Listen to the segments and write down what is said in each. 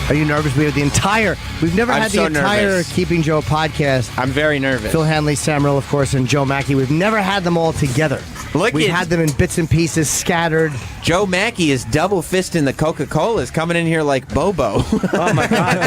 Are you nervous? We've never had the entire nervous. Keeping Joe podcast. I'm very nervous. Phil Hanley, Sam Rill, of course, and Joe Mackey. We've never had them all together. We've had them in bits and pieces, scattered. Joe Mackey is double fisting the Coca-Colas, coming in here like Bobo. Oh, my God.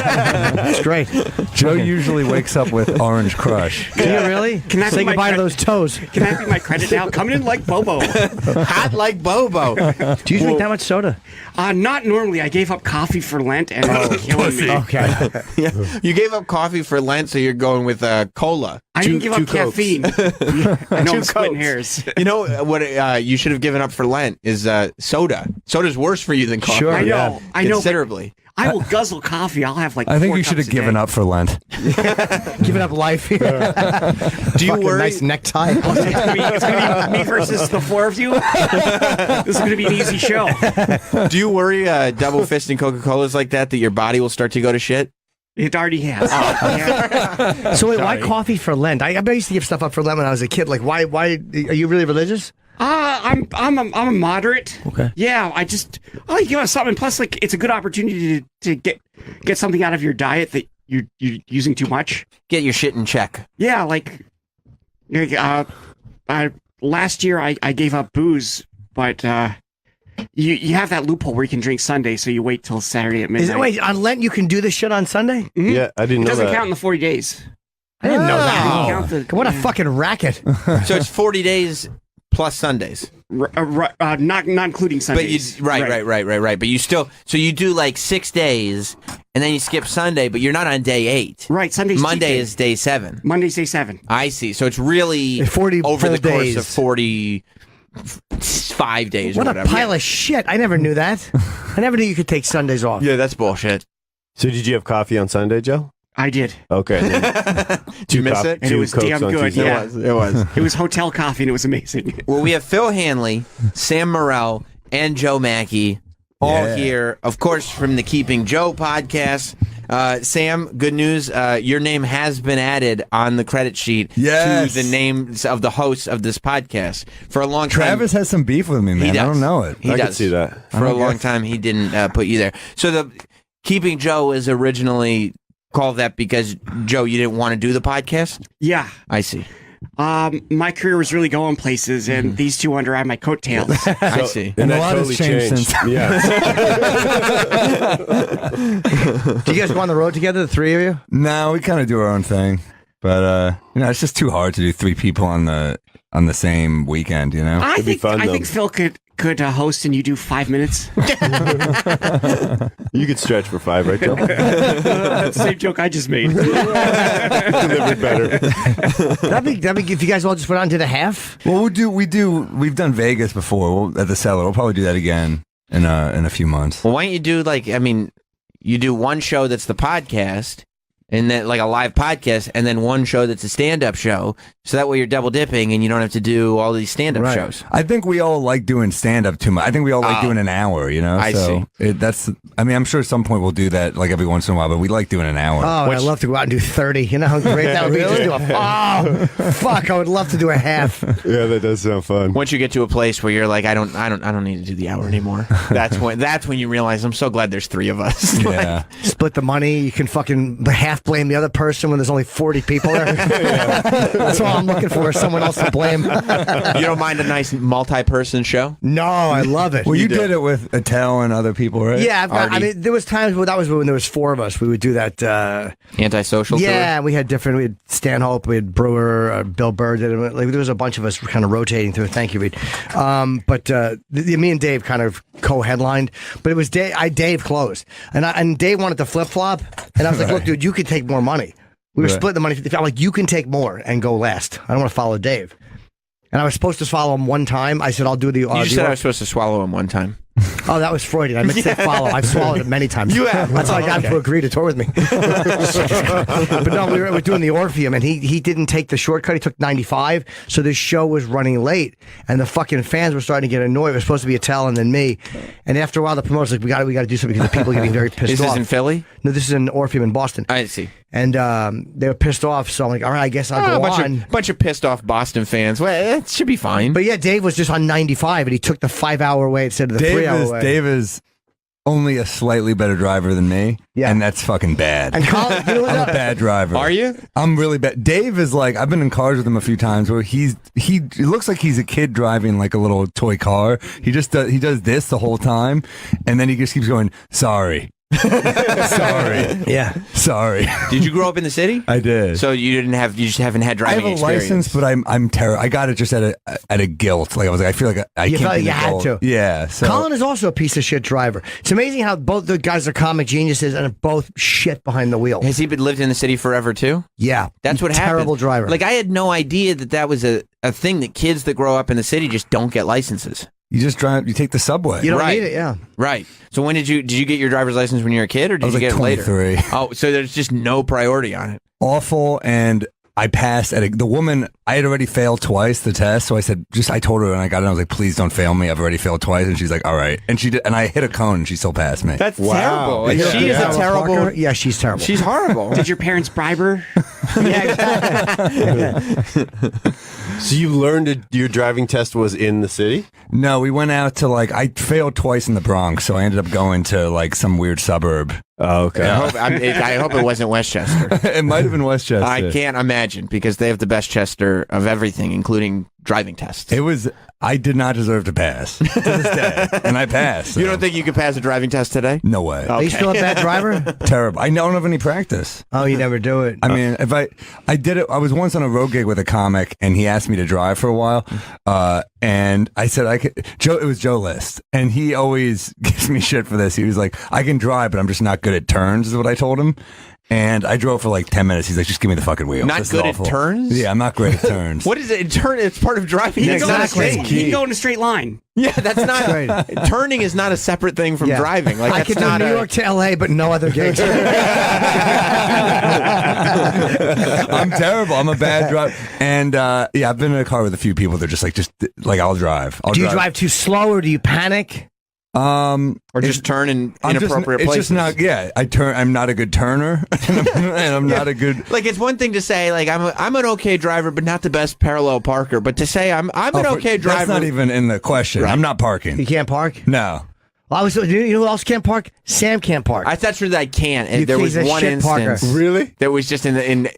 That's great. Joe usually wakes up with Orange Crush. Can you really? Can I say goodbye to those toes? Can I be my credit now? Coming in like Bobo. Hot like Bobo. Do you drink that much soda? Not normally. I gave up coffee for Lent, and it's killing me. Okay. Yeah. You gave up coffee for Lent, so you're going with cola. I didn't give up caffeine. I know I'm splitting hairs. You know what you should have given up for Lent is soda. Soda's worse for you than coffee. Sure, I know. I know. Considerably. I will guzzle coffee. I'll have like. I think 4 you should cups have a given day. up for Lent. Giving up life here. Do you worry? Nice necktie. It's gonna be me versus the 4 of you. This is gonna be an easy show. Do you worry double fisting Coca-Colas like that your body will start to go to shit? It already has. Yeah. So wait, why coffee for Lent? I used to give stuff up for Lent when I was a kid. Like, why? Are you really religious? I'm a moderate. Okay. Yeah, I give us something. Plus, like, it's a good opportunity to get something out of your diet that you're using too much. Get your shit in check. Yeah, like, last year I gave up booze, but you have that loophole where you can drink Sunday, so you wait till Saturday at midnight. Wait, on Lent you can do this shit on Sunday? Mhm. Yeah, I didn't It know doesn't that. count in the 40 days. I didn't know Doesn't that. count What a fucking racket. So it's 40 days plus Sundays. Not including Sundays. But right. But you still, so you do like 6 days, and then you skip Sunday, but you're not on day 8. Right, Sunday's Monday cheat is day 7. Monday's day 7. I see. So it's really 40 over the full course days. of 45 days What or a whatever. pile of shit. I never knew that. I never knew you could take Sundays off. Yeah, that's bullshit. So did you have coffee on Sunday, Joe? I did. Okay. Did you miss it? And it was damn good, yeah. It was. It was hotel coffee, and it was amazing. Well, we have Phil Hanley, Sam Morrell, and Joe Mackey all here, of course, from the Keeping Joe podcast. Sam, good news. Your name has been added on the credit sheet to the names of the hosts of this podcast. For a long time, Travis has some beef with me, man. I don't know it. He I does. can see that. For a long time, he didn't put you there. So the Keeping Joe is originally called that because, Joe, you didn't want to do the podcast? Yeah. I see. My career was really going places, and these two under my coattails. I see. And that a lot has totally changed since. Yeah. Do you guys go on the road together, the three of you? No, we kind of do our own thing, but it's just too hard to do 3 people on the same weekend. You know, I be fun, though. think Phil could host, and you do 5 minutes. You could stretch for 5, right, Joe? That's the same joke I just made. Delivered better. That'd be if you guys all just went on to the half. well, we've done Vegas before at the Cellar. We'll probably do that again in a few months. Well, why don't you do you do one show that's the podcast, and then like a live podcast, and then one show that's a stand-up show, so that way you're double dipping and you don't have to do all these stand-up Right. shows. I think we all like doing stand-up too much. I think we all like doing an hour, you know? I see. I'm sure at some point we'll do that like every once in a while, but we like doing an hour. Oh, I'd love to go out and do 30. You know how great that would be? Just do fuck, I would love to do a half. Yeah, that does sound fun. Once you get to a place where you're like, I don't need to do the hour anymore. That's when you realize I'm so glad there's 3 of us. Yeah. Split the money. You can fucking half blame the other person when there's only 40 people there. That's all I'm looking for, someone else to blame. You don't mind a nice multi-person show? No, I love it. Well, you did it with Attell and other people, right? Yeah, I mean, there was times where that was when there was 4 of us. We would do that. Antisocial tour? Yeah, we had different. We had Stanhope, we had Brewer, Bill Burr did it. Like, there was a bunch of us kind of rotating through. Thank you, Reed. But me and Dave kind of co-headlined. But it was Dave closed, and Dave wanted to flip flop, and I was like, look, dude, you could take more money. We were splitting the money. I'm like, you can take more and go last. I don't want to follow Dave. And I was supposed to follow him one time. I said, I'll do the. You just said I was supposed to swallow him one time. Oh, that was Freudian. I meant to say follow. I've swallowed it many times. You have? That's how I got him to agree to tour with me. But no, we were doing the Orpheum, and he didn't take the shortcut. He took 95, so this show was running late, and the fucking fans were starting to get annoyed. It was supposed to be Attell and then me, and after a while, the promoter's like, we got to do something because the people are getting very pissed Is off. this in Philly? No, this is in Orpheum in Boston. I see. And they were pissed off, so I'm like, all right, I guess I'll go on. Bunch of pissed off Boston fans. Well, it should be fine. But yeah, Dave was just on 95, and he took the 5-hour way instead of the 3-hour way. Dave is only a slightly better driver than me. Yeah. And that's fucking bad. And Colin, you know what? I'm a bad driver. Are you? I'm really bad. Dave is like, I've been in cars with him a few times where he it looks like he's a kid driving like a little toy car. He does this the whole time, and then he just keeps going, sorry. Sorry. Yeah. Sorry. Did you grow up in the city? I did. So you just haven't had I driving have a experience. license, but I'm terrible. I got it just at a guilt. Like I was like, I feel like I You can't. felt be like you an had adult. to. Yeah. So Colin is also a piece of shit driver. It's amazing how both the guys are comic geniuses and are both shit behind the wheel. Has he lived in the city forever too? Yeah. That's what happens. Terrible driver. Like I had no idea that was a thing that kids that grow up in the city just don't get licenses. you just drive. You take the subway. you don't Right. need it, yeah. Right. So when did you get your driver's license when you were a kid, or did I was you like get it later? 23. Oh, so there's just no priority on it. Awful, and I passed the woman. I had already failed twice the test, so I said, I told her when I got it, I was like, please don't fail me. I've already failed twice, and she's like, all right, and she did, and I hit a cone, and she still passed me. That's Wow. terrible. Like, Yeah. she is a terrible. Parker? Yeah, she's terrible. She's horrible. Did your parents bribe her? So you learned your driving test was in the city? No, we went out to I failed twice in the Bronx, so I ended up going to some weird suburb. Oh, okay. I hope it wasn't Westchester. It might have been Westchester. I can't imagine because they have the best Chester of everything, including driving tests. It was. I did not deserve to pass to this day, and I passed. You so. don't think you could pass a driving test today? No way. Are you still a bad driver? Terrible. I don't have any practice. Oh, you never do it. I mean, if I did it, I was once on a road gig with a comic, and he asked me to drive for a while, and I said I could. It was Joe List, and he always gives me shit for this. He was like, "I can drive, but I'm just not good at turns," is what I told him. And I drove for 10 minutes. He's like, "Just give me the fucking wheel." Not This is good at awful. turns? Yeah, I'm not great at turns. What is it? Turn. It's part of driving. He Yeah, can go in a exactly. straight- he can go in a straight line. Yeah, that's not. Right. Turning is not a separate thing from Yeah. driving. Like I that's could not do New a. York to LA, but no other gigs. I'm terrible. I'm a bad driver. And yeah, I've been in a car with a few people. They're just I'll drive. Do you drive too slow or do you panic? Or just turn in inappropriate it's places. just not. Yeah, I'm not a good turner, and I'm not a good. Like it's one thing to say like I'm an okay driver, but not the best parallel parker. But to say I'm an okay driver, That's not even in the question. I'm not parking. You can't park? No. Well, you know who else can't park? Sam can't park. I thought sure that I can't. You There was piece of one shit, Parker. instance Really? that was just in.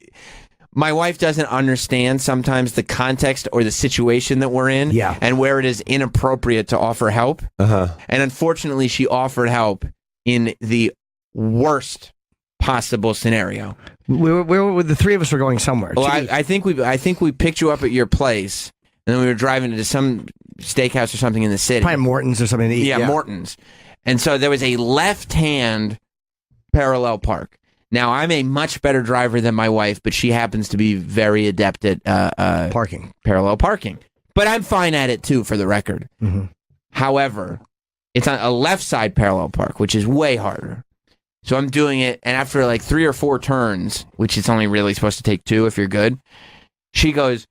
My wife doesn't understand sometimes the context or the situation that we're in, Yeah. and where it is inappropriate to offer help. Uh-huh. And unfortunately, she offered help in the worst possible scenario. we were the three of us were going somewhere. Well, I think we picked you up at your place, and then we were driving to some steakhouse or something in the city. Probably Morton's or something to eat. Yeah, Morton's. And so there was a left-hand parallel park. Now, I'm a much better driver than my wife, but she happens to be very adept at Parking. parallel parking. But I'm fine at it, too, for the record. Mm-hmm. However, it's on a left side parallel park, which is way harder. So I'm doing it, and after 3 or 4 turns, which it's only really supposed to take 2 if you're good, she goes,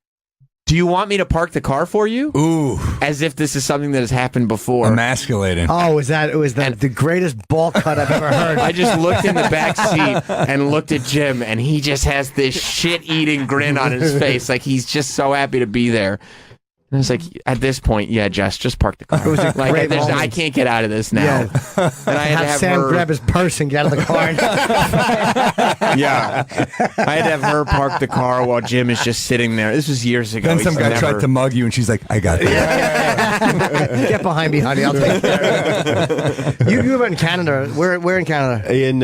"Do you want me to park the car for you?" Ooh, As if this is something that has happened before. emasculating. Oh, it was the greatest ball cut I've ever heard. I just looked in the back seat and looked at Jim, and he just has this shit-eating grin on his face, like he's just so happy to be there. And I was like, at this point, yeah, just park the car. It was a great moment. I can't get out of this now. Yeah. And I had to have have Sam her. grab his purse and get out of the car. Yeah, I had to have her park the car while Jim is just sitting there. This was years ago. Then some He's guy never- tried to mug you, and she's like, "I got that." Get behind me, honey. I'll take care of it. You grew up in Canada. Where in Canada? In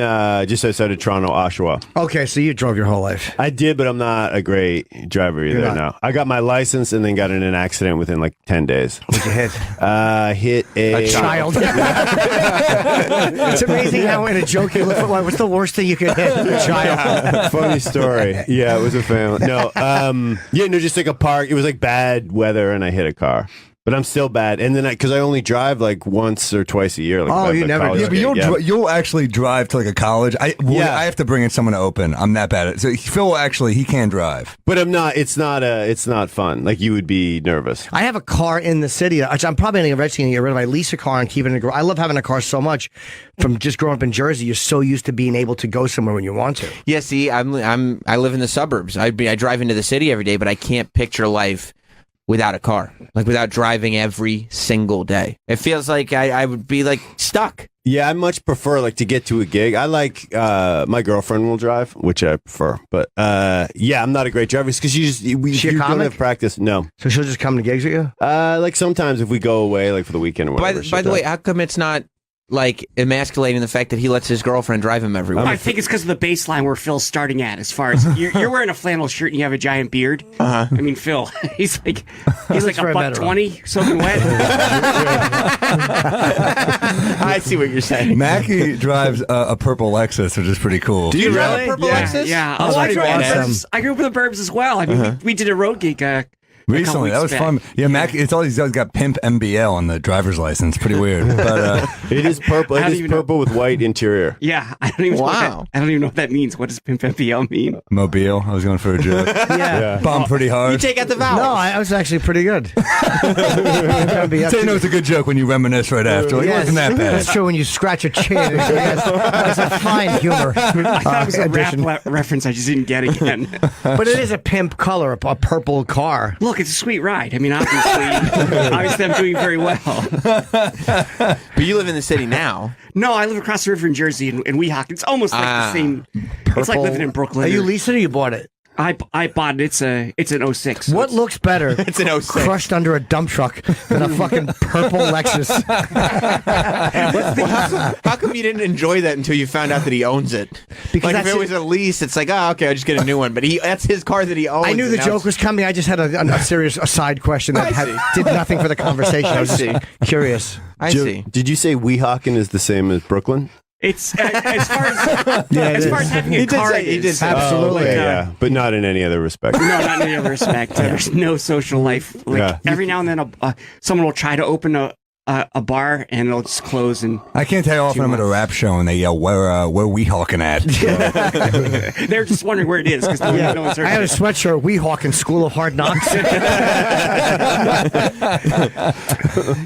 just outside of Toronto, Oshawa. Okay, so you drove your whole life. I did, but I'm not a great driver either. not. No, I got my license and then got in an accident within 10 days. What'd you hit? Hit a Child. It's amazing how in a joke you look for what's the worst thing you could hit? A child. Funny story. Yeah, it was a family. No, just a park. It was bad weather, and I hit a car. But I'm still bad. And then because I only drive once or twice a year. Oh, you never college do. Yeah, but kid, you'll actually drive to a college. I have to bring in someone to open. I'm that bad at it. So Phil he can drive. But I'm not. It's not fun. You would be nervous. I have a car in the city, which I'm probably eventually going to get rid of. I lease a car and keep it in a garage. I love having a car so much. From just growing up in Jersey, you're so used to being able to go somewhere when you want to. Yeah, see, I live in the suburbs. I drive into the city every day, but I can't picture life without a car, like without driving every single day. It feels like I would be like stuck. Yeah, I much prefer like to get to a gig. I like my girlfriend will drive, which I prefer. But yeah, I'm not a great driver because you don't comic? have practice. No, So she'll just come to gigs with you? like sometimes if we go away, like for the weekend or whatever. By the way, how come it's not like emasculating the fact that he lets his girlfriend drive him everywhere? I think it's because of the baseline where Phil's starting at. As far as you're wearing a flannel shirt and you have a giant beard. I mean, Phil, he's like looks a very buck hetero. 20, soaking wet. I see what you're saying. Mackie drives a purple Lexus, which is pretty cool. Do you really? purple Yeah. Lexus? Yeah, Oh, I that's grew up in the awesome. burbs. I grew up in the burbs as well. I mean, we did a road gig. Recently, that was fun. Yeah, Mackie, it's all he's got pimp MBL on the driver's license. Pretty weird, but it is purple. I It don't is even know. purple with white interior. Yeah, I don't even. Wow. I don't even know what that means. What does pimp MPL mean? Mobile. I was going for a joke. Yeah. Bomb pretty You hard. take out the vowels. No, I was actually pretty good. So you know it's a good joke when you reminisce right after. Like, it wasn't that bad. That's true when you scratch a chin. That's a fine humor. I thought it was a rap addition. reference. I just didn't get again. But it is a pimp color, a purple car. Look, it's a sweet ride. I mean, obviously I'm doing very well. But you live in the city now. No, I live across the river in Jersey, in Weehawken. It's almost like the same. It's like living in Brooklyn. Are you leasing or you bought it? I bought it. It's an 06. so What it's- looks better? It's an 06. Crushed under a dump truck than a fucking purple Lexus. How come you didn't enjoy that until you found out that he owns it? Because like if that's it was a lease, it's like, oh, okay, I'll just get a new one. But that's his car that he owns. I knew the and now joke it's- was coming. I just had a serious aside question that did nothing for the conversation. I was just curious. I see. Did you say Weehawken is the same as Brooklyn? It's as far as Yeah, it as far is. as having a He did car. say- it he did is. say- Absolutely. Okay, yeah, but not in any other respect. No, not in any other respect. There's no social life. Like Yeah. every now and then, someone will try to open a bar and it'll just close. And I can't tell you how often I'm at a rap show and they yell, where we hawking at? they're just wondering where it is because no one's heard I had a of it. sweatshirt, Weehawken School of Hard Knocks. Yeah,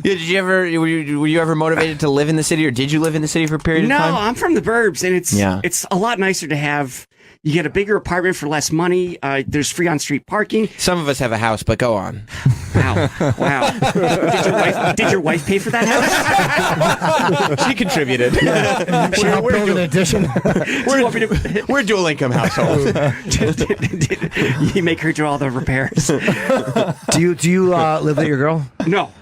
did you ever were you ever motivated to live in the city, or did you live in the city for a period of No, time? I'm from the burbs, and it's a lot nicer to have. You get a bigger apartment for less money. There's free on-street parking. Some of us have a house, but go on. Wow. Did your wife pay for that house? She contributed. She helped build an addition. We're a dual income household. You make her do all the repairs. Do you live with your girl? No,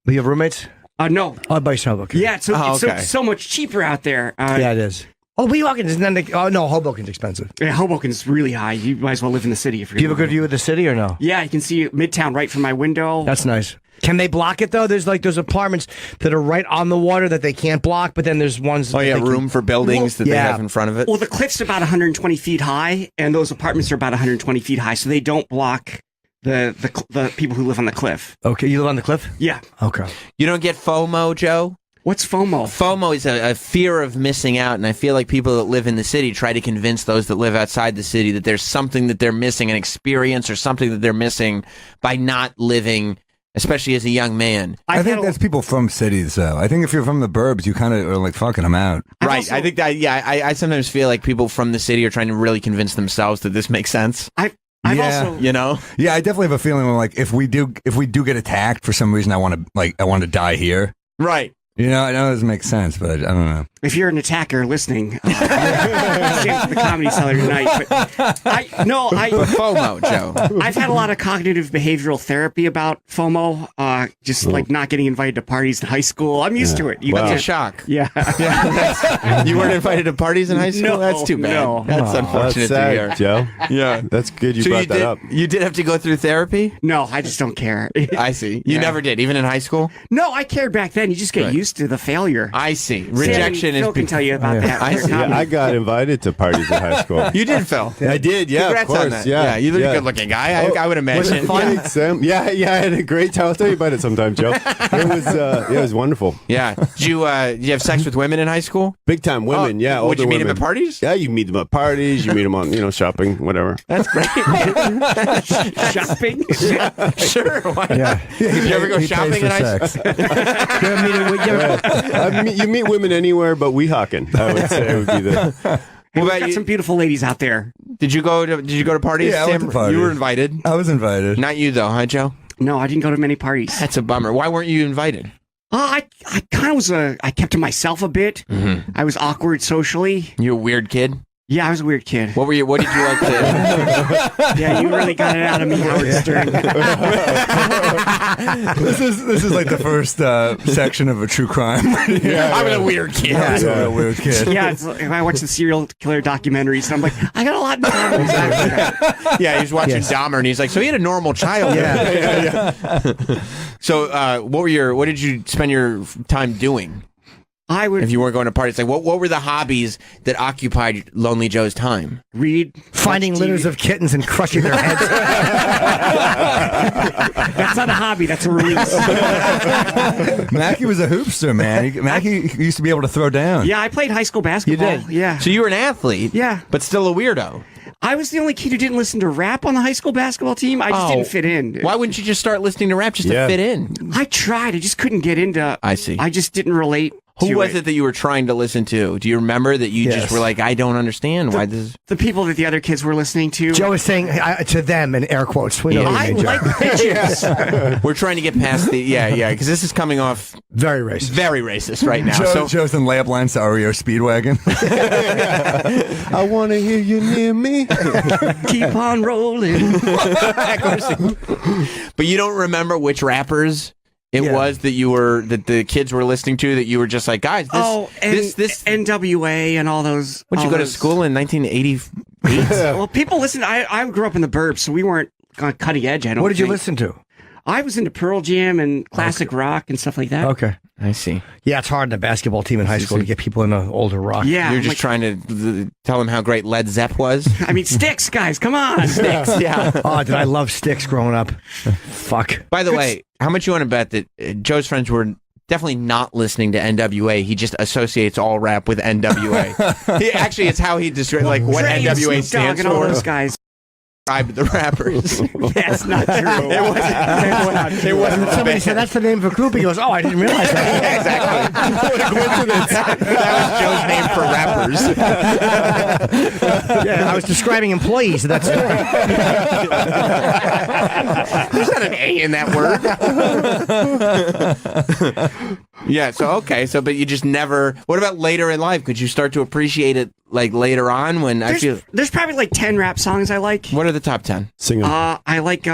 Do you have roommates? no. Oh, by yourself. Okay. Yeah, it's Oh, okay. so much cheaper out there. Yeah, it is. Oh, Weehawken isn't that? Oh no, Hoboken's expensive. Yeah, Hoboken's really high. You might as well live in the city if you're. Do you have a good view of the city or no? Yeah, you can see Midtown right from my window. That's nice. Can they block it though? There's those apartments that are right on the water that they can't block, but then there's ones. Oh yeah, that they room for buildings that they yeah. have in front of it. Well, the cliff's about 120 feet high, and those apartments are about 120 feet high, so they don't block the people who live on the cliff. Okay, you live on the cliff. Yeah. Okay. You don't get FOMO, Joe? What's FOMO? FOMO is a fear of missing out, and I feel like people that live in the city try to convince those that live outside the city that there's something that they're missing, an experience or something that they're missing by not living, especially as a young man. I think that's people from cities, though. I think if you're from the burbs, you kind of are like, fucking, I'm out. Right. I think that, yeah, I sometimes feel like people from the city are trying to really convince themselves that this makes sense. I've Yeah. also You know? Yeah, I definitely have a feeling where, like, if we do get attacked for some reason, I want to die here. Right. You know, I know it doesn't make sense, but I don't know. if you're an attacker listening, came to the Comedy Cellar tonight. But FOMO, Joe. I've had a lot of cognitive behavioral therapy about FOMO, just like not getting invited to parties in high school. I'm used to it. That's a shock. Yeah. You weren't invited to parties in high school? No, That's too bad. no. That's unfortunate That's sad, to hear. Joe. Yeah. That's good you So brought that up. You did have to go through therapy? No, I just don't care. I see. You Yeah. never did, even in high school? No, I cared back then. You just get Good. used to the failure. I see. Rejection Phil can is... tell you about that. I see. Yeah, I got invited to parties in high school. You did, Phil. I did, yeah, Congrats of course. on that. Yeah, you're a good-looking guy. I would imagine. Was it fun, Sam? Yeah, I had a great time. I'll tell you about it sometime, Joe. It was wonderful. Yeah. Did you have sex with women in high school? Big time women, yeah. Would you older meet them women. at parties? Yeah, you meet them at parties. You meet them on, shopping, whatever. That's great. Shopping? Sure. Why not? Yeah. Did you ever go He pays shopping for in high school? sex. You meet women anywhere but Weehawken, I would say would be the... What We've about got you? some beautiful ladies out there. Did you go to parties? Yeah, I went Sam? to parties. You were invited. I was invited. Not you though, huh, Joe? No, I didn't go to many parties. That's a bummer. Why weren't you invited? I kind of was I kept to myself a bit. Mm-hmm. I was awkward socially. You a weird kid? Yeah, I was a weird kid. What did you like to? Yeah, you really got it out of me, Howard Stern. This is like the first section of a true crime. I was a weird kid. I was a real weird kid. Yeah, it's like, I watch the serial killer documentaries, and I'm like, I got a lot in common. Yeah, he's watching Dahmer, and he's like, so he had a normal childhood. Yeah. So, what did you spend your time doing? I would If you weren't going to parties, like what were the hobbies that occupied Lonely Joe's time? read. Finding watch litters TV. of kittens and crushing their heads. That's not a hobby. That's a release. Mackie was a hoopster, man. Mackie used to be able to throw down. Yeah, I played high school basketball. You did? Yeah. So you were an athlete, Yeah. but still a weirdo. I was the only kid who didn't listen to rap on the high school basketball team. I just didn't fit in. Why wouldn't you just start listening to rap just to fit in? I tried. I just couldn't get into. I see. I just didn't relate. Who to was it that you were trying to listen to? Do you remember that you just were like, I don't understand why this is... The people that the other kids were listening to. Joe is saying to them in air quotes. We know what I you mean, Joe. like pitches. We're trying to get past the... Yeah, because this is coming off Very racist. very racist right now. Joe's in layup lines to REO Speedwagon. I want to hear you near me. Keep on rolling. But you don't remember which rappers it was that the kids were listening to, that you were just like, guys, this NWA and all those. Would you go to school in 1988? Well, people listen. I grew up in the burbs, so we weren't on cutting edge. I don't. What did you think. listen to? I was into Pearl Jam and classic rock and stuff like that. Okay. I see. Yeah, it's hard in a basketball team in high school to get people into older rock. Yeah, You're just like, trying to tell them how great Led Zepp was? I mean, Styx, guys, come on. Styx, yeah. Oh, did I love Styx growing up? Fuck. By the way, how much you want to bet that Joe's friends were definitely not listening to NWA? He just associates all rap with NWA. Actually, it's how he describes like what Dre and NWA Snoop Dogg stands and all for. those guys. The rappers. That's not true. It wasn't. Somebody said that's the name of a group. He goes, oh, I didn't realize that. Exactly. What a coincidence. That was Joe's name for rappers. Yeah, I was describing employees. So that's There's not an A in that word. Yeah, but you just never... What about later in life? Could you start to appreciate it like later on when There's probably like 10 rap songs I like. What are the top 10? Sing 'em. I like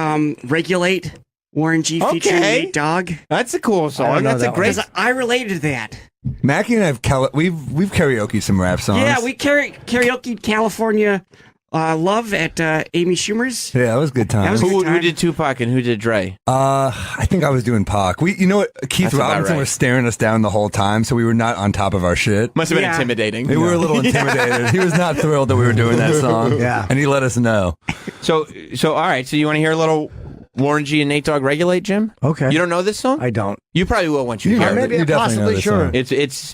Regulate, Warren G featuring Okay. Nate Dogg. That's a cool I song. don't know That's a that great... Because I related to that. Mackie and I have we've karaoke some rap songs. Yeah, we karaoke California Love at Amy Schumer's. Yeah, that was a good time. That was- Who time. did Tupac and who did Dre? I think I was doing Pac. You know what? Keith That's about Robinson right. was staring us down the whole time, so we were not on top of our shit. Must have been Yeah. intimidating. We were a little intimidated. He was not thrilled that we were doing that song. Yeah. And he let us know. So all right. So you want to hear a little Warren G and Nate Dogg Regulate, Jim? okay. You don't know this song? I don't. You probably will once you You hear know, it. maybe you definitely know possibly this sure. song.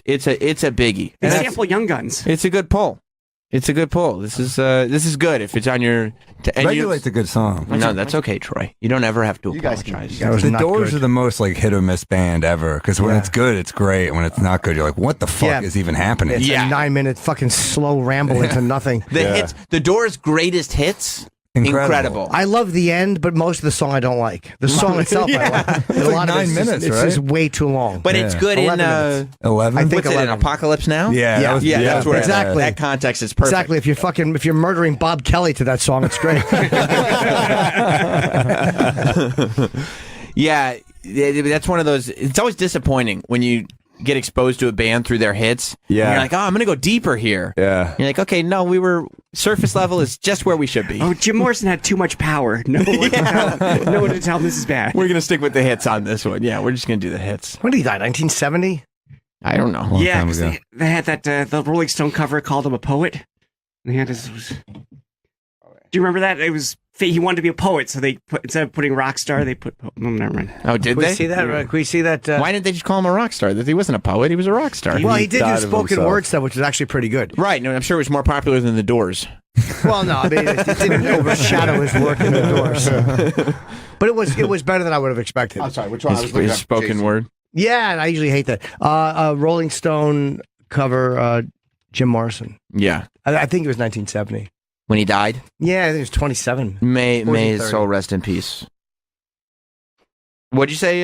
It's a biggie. They And sample Young Guns. it's a good pull. It's a good pull. This is good if it's on your. Regulate's a good song. No, that's okay, Troy. You don't ever have to apologize. That was The not Doors good. are the most like hit or miss band ever because when Yeah. it's good, it's great. When it's not good, you're like, what the fuck Yeah. is even happening? It's Yeah. a 9-minute fucking slow ramble into nothing. The hits, the Doors' greatest hits, incredible. I love the end, but most of the song I don't like. The song itself I like. But a like lot of 9 it's minutes, it's right? just way too long. But it's Yeah. good in 11 minutes. 11? I think what's it in 11. Apocalypse Now? Yeah, Yeah. that was, Yeah, that's where exactly. that context is perfect. Exactly. If you're murdering Bob Kelly to that song, it's great. Yeah, that's one of those. It's always disappointing when you get exposed to a band through their hits. Yeah. And you're like, oh, I'm going to go deeper here. Yeah. You're like, okay, no, we were surface level is just where we should be. Oh, Jim Morrison had too much power. No one to tell him this is bad. We're going to stick with the hits on this one. Yeah, we're just going to do the hits. When did he die? 1970? I don't know. Long Yeah, time 'cause ago. they had that the Rolling Stone cover called him a poet. And he had his. Do you remember that? It was he wanted to be a poet, so they put instead of putting rock star, they put. Oh, never mind. Oh, did Can we they? see that? Can we see that? Why didn't they just call him a rock star? That he wasn't a poet; he was a rock star. well, he did do died of spoken himself. word stuff, which is actually pretty good. Right? No, I'm sure it was more popular than the Doors. Well, no, I mean, it didn't overshadow his work in the Doors. But it was better than I would have expected. I'm sorry, which one? I was looking His up spoken Jason. word. Yeah, and I usually hate that. Rolling Stone cover, Jim Morrison. Yeah, I think it was 1970. when he died. Yeah, I think it was 27. May his 30. soul rest in peace. What'd you say,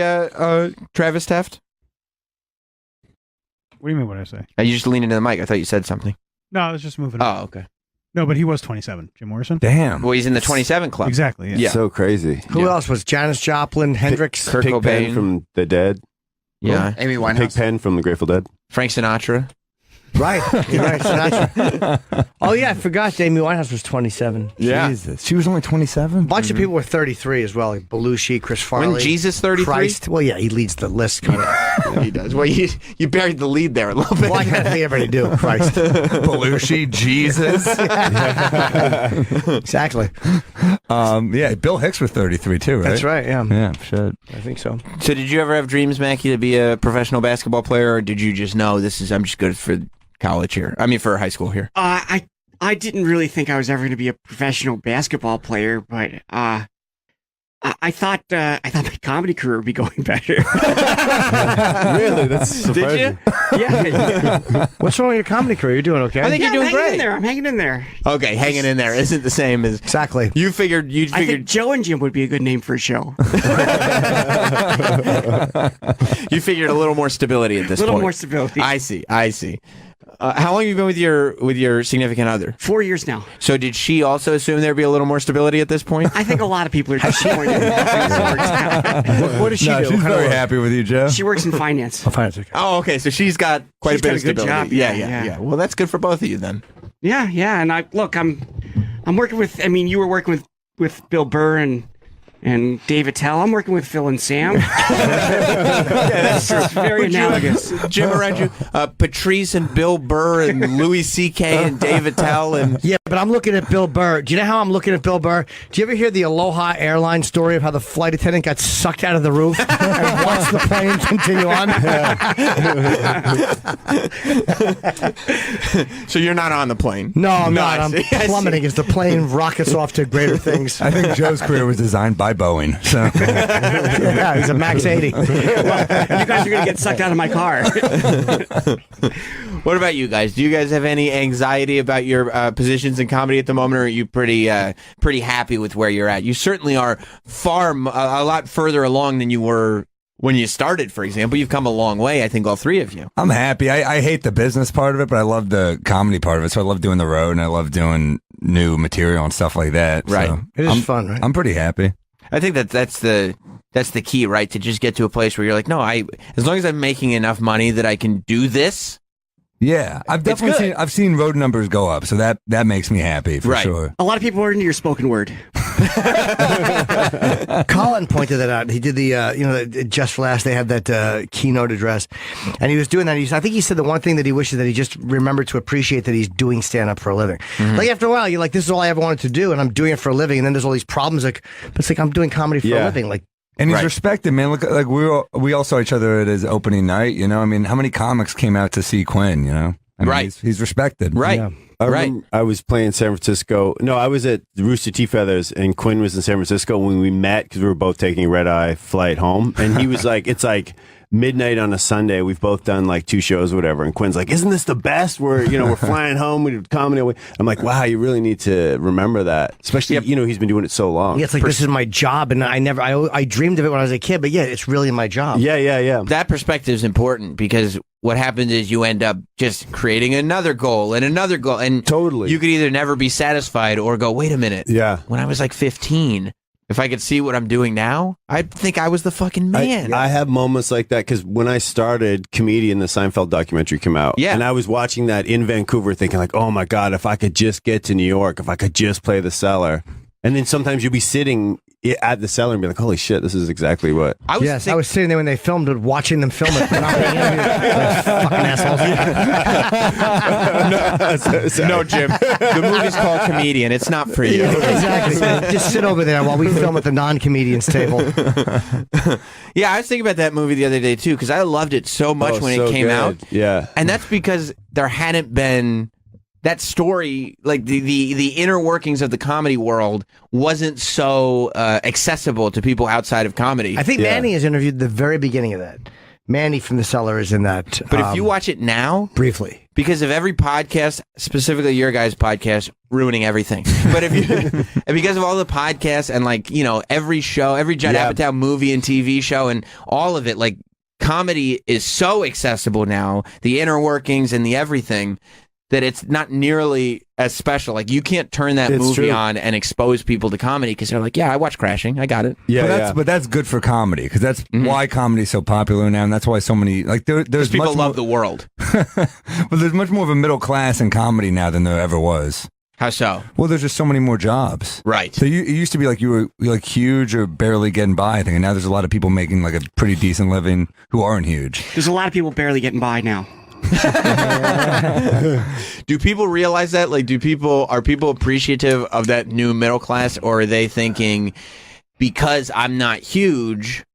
Travis Teft? What do you mean? What did I say? You just leaned into the mic. I thought you said something. No, I was just moving on. Oh, okay. No, but he was 27. Jim Morrison? Damn. Well, he's in the 27 Club. Exactly. Yeah. Yeah. So crazy. Who else was Janis Joplin, Hendrix? Kurt Pigpen Cobain. from The Dead. Yeah. Amy Winehouse. Pigpen from The Grateful Dead. Frank Sinatra. Right. You're right. Sinatra. Oh, yeah. I forgot Jamey Winehouse was 27. Jesus. She was only 27? A bunch of people were 33 as well, like Belushi, Chris Farley. When Jesus 33? Christ. Well, yeah, he leads the list. Kind of. He does. Well, you buried the lead there a little bit. Well, I can't think everybody do. Christ. Belushi, Jesus. Exactly. Yeah, Bill Hicks was 33 too, right? That's right. Yeah. Yeah, shit. I think so. So did you ever have dreams, Mackie, to be a professional basketball player, or did you just know I'm just good for college here? I mean, for high school here. I didn't really think I was ever going to be a professional basketball player, but I thought my comedy career would be going better. Really? That's surprising. Yeah. What's wrong with your comedy career? You're doing okay. I think you're doing great. I'm hanging in there. Okay, hanging in there isn't the same as Exactly. you figured. I think Joe and Jim would be a good name for a show. You figured a little more stability at this point. A little more stability. I see. How long have you been with your significant other? 4 years now. So did she also assume there'd be a little more stability at this point? I think a lot of people are disappointed. What does she No, do? she's What kind very of- happy with you, Joe. She works in finance. I'll find it. Okay. Oh, okay. So she's got quite She's a bit got of a good stability. job. Yeah. Well, that's good for both of you then. Yeah. And I'm working with. I mean, you were working with Bill Burr and Dave Attell. I'm working with Phil and Sam. It's very analogous. Jim around you, Patrice and Bill Burr and Louis C.K. and Dave Attell and Yeah, but I'm looking at Bill Burr. Do you know how I'm looking at Bill Burr? Do you ever hear the Aloha Airlines story of how the flight attendant got sucked out of the roof and watched the plane continue on? So you're not on the plane. No, I'm not. I I'm see, I see. plummeting as the plane rockets off to greater things. I think Joe's career was designed by Boeing. So Yeah, he's a Max 80. You guys are going to get sucked out of my car. What about you guys? Do you guys have any anxiety about your positions in comedy at the moment, or are you pretty happy with where you're at? You certainly are a lot further along than you were when you started, for example. You've come a long way, I think, all three of you. I'm happy. I hate the business part of it, but I love the comedy part of it. So I love doing the road and I love doing new material and stuff like that. Right. So It is fun, right? I'm pretty happy. I think that's the key, right? To just get to a place where you're like, no, as long as I'm making enough money that I can do this. Yeah, I've definitely seen road numbers go up, so that makes me happy for Right. sure. A lot of people are into your spoken word. Colin pointed that out. He did the, Just for Last, they had that keynote address. And he was doing that. I think he said the one thing that he wishes that he just remembered to appreciate that he's doing stand-up for a living. Like, after a while, you're like, this is all I ever wanted to do, and I'm doing it for a living. And then there's all these problems. Like, but it's like, I'm doing comedy for a living. Like, And he's Right. respected, man. Look, like we all saw each other at his opening night. You know, I mean, how many comics came out to see Quinn? You know, I mean, Right. He's respected. Right. Yeah. I Right. remember I was playing San Francisco. No, I was at Rooster Tea Feathers, and Quinn was in San Francisco when we met because we were both taking a red-eye flight home. And he was like, it's like midnight on a Sunday. We've both done like 2 shows or whatever. And Quinn's like, isn't this the best? We're flying home. We do comedy. I'm like, wow, you really need to remember that. Especially, he's been doing it so long. yeah, it's like, this is my job. And I dreamed of it when I was a kid, but yeah, it's really my job. Yeah. That perspective is important because what happens is you end up just creating another goal and another goal. And Totally. you could either never be satisfied or go, wait a minute. Yeah. When I was like 15, if I could see what I'm doing now, I'd think I was the fucking man. I have moments like that because when I started Comedian, the Seinfeld documentary came out. Yeah. And I was watching that in Vancouver thinking like, oh my God, if I could just get to New York, if I could just play the Cellar. And then sometimes you'll be sitting at the Cellar and be like, holy shit, this is exactly what. I was Yes, I was sitting there when they filmed it, watching them film it. But not being interviewed. Those fucking assholes. no, Jim. The movie's called Comedian. It's not for you. Exactly. Just sit over there while we film at the non-comedians table. Yeah, I was thinking about that movie the other day too because I loved it so much when so it came good. out. Yeah. And that's because there hadn't been that story, like the inner workings of the comedy world wasn't so accessible to people outside of comedy. I think Manny is interviewed at the very beginning of that. Manny from The Cellar is in that. But if you watch it now, briefly, because of every podcast, specifically your guys' podcast, ruining everything. But if you, and because of all the podcasts and like, you know, every show, every Judd Apatow movie and TV show and all of it, like comedy is so accessible now, the inner workings and the everything, that it's not nearly as special. Like you can't turn that movie on and expose people to comedy because they're like, yeah, I watch Crashing. I got it. Yeah, but that's good for comedy because that's why comedy's so popular now, and that's why so many like there's people much love the world. But there's much more of a middle class in comedy now than there ever was. How so? Well, there's just so many more jobs. Right. So it used to be like you were like huge or barely getting by, I think, and now there's a lot of people making like a pretty decent living who aren't huge. There's a lot of people barely getting by now. Do people realize that? Like, are people appreciative of that new middle class, or are they thinking because I'm not huge,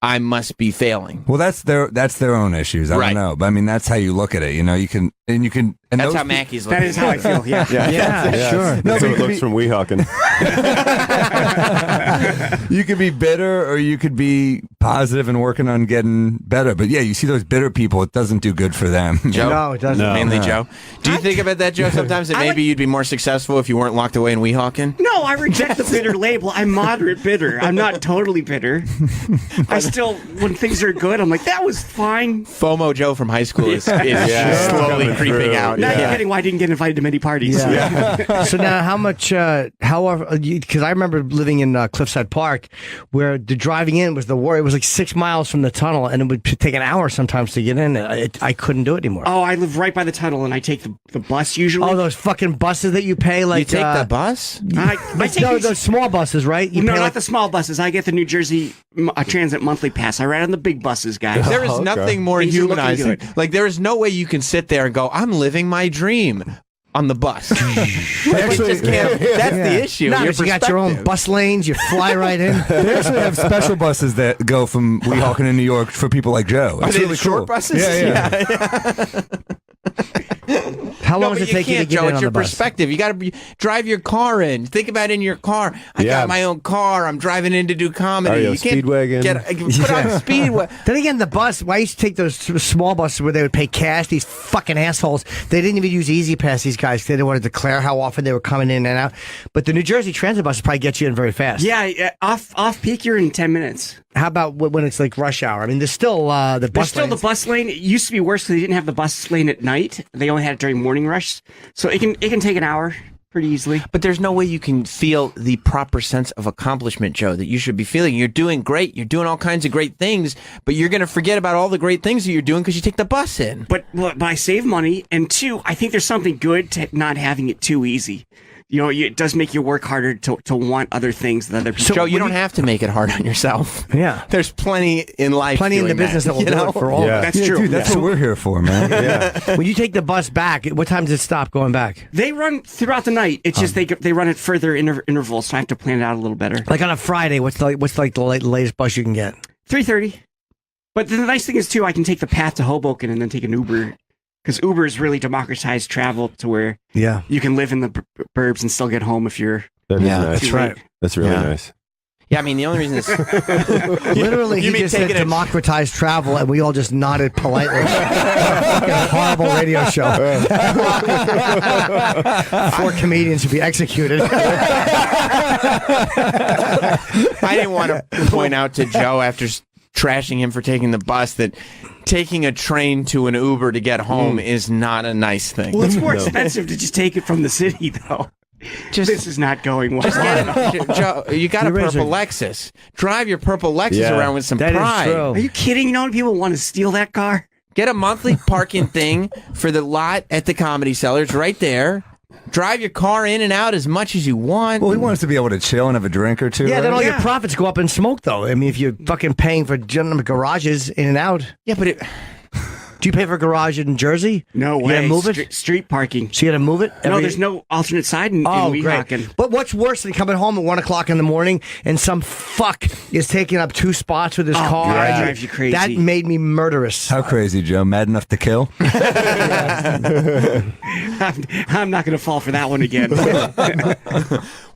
I must be failing? Well, that's their own issues. I don't know, but I mean that's how you look at it. You know, you can. And that's how Mackey's looking. That is how I feel. Yeah. Sure. That's what it looks from Weehawken. You could be bitter or you could be positive and working on getting better. But yeah, you see those bitter people, it doesn't do good for them. Joe? No, it doesn't. Mainly Joe. Do you think about that, Joe, sometimes that maybe you'd be more successful if you weren't locked away in Weehawken? No, I reject the bitter label. I'm moderate bitter. I'm not totally bitter. I still, when things are good, I'm like, that was fine. FOMO Joe from high school is slowly creeping out. Now you're getting why I didn't get invited to many parties. So now, how much? Because I remember living in Cliffside Park, where the driving in was the war. It was like 6 miles from the tunnel, and it would take an hour sometimes to get in. I couldn't do it anymore. Oh, I live right by the tunnel, and I take the bus usually. Oh, those fucking buses that you pay like you take the bus? I take those small buses, right? You no, pay not like, the small buses. I get the New Jersey Transit monthly pass. I ride on the big buses, guys. There is nothing more Things are looking humanizing. good. Like there is no way you can sit there and go, "I'm living my dream." On the bus. Actually, That's the issue. No, but you got your own bus lanes. You fly right in. They actually have special buses that go from Weehawken in New York for people like Joe. Are It's they really the short cool. buses? Yeah. How long does it take you to get Joe, in it's on your the bus? perspective. You got to drive your car in. Think about it in your car. I got my own car. I'm driving in to do comedy. You can't Speedwagon. put on Speedway. Then again, the bus. I used to take those small buses where they would pay cash. These fucking assholes. They didn't even use Easy Pass. These guys. They didn't want to declare how often they were coming in and out. But the New Jersey Transit buses probably get you in very fast. Yeah, off peak, you're in 10 minutes. How about when it's like rush hour? I mean, there's still the bus. There's still lanes. the bus lane. It used to be worse because they didn't have the bus lane at night. They only had it during morning rush. So it can take an hour pretty easily. But there's no way you can feel the proper sense of accomplishment, Joe, that you should be feeling. You're doing great. You're doing all kinds of great things, but you're going to forget about all the great things that you're doing because you take the bus in. But I save money, and two, I think there's something good to not having it too easy. You know, it does make you work harder to want other things that other people. So Joe, you don't have to make it hard on yourself. Yeah. There's plenty in life. Plenty in the business that will do it for all. Yeah. of us. That's true. Dude, that's what we're here for, man. When you take the bus back, what time does it stop going back? They run throughout the night. It's just they run at further intervals, so I have to plan it out a little better. Like on a Friday, what's the latest bus you can get? 3:30. But the nice thing is too, I can take the path to Hoboken and then take an Uber. Because Uber has really democratized travel to where you can live in the burbs and still get home if you're. That is nice. That's right. That's really nice. Yeah, I mean, the only reason is Literally, he just said democratized travel, and we all just nodded politely. Fucking horrible radio show. 4 comedians to be executed. I didn't want to point out to Joe after trashing him for taking the bus that taking a train to an Uber to get home is not a nice thing. Well, it's more expensive to just take it from the city, though. This is not going well. Joe, you got a purple Lexus. Drive your purple Lexus around with some That pride. is true. Are you kidding? You know how many people want to steal that car? Get a monthly parking thing for the lot at the Comedy Cellar. It's right there. Drive your car in and out as much as you want. Well, we want us to be able to chill and have a drink or two. Yeah, then all right? your profits go up in smoke, though. I mean, if you're fucking paying for garages in and out. Yeah, but Do you pay for a garage in Jersey? No You way. gotta move it? Street parking. So you got to move it? No, there's no alternate side in Weehawken. Great. But what's worse than coming home at 1 o'clock in the morning and some fuck is taking up 2 spots with his car? That drives you crazy. That made me murderous. How crazy, Joe? Mad enough to kill? I'm not going to fall for that one again.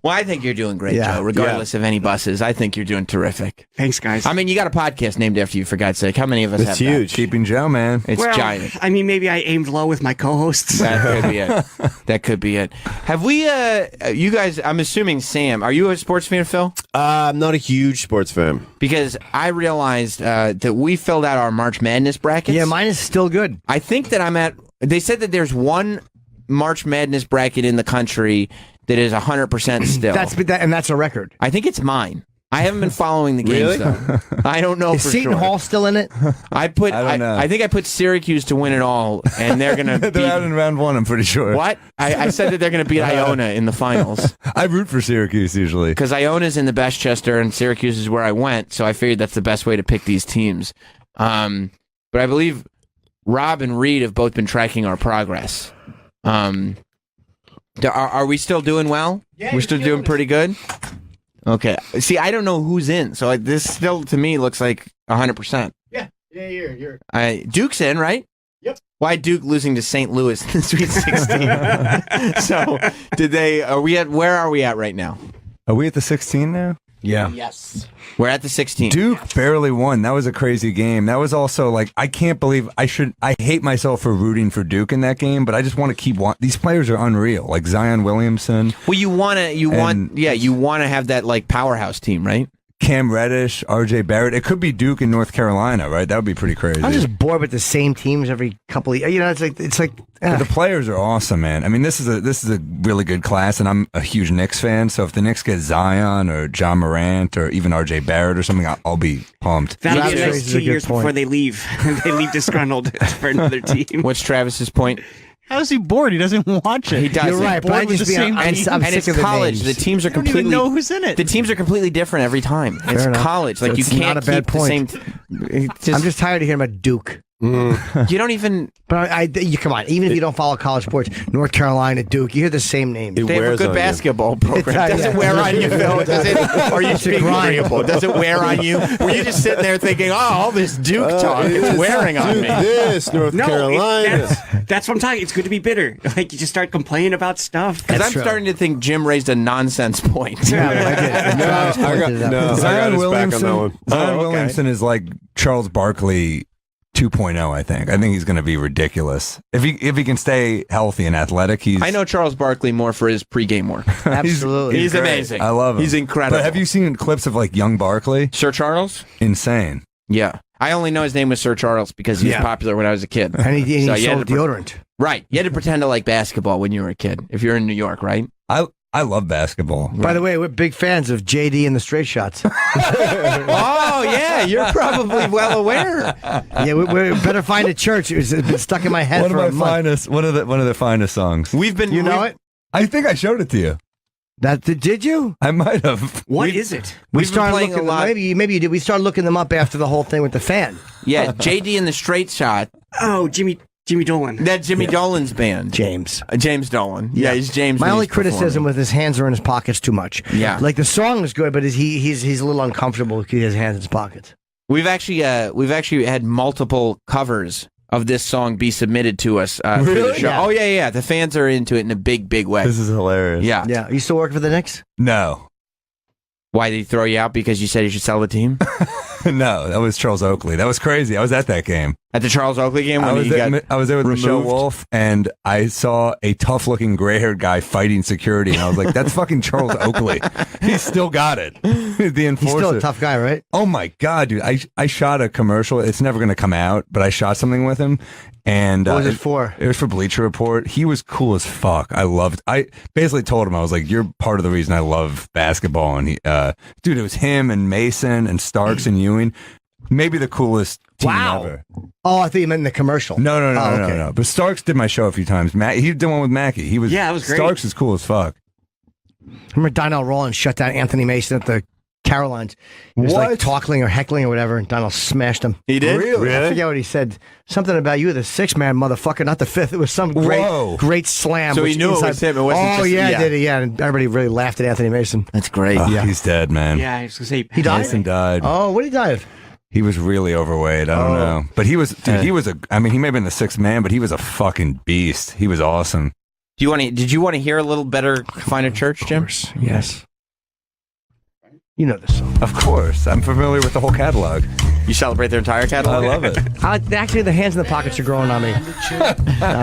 Well, I think you're doing great, Yeah. Joe, regardless of any buses. I think you're doing terrific. Thanks, guys. I mean, you got a podcast named after you, for God's sake. How many of us It's have huge. Keeping Joe, man. that? It's well, giant. I mean, maybe I aimed low with my co-hosts. That could be it. That could be it. Have we, you guys, I'm assuming, Sam, are you a sports fan, Phil? I'm not a huge sports fan. Because I realized that we filled out our March Madness brackets. Yeah, mine is still good. I think that I'm at, they said that there's one March Madness bracket in the country that is 100% still. That's a record. I think it's mine. I haven't been following the games, though. I don't know Is for Seton sure. Hall still in it? I don't know. I think I put Syracuse to win it all, and they're going to beat... They're out in round one, I'm pretty sure. What? I said that they're going to beat Iona in the finals. I root for Syracuse usually. Because Iona's in the Bestchester, and Syracuse is where I went, so I figured that's the best way to pick these teams. But I believe Rob and Reed have both been tracking our progress. Are we still doing well? Yeah, We're still doing pretty good? Okay. See, I don't know who's in, so this still, to me, looks like 100%. Yeah, you're. Duke's in, right? Yep. Why Duke losing to St. Louis in the Sweet 16? So, where are we at right now? Are we at the 16 now? Yeah. Yes. We're at the 16. Duke barely won. That was a crazy game. That was also like, I can't believe I hate myself for rooting for Duke in that game, but I just want to keep these players are unreal. Like Zion Williamson. Well, you want to have that like powerhouse team, right? Cam Reddish, RJ Barrett. It could be Duke in North Carolina, right? That would be pretty crazy. I'm just bored with the same teams every couple of years. It's like But the players are awesome, man. I mean, this is a really good class, and I'm a huge Knicks fan. So if the Knicks get Zion or John Morant or even RJ Barrett or something, I'll be pumped. That'll be the Travis next is 2 a good years point. before they leave. They leave disgruntled for another team. What's Travis's point? How is he bored? He doesn't watch it. He does. You're right, but I Bored with just the same I'm team. And sick it's of the college. names. The teams are I don't even completely know who's in it. The teams are completely different every time. It's enough. college. Like So you it's can't not a bad keep the same. I'm just tired of hearing about Duke. You don't even. But you come on, even if you don't follow college sports, North Carolina, Duke, you hear the same names. It They have a wears good on you. basketball program. Yeah. Does it wear on you, Phil? Are you speaking grind. agreeable? Does it wear on you? Were you just sitting there thinking, "Oh, all this Duke talk, it's wearing on me"? This North Carolina. That's what I'm talking. It's good to be bitter. Like you just start complaining about stuff. Because That's I'm true. starting to think Jim raised a nonsense point. Yeah, I did. No, Zion I got his back on that Williamson. one. Zion okay. Williamson is like Charles Barkley 2.0. I think he's going to be ridiculous if he can stay healthy and athletic. I know Charles Barkley more for his pregame work. Absolutely. He's amazing. I love him. He's incredible. But have you seen clips of like young Barkley? Sir Charles? Insane. Yeah. I only know his name was Sir Charles because he was Yeah. popular when I was a kid. And he So you had sold to deodorant. Right. You had to pretend to like basketball when you were a kid. If you're in New York, right? I love basketball. By the way, we're big fans of JD and the Straight Shots. Oh, yeah. You're probably well aware. Yeah, we better find a church. It's been stuck in my head One for of a my month. finest. One of the finest songs. We've been. You know it? I think I showed it to you. Did you? I might have. What is it? We've been started playing looking. a lot. Maybe you did. We started looking them up after the whole thing with the fan. Yeah. JD and the Straight Shot. Oh, Jimmy Dolan. That's Jimmy Dolan's band. James. James Dolan. Yeah, he's James. My when only he's criticism performing. with his hands are in his pockets too much. Yeah. Like the song is good, but he's a little uncomfortable with his hands in his pockets. We've actually had multiple covers of this song be submitted to us through the Really? show. Yeah. Oh yeah. The fans are into it in a big way. This is hilarious. Yeah. Yeah. You still working for the Knicks? No. Why did he throw you out because you said he should sell the team No, that was Charles Oakley. That was crazy. I was at that game. at the Charles Oakley game when I was he got there with Michelle removed? Wolf, and I saw a tough-looking gray-haired guy fighting security, and I was like, "That's fucking Charles Oakley. He's still got it." The enforcer. He's still a tough guy, right? Oh my god, dude! I shot a commercial. It's never going to come out, but I shot something with him, and What was it for? It was for Bleacher Report. He was cool as fuck. I basically told him, I was like, "You're part of the reason I love basketball." And he, dude, it was him and Mason and Starks and Ewing. Maybe the coolest team ever. Oh, I thought you meant in the commercial. No. Oh, okay. But Starks did my show a few times. He did one with Mackie. He was Yeah, it was great. Starks is cool as fuck. Remember Donnell Rollins shut down Anthony Mason at the Carolines. He was like What? talking or heckling or whatever, and Donnell smashed him. He did. I forget what he said. Something about you, the sixth man, motherfucker, not the fifth. It was some Whoa. great slam. So he which knew it inside- was him. It wasn't oh just- yeah, yeah. did he? Yeah, and everybody really laughed at Anthony Mason. That's great. Oh, he's dead, man. Yeah, I was gonna say He died? Mason died. Oh, what did he die of? He was really overweight. I don't know. But he was, dude, he was he may have been the sixth man, but he was a fucking beast. He was awesome. Did you want to hear a little better Find a Church, Jim? Yes. You know this song. Of course. I'm familiar with the whole catalog. You celebrate their entire catalog? I love it. Actually, the hands in the pockets are growing on me. Out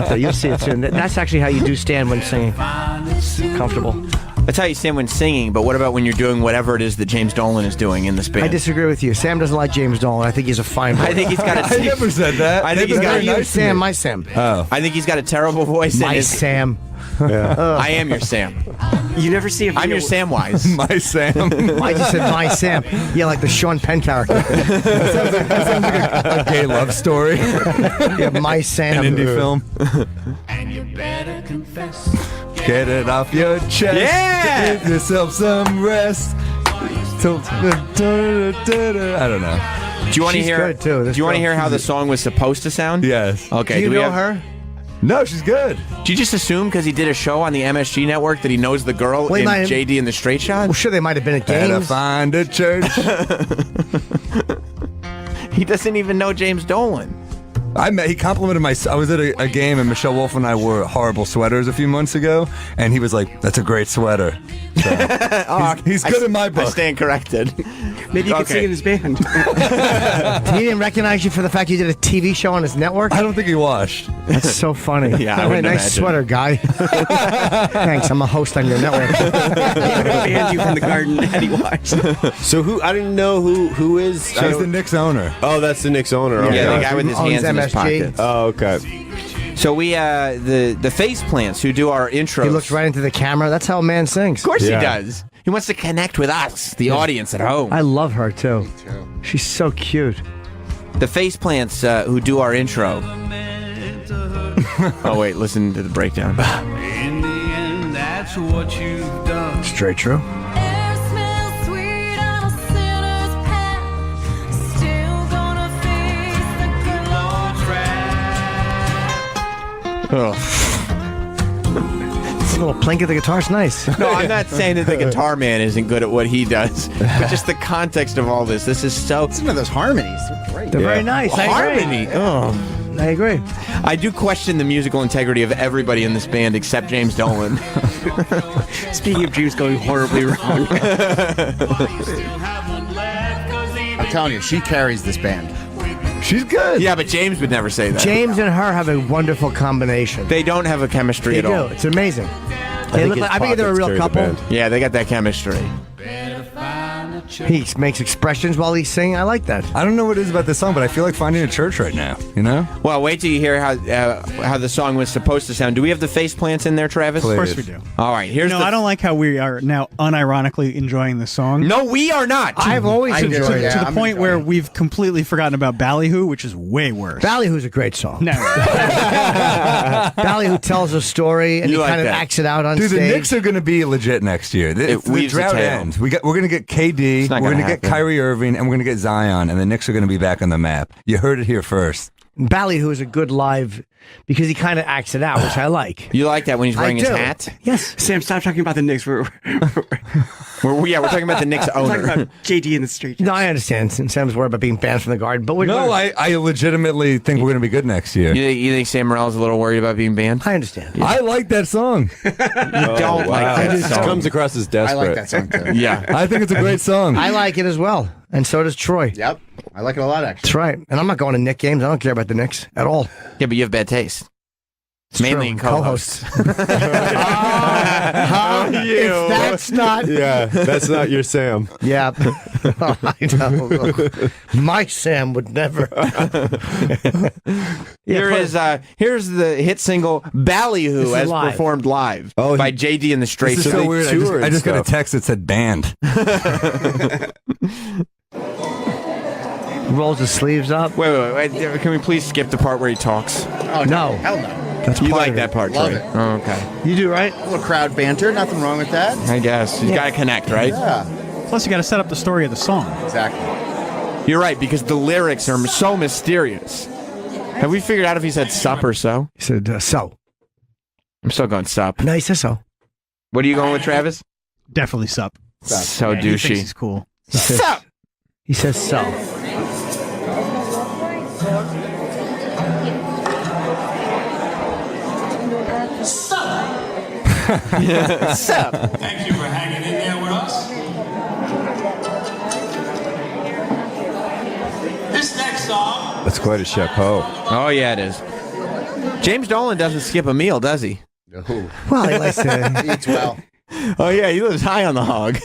there. You'll see it soon. That's actually how you do stand when singing. Comfortable. That's how you stand when singing, but what about when you're doing whatever it is that James Dolan is doing in this band? I disagree with you. Sam doesn't like James Dolan. I think he's a fine boy. I think he's got a... I never said that. I think he's got you, Sam, my Sam. Oh. I think he's got a terrible voice. My Sam. I am your Sam. You never see a video. I'm your Samwise. My Sam. I just said my Sam. Yeah, like the Sean Penn character. That sounds like a gay love story. Yeah, my Sam. An indie film. And you better confess. Get it off your chest. Yeah! Give yourself some rest. I don't know. Do you want to She's hear? good, too. This Do you want to girl, hear how the song was supposed to sound? Yes. Okay. Do you we know have- her? No, she's good. Do you just assume because he did a show on the MSG network that he knows the girl in JD and the Straight Shot? Well, sure, they might have been at Better games. find a church. He doesn't even know James Dolan. He complimented I was at a game and Michelle Wolf and I wore horrible sweaters a few months ago, and he was like, "That's a great sweater." So, he's good in my book. I stand corrected. Maybe you could sing in his band. He didn't recognize you for the fact you did a TV show on his network? I don't think he watched. That's so funny. Yeah, I All right, wouldn't nice imagine. sweater, guy. Thanks, I'm a host on your network. Banned you from the garden had he watched. So I didn't know who is. I She's don't- the Knicks owner. Oh, that's the Knicks owner. Yeah, Okay. the guy with his Owns hands in his MSG. pockets. Oh, okay. So we, the face plants who do our intros. He looks right into the camera. That's how a man sings. Of course Yeah. he does. He wants to connect with us, the audience at home. I love her, too. She's so cute. The face plants who do our intro. Oh wait, listen to the breakdown. In the end, that's what you've done. Straight true. Air smells sweet on a sinner's path. Still gonna face the good Lord's wrath. A little plink of the guitar's nice. No, I'm not saying that the guitar man isn't good at what he does, but just the context of all this. This is so Some of those harmonies. They're great. They're very nice. I agree. harmony. Oh. I agree. I do question the musical integrity of everybody in this band except James Dolan. Speaking of James going horribly wrong. I'm telling you, she carries this band. She's good. Yeah, but James would never say that. James and her have a wonderful combination. They don't have a chemistry They at do. all. It's amazing. I I think they're a real couple. Yeah, they got that chemistry. He makes expressions while he's singing. I like that. I don't know what it is about this song, but I feel like finding a church right now. You know? Well, wait till you hear how the song was supposed to sound. Do we have the face plants in there, Travis? Please. Of course we do. All right, here's No, the... I don't like how we are now unironically enjoying the song. No, we are not. I've always to, enjoyed to it. the point where we've completely forgotten about Ballyhoo, which is way worse. Ballyhoo's a great song. No. Ballyhoo tells a story and You he like kind of that. acts it out on Dude, stage. the Knicks are going to be legit next year. If the weaves the drought tail. ends, we're going to get KD, not we're going gonna to get happen. Kyrie Irving, and we're going to get Zion, and the Knicks are going to be back on the map. You heard it here first. Ballyhoo is a good live because he kind of acts it out, which I like. You like that when he's wearing I his do. hat? Yes. Sam, stop talking about the Knicks. We're We're talking about the Knicks talking owner. about JD in the street. No, I understand. Sam's worried about being banned from the garden, but we're No, I legitimately think we're going to be good next year. You think Sam Morrill's a little worried about being banned? I understand. I like that song. Don't like that It song. comes across as I desperate. like that song too. Yeah. I think it's a great song. I like it as well, and so does Troy. Yep. I like it a lot, actually. That's right. And I'm not going to Knick games. I don't care about the Knicks at all. Yeah, but you have bad taste. It's Mainly true. in co-hosts. If that's not. Yeah, that's not your Sam. Yeah. I know. My Sam would never. Here's the hit single "Ballyhoo" This is as live. performed live Oh, by JD and the Straight This is Shot. so weird. tour I and just got a stuff. text that said banned. Rolls his sleeves up. Wait. Can we please skip the part where he talks? Oh, No. Hell no. That's You part like of that it. part, Love Troy? it. Oh, okay. You do, right? A little crowd banter. Nothing wrong with that. I guess you gotta connect, right? Yeah. Plus, you got to set up the story of the song. Exactly. You're right because the lyrics are so mysterious. Have we figured out if he said "sup" or "so"? He said, so. I'm still going "sup." No, he says so. What are you going with, Travis? Definitely sup. So Yeah, he thinks douchey. he's cool. He says, Sup. he says so. Sup? Thank you for hanging in there with us. This next song, That's quite a chapeau. Oh yeah, it is. James Dolan doesn't skip a meal, does he? Well, he likes to. He eats well. Oh yeah, he lives high on the hog.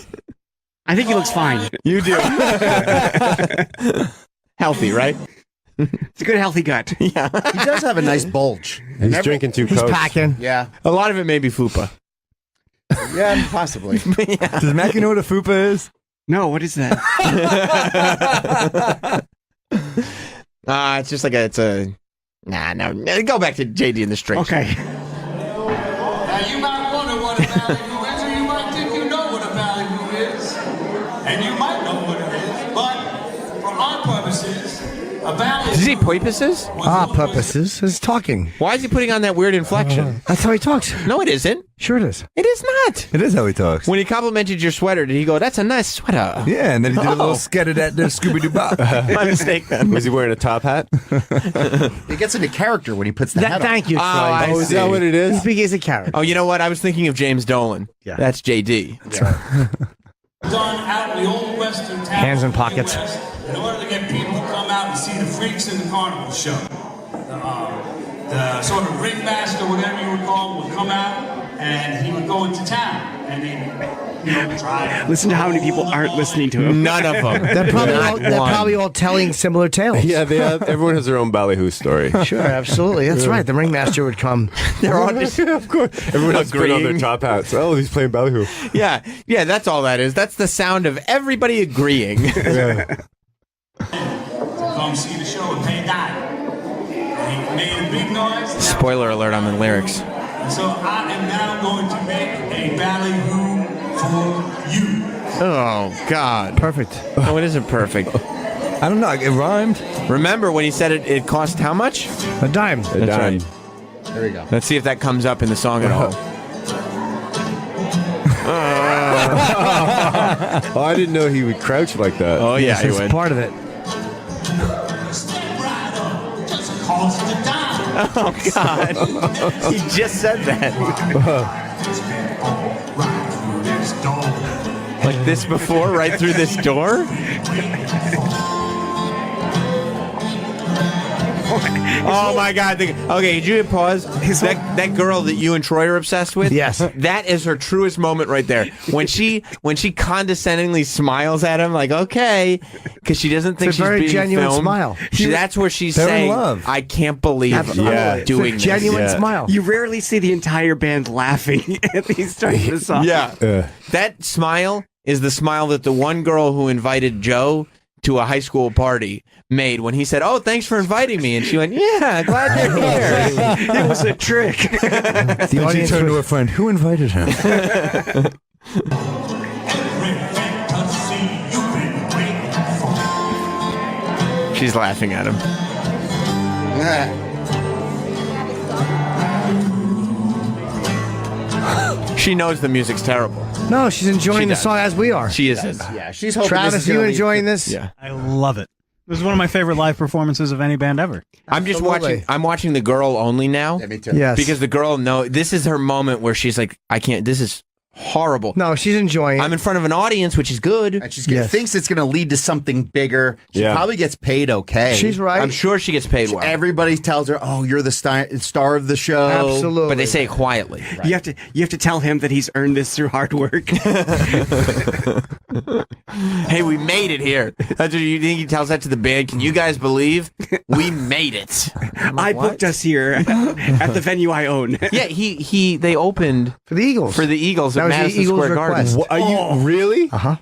I think he looks fine. You do. Healthy, right? It's a good, healthy gut. Yeah. He does have a nice bulge. He's drinking 2 He's Cokes. packing. Yeah. A lot of it may be fupa. Yeah, possibly. Does Mackie know what a fupa is? No, what is that? It's just like no. Go back to JD and the Strings. Okay. now you might wonder what a ballyhoo is, or you might think you know what a ballyhoo is. And you might know what it is, but for our purposes, a ballyhoo... Does he purposes? Purposes is talking. Why is he putting on that weird inflection? That's how he talks. No, it isn't. Sure it is. It is not. It is how he talks. When he complimented your sweater, did he go, "That's a nice sweater"? Yeah, and then he did a little Oh. sketted at the Scooby-Doo Bop. My mistake then. Was he wearing a top hat? He gets into character when he puts the hat on. Thank you, Troy. I Oh, is see. that what it is? He's a character. Oh, you know what? I was thinking of James Dolan. Yeah. That's JD. done out in the old western town Hands in of the pockets. West in order to get people to come out and see the freaks in the carnival show. The sort of ringmaster, whatever you would call, would come out and he would go into town and he'd, try. Listen to how many people aren't listening to him. None of them. They're probably all telling similar tales. Yeah, everyone has their own ballyhoo story. Sure, absolutely. That's right. The ringmaster would come. They're all just Of course. Everyone has to put on their Agreeing. top hats. Oh, he's playing ballyhoo. yeah. That's all that is. That's the sound of everybody agreeing. Come see the show and pay $9. He made a big noise. Spoiler alert on the lyrics. So I am now going to make a ballyhoo for you. Oh God. Perfect. Oh, it isn't perfect. I don't know. It rhymed. Remember when he said it cost how much? A dime. A dime. right. There you go. Let's see if that comes up in the song at all. Oh, I didn't know he would crouch like that. Oh yeah, he That's would. part of it. Step right up. Just cost a dime. Oh God. He just said that. Right through this door. Like this before, right through this door? Oh my God! Okay, did you pause? That girl that you and Troy are obsessed with. Yes. that is her truest moment right there. When she condescendingly smiles at him, like okay, because she doesn't think It's a she's very being genuine filmed. smile. That's where she's They're in saying, love. "I can't believe Yeah. I'm doing It's a genuine this." smile. You rarely see the entire band laughing at the start of the song. Yeah, that smile is the smile that the one girl who invited Joe to a high school party made when he said, "Oh, thanks for inviting me," and she went, "Yeah, glad you're here." It was a trick. The Then she audience turned to her friend. Who invited him? Every fantasy you've been waiting for. She's laughing at him. She knows the music's terrible. No, she's enjoying the does. song as we are. She isn't. Yeah, she's hoping Travis, this is you gonna lead- enjoying this? Yeah. I love it. This is one of my favorite live performances of any band ever. I'm just Absolutely. watching. I'm watching the girl only now Yeah, me too. Yes. because the girl this is her moment where she's like, "I can't. This is horrible." No, she's enjoying it. I'm in front of an audience, which is good. And Yes. thinks it's going to lead to something bigger. She Yeah. probably gets paid okay. She's right. I'm sure she gets paid well, Everybody tells her, "Oh, you're the star of the show." Absolutely. but they say it quietly. You have to tell him that he's earned this through hard work. Hey, we made it here. That's what you think he tells that to the band. Can you guys believe we made it? I booked us here at the venue I own. Yeah, they opened for the Eagles. for the Eagles That at was the Madison Eagles' Square request. Garden. Are you really? Uh-huh.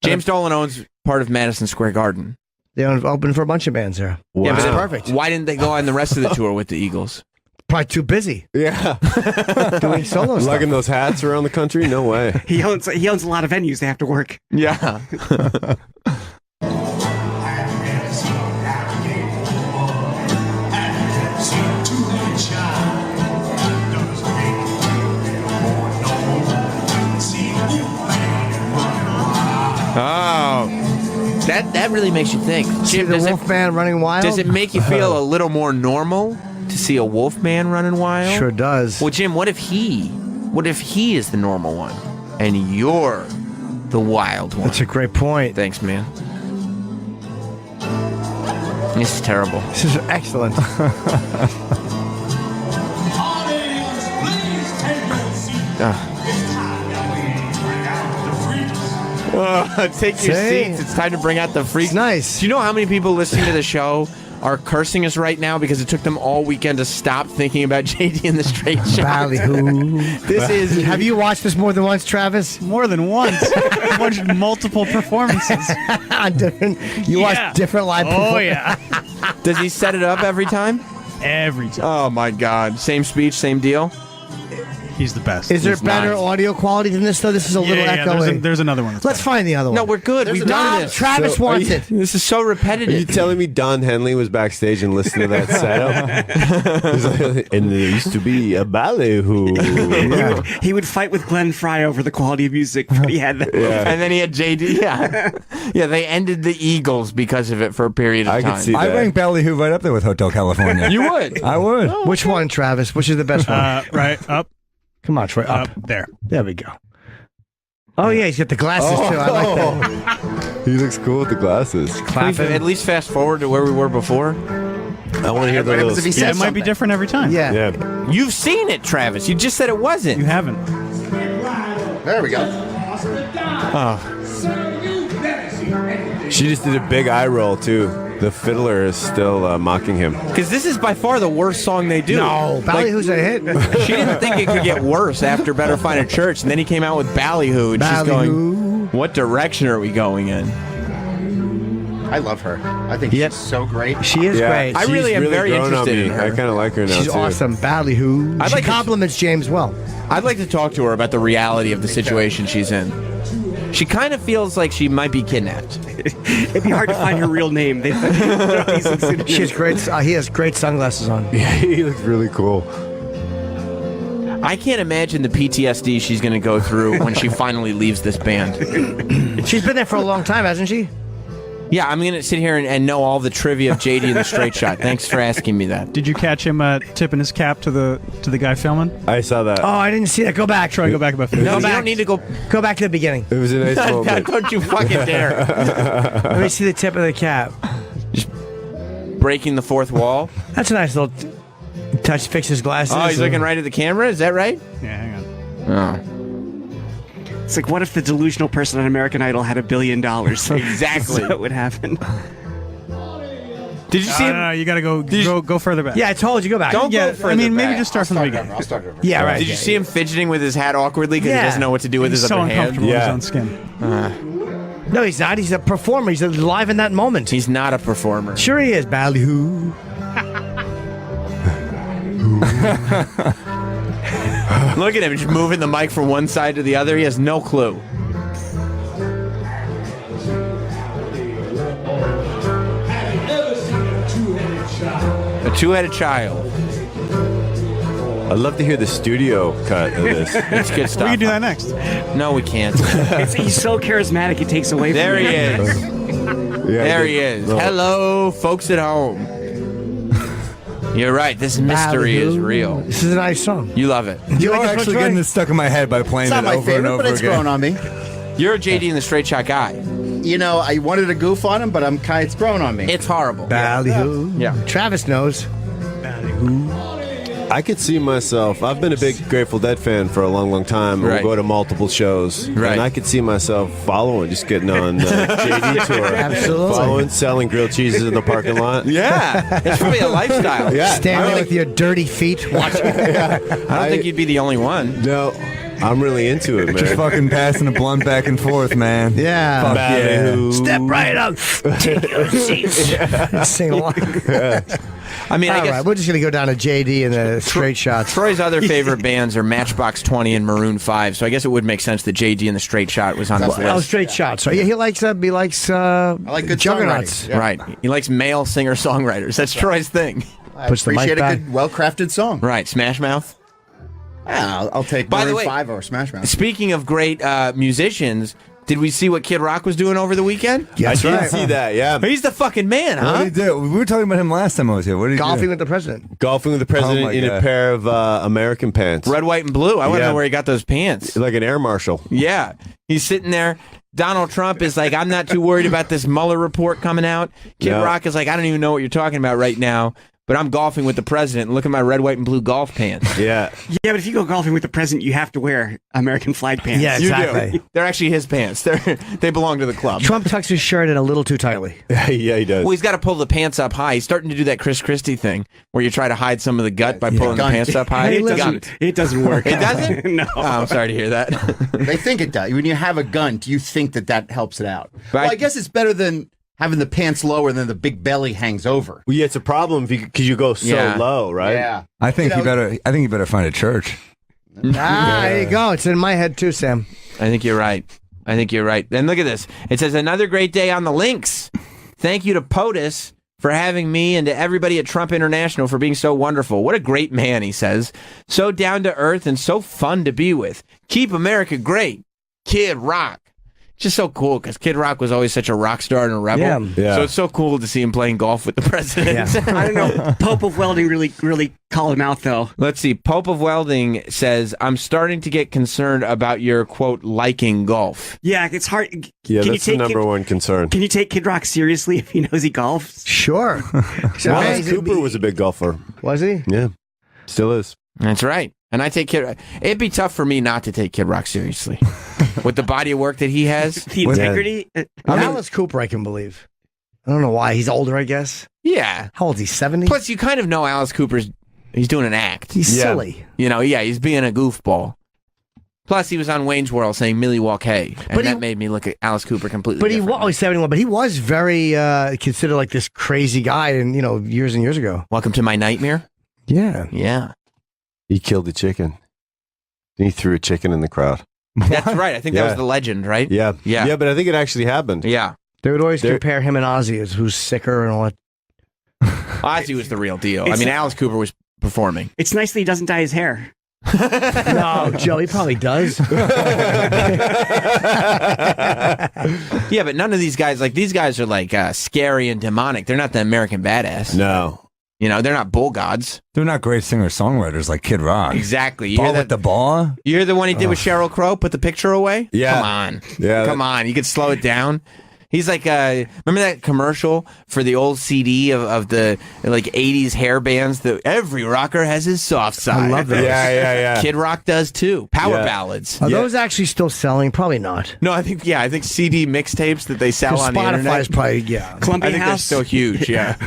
James Dolan owns part of Madison Square Garden. They opened for a bunch of bands there. Yeah, but It's perfect. Why didn't they go on the rest of the tour with the Eagles? Probably too busy Yeah. doing solo stuff. Lugging those hats around the country? No way. He owns a lot of venues. They have to work. Yeah. Oh, that really makes you think. See Jim, the does Wolfman running wild? it make you feel a little more normal to see a wolf man running wild? Sure does. Well, Jim, what if he is the normal one and you're the wild one? That's a great point. Thanks, man. This is terrible. This is excellent. Take your seats. It's time to bring out the freaks. It's nice. Do you know how many people listening to the show are cursing us right now because it took them all weekend to stop thinking about JD and the Straight Shot? Ballyhoo. This is. Have you watched this more than once, Travis? More than once. I've watched multiple performances. You watch different live Oh, performances. yeah. Does he set it up every time? Every time. Oh my God! Same speech, same deal. He's the best. Is there He's better nice. audio quality than this, though? This is a little echoing. There's another one. That's Let's find the other one. No, we're good. We've done this. Travis wants it. This is so Are you repetitive. telling me Don Henley was backstage and listened to that setup? He's like, and there used to be a ballyhoo. He would fight with Glenn Fry over the quality of music, but he had that. And then he had JD. Yeah, yeah. They ended the Eagles because of it for a period of I time. could see I that. rank Ballyhoo right up there with Hotel California. You would. I would. Which one, Travis? Which is the best one? right up. Come on, Troy. Up. There. There we go. Oh, yeah, he's got the glasses, too. I like that. He looks cool with the glasses. Can we at least fast forward to where we were before? I want to hear the little. if he Yeah, said it might be something. different every time. Yeah. Yeah. You've seen it, Travis. You just said it wasn't. You haven't. There we go. She just did a big eye roll too. The fiddler is still mocking him. Because this is by far the worst song they do. No, Ballyhoo's a hit. She didn't think it could get worse after Better Find a Church, and then he came out with Ballyhoo, and she's going, what direction are we going in? I love her. I think she's so great. She is great. I really am very grown on interested me. in her. I kind of like her now She's too. awesome. Ballyhoo. I'd She like to- compliments James well. I'd like to talk to her about the reality of the situation she's in. She kind of feels like she might be kidnapped. It'd be hard to find her real name. They throw these things in. She has great. He has great sunglasses on. Yeah, he looks really cool. I can't imagine the PTSD she's going to go through when she finally leaves this band. She's been there for a long time, hasn't she? Yeah, I'm going to sit here and know all the trivia of JD and the Straight Shot. Thanks for asking me that. Did you catch him tipping his cap to the guy filming? I saw that. Oh, I didn't see that. Go back, Troy, go back about 50. No, you back. don't need to go. Go back to the beginning. It was a nice moment. Don't you fucking dare. Let me see the tip of the cap. Breaking the fourth wall. That's a nice little touch. Fix his glasses. Oh, he's looking right at the camera? Is that right? Yeah, hang on. Oh. It's like, what if the delusional person on American Idol had $1 billion? Exactly. That would happen. Did you see him? No, you got to go further back. Yeah, I told you. Go back. Don't Yeah, go further I mean, maybe back. just start from the beginning. I'll start over. Yeah, right. Did you see him fidgeting with his hat awkwardly because he Yeah. doesn't know what to do with He's his so other hand? uncomfortable in Yeah. his own skin. No, he's not. He's a performer. He's alive in that moment. He's not a performer. Sure he is. Ballyhoo. Look at him, just moving the mic from one side to the other. He has no clue. A two-headed child. I'd love to hear the studio cut of this. It's good stuff. We can do that next. No, we can't. He's so charismatic, it takes away from There he him. is. Yeah, There he is. no. Hello, folks at home. You're right. This mystery is Ballyhoo. real. This is a nice song. You love it. You're like this one, actually Troy? getting this stuck in my head by playing It's not it my over and favorite, over but it's again. grown on me. You're a JD and the Straight Shot guy. You know, I wanted to goof on him, but it's grown on me. It's horrible. Ballyhoo. Yeah. Travis knows. I could see myself. I've been a big Grateful Dead fan for a long, long time. Right. We'll go to multiple shows, Right. and I could see myself following, just getting on JD tour, Absolutely. following, selling grilled cheeses in the parking lot. Yeah. It's probably a lifestyle. Yeah. Standing with your dirty feet watching. I don't think you'd be the only one. No, I'm really into it, man. Just fucking passing a blunt back and forth, man. Yeah. Fuck yeah. Ballyhoo. Step right up. Take your seats. Sing along. I mean, I All guess right, we're just going to go down to JD and the Straight Shots. Troy's other favorite bands are Matchbox 20 and Maroon 5, so I guess it would make sense that JD and the Straight Shot was on his Oh, list. Straight Shots. So yeah, he likes I like good Juggernauts. songwriting. Yeah. Right. He likes male singer-songwriters. That's Troy's thing. I Puts the mic appreciate a back. good, well-crafted song. Right. Smash Mouth. Yeah, I'll take By the Maroon way- 5 or Smash Mouth. Speaking of great musicians, Did we see what Kid Rock was doing over the weekend? I did see that. Yeah, He's the fucking man, What huh? did he do? We were talking about him last time I was here. What did he Golfing do? with the president. golfing with the president my in God. a pair of American pants, Red, white, and blue. I want to Yeah. know where he got those pants. like an air marshal. Yeah. He's sitting there. Donald Trump is like, I'm not too worried about this Mueller report coming out. Kid Yeah. Rock is like, I don't even know what you're talking about right now, but I'm golfing with the president. And look at my red, white, and blue golf pants. Yeah, Yeah, but if you go golfing with the president, you have to wear American flag pants. Yeah, You exactly. do. They're actually his pants. They belong to the club. Trump tucks his shirt in a little too tightly. yeah, he does. Well, he's got to pull the pants up high. He's starting to do that Chris Christie thing where you try to hide some of the gut by pulling the Gun. pants up high. It doesn't work. It doesn't? No. Oh, I'm sorry to hear that. They think it does. When you have a gun, do you think that helps it out? But Well, I guess it's better than having the pants lower and then the big belly hangs over. Well, yeah, it's a problem because you go so Yeah. low, right? Yeah. I think You know- you better find a church. There you go. It's in my head too, Sam. I think you're right. And look at this. It says, another great day on the links. Thank you to POTUS for having me and to everybody at Trump International for being so wonderful. What a great man, he says. So down to earth and so fun to be with. Keep America great. Kid Rock. Just so cool because Kid Rock was always such a rock star and a rebel. Yeah. Yeah. So it's so cool to see him playing golf with the president. I don't know. Pope of Welding really called him out, though. Let's see. Pope of Welding says, I'm starting to get concerned about your, quote, liking golf. Yeah, it's hard. Yeah, Can that's the number one concern. Can you take Kid Rock seriously if he knows he golfs? Sure. Alice Cooper was a big golfer. Was he? Yeah, still is. That's right. And I take Kid. It'd be tough for me not to take Kid Rock seriously, with the body of work that he has. The integrity. Alice Cooper, I can believe. I don't know why. He's older, I guess. Yeah. How old is he? 70? Plus, you kind of know Alice Cooper's. He's doing an act. He's silly. You know. Yeah. He's being a goofball. Plus, he was on Wayne's World saying Millie Walk Hay, and But that he- made me look at Alice Cooper completely. But he differently. was 71, but he was very considered like this crazy guy, and years and years ago. Welcome to my nightmare. Yeah. Yeah. He killed a chicken. He threw a chicken in the crowd. That's right. I think that Yeah. was the legend, right? Yeah, Yeah. yeah. But I think it actually happened. Yeah. They would always There- compare him and Ozzy as who's sicker and all that. Ozzy was the real deal. I It's- mean, Alice Cooper was performing. It's nice that he doesn't dye his hair. No, Joe, he probably does. Yeah, but none of these guys, these guys are like scary and demonic. They're not the American badass. No. You know, they're not bull gods. They're not great singer-songwriters like Kid Rock. Exactly. You Ball hear with that? the ball? You're the one he did with Sheryl Crow. Put the picture away. Yeah. Come on. Yeah. Come on. You could slow it down. He's like, remember that commercial for the old CD of the 80s hair bands? That every rocker has his soft side. I love those. Yeah. Kid Rock does too. Power Yeah. ballads. Are those actually still selling? Probably not. No, I think CD mixtapes that they sell on the Spotify internet. is probably, yeah. Columbia I think they're House. still huge. Yeah.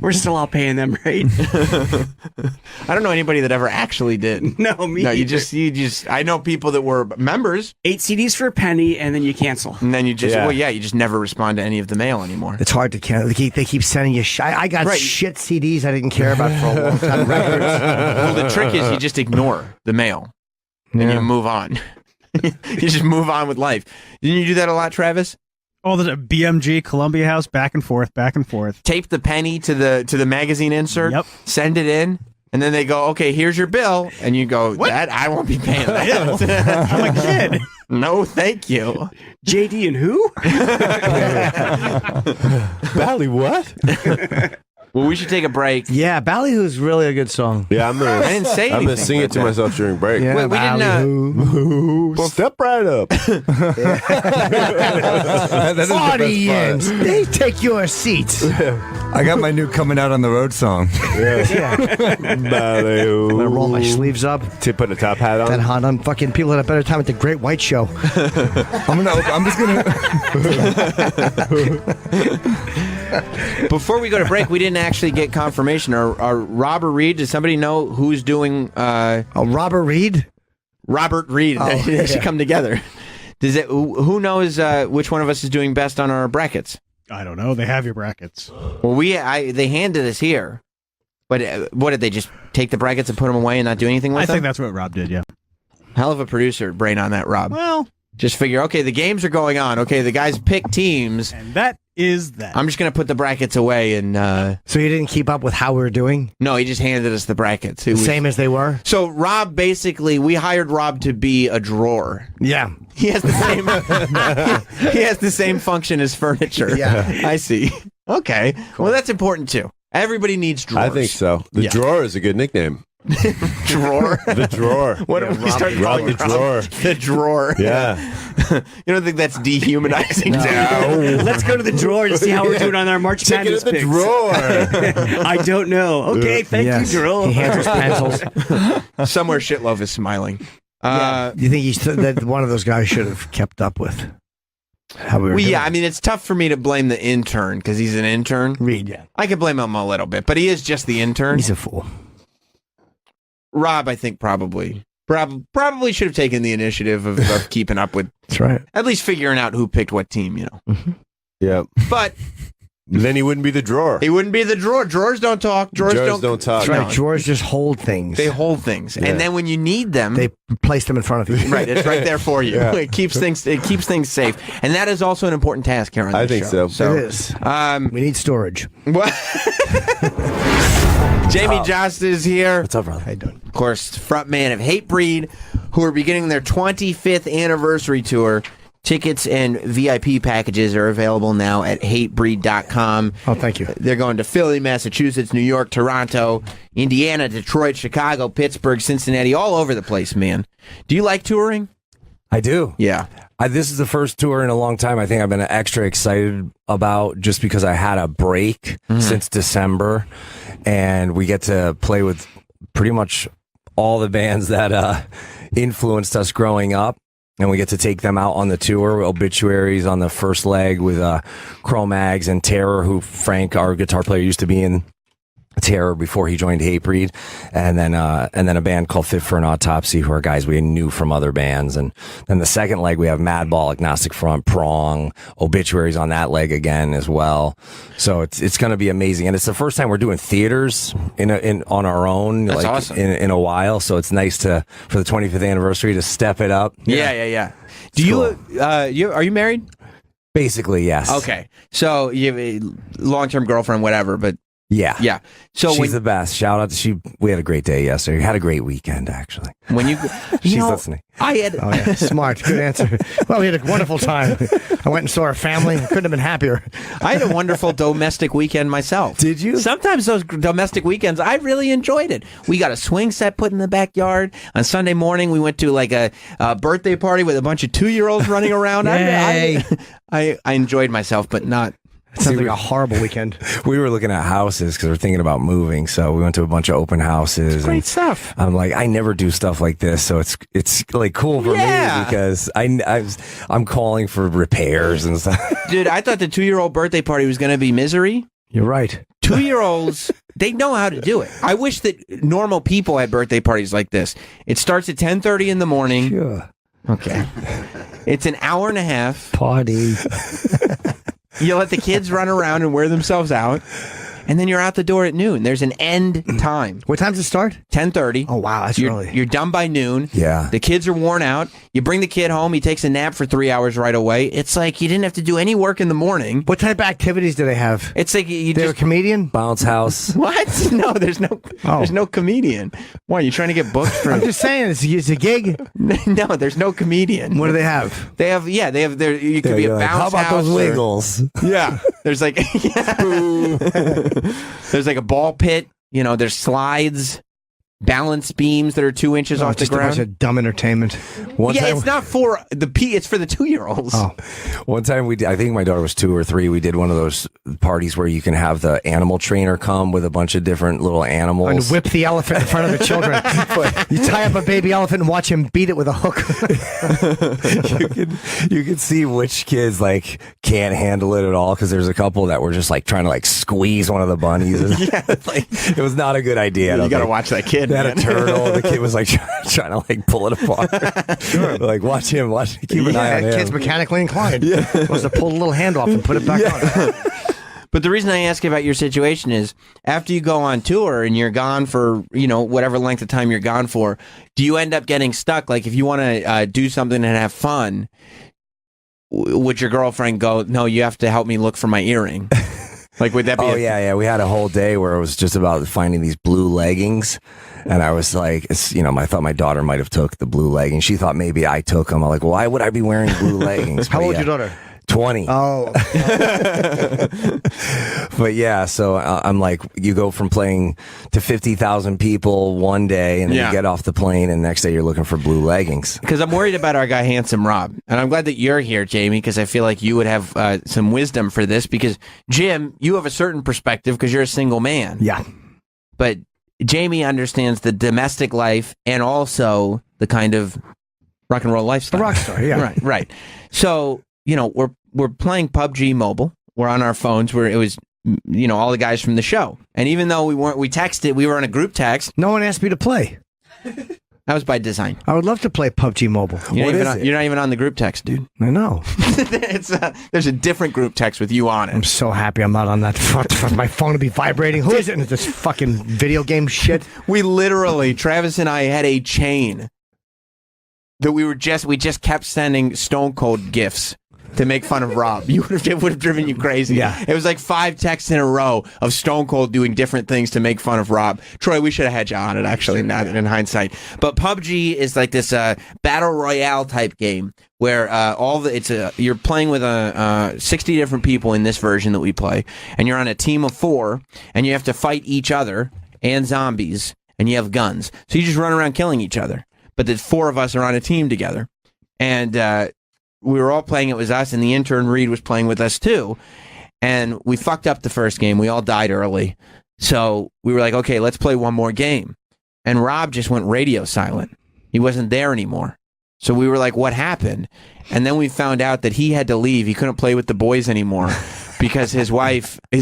we're still all paying them, right? I don't know anybody that ever actually did. No, me. No, you either. just. I know people that were members, 8 CDs for a penny, and then you cancel. and then you just, Yeah. you just never respond to any of the mail anymore. It's hard to count. They keep sending you I got Right. shit CDs I didn't care about for a long time. Records. Well, the trick is you just ignore the mail, and you move on. You just move on with life. Didn't you do that a lot, Travis? All the BMG, Columbia House, back and forth, back and forth. Tape the penny to the magazine insert. Yep. Send it in. And then they go, okay, here's your bill. And you go, that I won't be paying that. I'm a kid. No, thank you. JD and who? Bally, what? Well, we should take a break. Yeah, Ballyhoo's really a good song. Yeah, I'm gonna. I didn't say I'm gonna anything sing it about to that. myself during break. Yeah, Wait, we didn't, Ballyhoo. Well, step right up. That is the best part. Audience, they take your seats. I got my new Coming Out on the Road song. I'm Bally, gonna roll my sleeves up. to put a top hat on. Then hot on fucking people had a better time at the Great White Show. I'm just gonna. Before we go to break, we didn't actually get confirmation. Are Robert Reed, does somebody know who's doing Oh, Robert Reed? Robert Reed? Oh, They should yeah. come together. Who knows which one of us is doing best on our brackets? I don't know. They have your brackets. Well, they handed us here, but what did they just take the brackets and put them away and not do anything with I them? think that's what Rob did, yeah. Hell of a producer brain on that, Rob. Well, Just figure, okay, the games are going on. Okay, the guys pick teams. and that is that? I'm just going to put the brackets away and. So you didn't keep up with how we were doing? No, he just handed us the brackets. Same as they were? So Rob, basically, we hired Rob to be a drawer. Yeah. He has the same. He has the same function as furniture. Yeah. I see. Okay. Cool. Well, that's important too. Everybody needs drawers. I think so. The drawer is a good nickname. Drawer. The drawer. What if we start Rob calling the drawer. The drawer. Yeah. You don't think that's dehumanizing? Let's go to the drawer to see how we're doing on our March Madness Ticket at the picks. drawer. I don't know. Okay, thank you, drawer. He hands us pencils. Somewhere Shitlove is smiling. You think that one of those guys should have kept up with how we were doing? Yeah, I mean, it's tough for me to blame the intern because he's an intern. Reed, yeah. I could blame him a little bit, but he is just the intern. He's a fool. Rob, I think probably should have taken the initiative of keeping up with. That's right. At least figuring out who picked what team, you know. Mm-hmm. Yeah. But then he wouldn't be the drawer. he wouldn't be the drawer. Drawers don't talk. Drawers don't talk. That's right. No. Drawers just hold things. They hold things, and then when you need them, They place them in front of you. right, it's right there for you. Yeah. It keeps things safe, and that is also an important task here on I the think show. so. It is. We need storage. What? Jamey Jasta is here. What's up, brother? How you doing? Of course, frontman of Hatebreed, who are beginning their 25th anniversary tour. Tickets and VIP packages are available now at hatebreed.com. Oh, thank you. They're going to Philly, Massachusetts, New York, Toronto, Indiana, Detroit, Chicago, Pittsburgh, Cincinnati, all over the place, man. Do you like touring? I do. Yeah. This is the first tour in a long time I think I've been extra excited about, just because I had a break since December, and we get to play with pretty much all the bands that influenced us growing up. And we get to take them out on the tour. Obituaries on the first leg with Cro-Mags and Terror, who Frank, our guitar player, used to be in Terror before he joined Hatebreed, and then a band called Fit for an Autopsy, who are guys we knew from other bands. And then the second leg we have Madball, Agnostic Front, Prong, Obituaries on that leg again as well. So it's going to be amazing, and it's the first time we're doing theaters on our own. That's like awesome. in a while. So it's nice for the 25th anniversary to step it up. Yeah. Do you are you married? Basically, yes. Okay, so you have a long-term girlfriend, whatever, but Yeah. So she's the best. Shout out to we had a great day yesterday. We had a great weekend, actually. When she's listening. I had Smart, good answer. Well, we had a wonderful time. I went and saw our family. Couldn't have been happier. I had a wonderful domestic weekend myself. Did you? Sometimes those domestic weekends, I really enjoyed it. We got a swing set put in the backyard. On Sunday morning, we went to like a birthday party with a bunch of 2-year-olds running around. Yay. I enjoyed myself, but not. It sounds like a horrible weekend. We were looking at houses because we're thinking about moving, so we went to a bunch of open houses. Great stuff. I'm like, I never do stuff like this, so it's like cool for me because I'm calling for repairs and stuff. Dude, I thought the 2-year-old birthday party was going to be misery. You're right. 2-year-olds, they know how to do it. I wish that normal people had birthday parties like this. It starts at 10:30 in the morning. Sure. Okay. It's an hour and a half. Party. You let the kids run around and wear themselves out, and then you're out the door at noon. There's an end time. What time does it start? 10:30. Oh, wow, that's you're, early. You're done by noon. Yeah. The kids are worn out. You bring the kid home. He takes a nap for 3 hours right away. It's like you didn't have to do any work in the morning. What type of activities do they have? It's like you They're a just... comedian? Bounce house. What? No, there's no comedian. Why, are you trying to get booked for... I'm just saying, it's a gig. No, there's no comedian. What do they have? They have their you could be a You're like, bounce how about house those or- wiggles? Yeah. There's like there's like a ball pit, there's slides, balance beams that are 2 inches off the just a bunch ground. of dumb entertainment. It's not for it's for the 2-year-olds. Oh. One time I think my daughter was 2 or 3. We did one of those parties where you can have the animal trainer come with a bunch of different little animals. And whip the elephant in front of the children. You tie up a baby elephant and watch him beat it with a hook. you can see which kids like can't handle it at all, because there's a couple that were just like trying to like squeeze one of the bunnies. It was not a good idea. You got to watch that kid. They had a man. turtle. The kid was like trying to like pull it apart. Sure. Like watch him. Keep an eye on him. Kid's mechanically inclined. Wants to pull the little hand off and put it back on. But the reason I ask about your situation is after you go on tour and you're gone for, whatever length of time you're gone for, do you end up getting stuck? Like if you want to do something and have fun, would your girlfriend go, no, you have to help me look for my earring? Like, would that be? Oh, yeah. We had a whole day where it was just about finding these blue leggings. And I was like, I thought my daughter might have took the blue leggings. She thought maybe I took them. I'm like, why would I be wearing blue leggings? How old is your daughter? 20. Oh. But yeah, so I'm like, you go from playing to 50,000 people one day, and then you get off the plane, and the next day you're looking for blue leggings. Because I'm worried about our guy, Handsome Rob. And I'm glad that you're here, Jamey, because I feel like you would have some wisdom for this. Because, Jim, you have a certain perspective because you're a single man. Yeah. But Jamey understands the domestic life and also the kind of rock and roll lifestyle. The rock star, yeah. Right. So, we're playing PUBG Mobile. We're on our phones where it was, all the guys from the show. And even though we texted, we were on a group text. No one asked me to play. That was by design. I would love to play PUBG Mobile. You're not even on the group text, dude. I know. There's a different group text with you on it. I'm so happy I'm not on that. My phone would be vibrating. Who is it? And it's this fucking video game shit. We literally, Travis and I had a chain that we just kept sending Stone Cold gifts to make fun of Rob. It would have driven you crazy. Yeah. It was like 5 texts in a row of Stone Cold doing different things to make fun of Rob. Troy, we should have had you on it, actually, now in hindsight. But PUBG is like this battle royale type game where you're playing with 60 different people in this version that we play, and you're on a team of 4, and you have to fight each other and zombies, and you have guns. So you just run around killing each other. But the 4 of us are on a team together. And we were all playing, it was us, and the intern Reed was playing with us too. And we fucked up the first game. We all died early. So we were like, okay, let's play one more game. And Rob just went radio silent. He wasn't there anymore. So we were like, what happened? And then we found out that he had to leave. He couldn't play with the boys anymore because his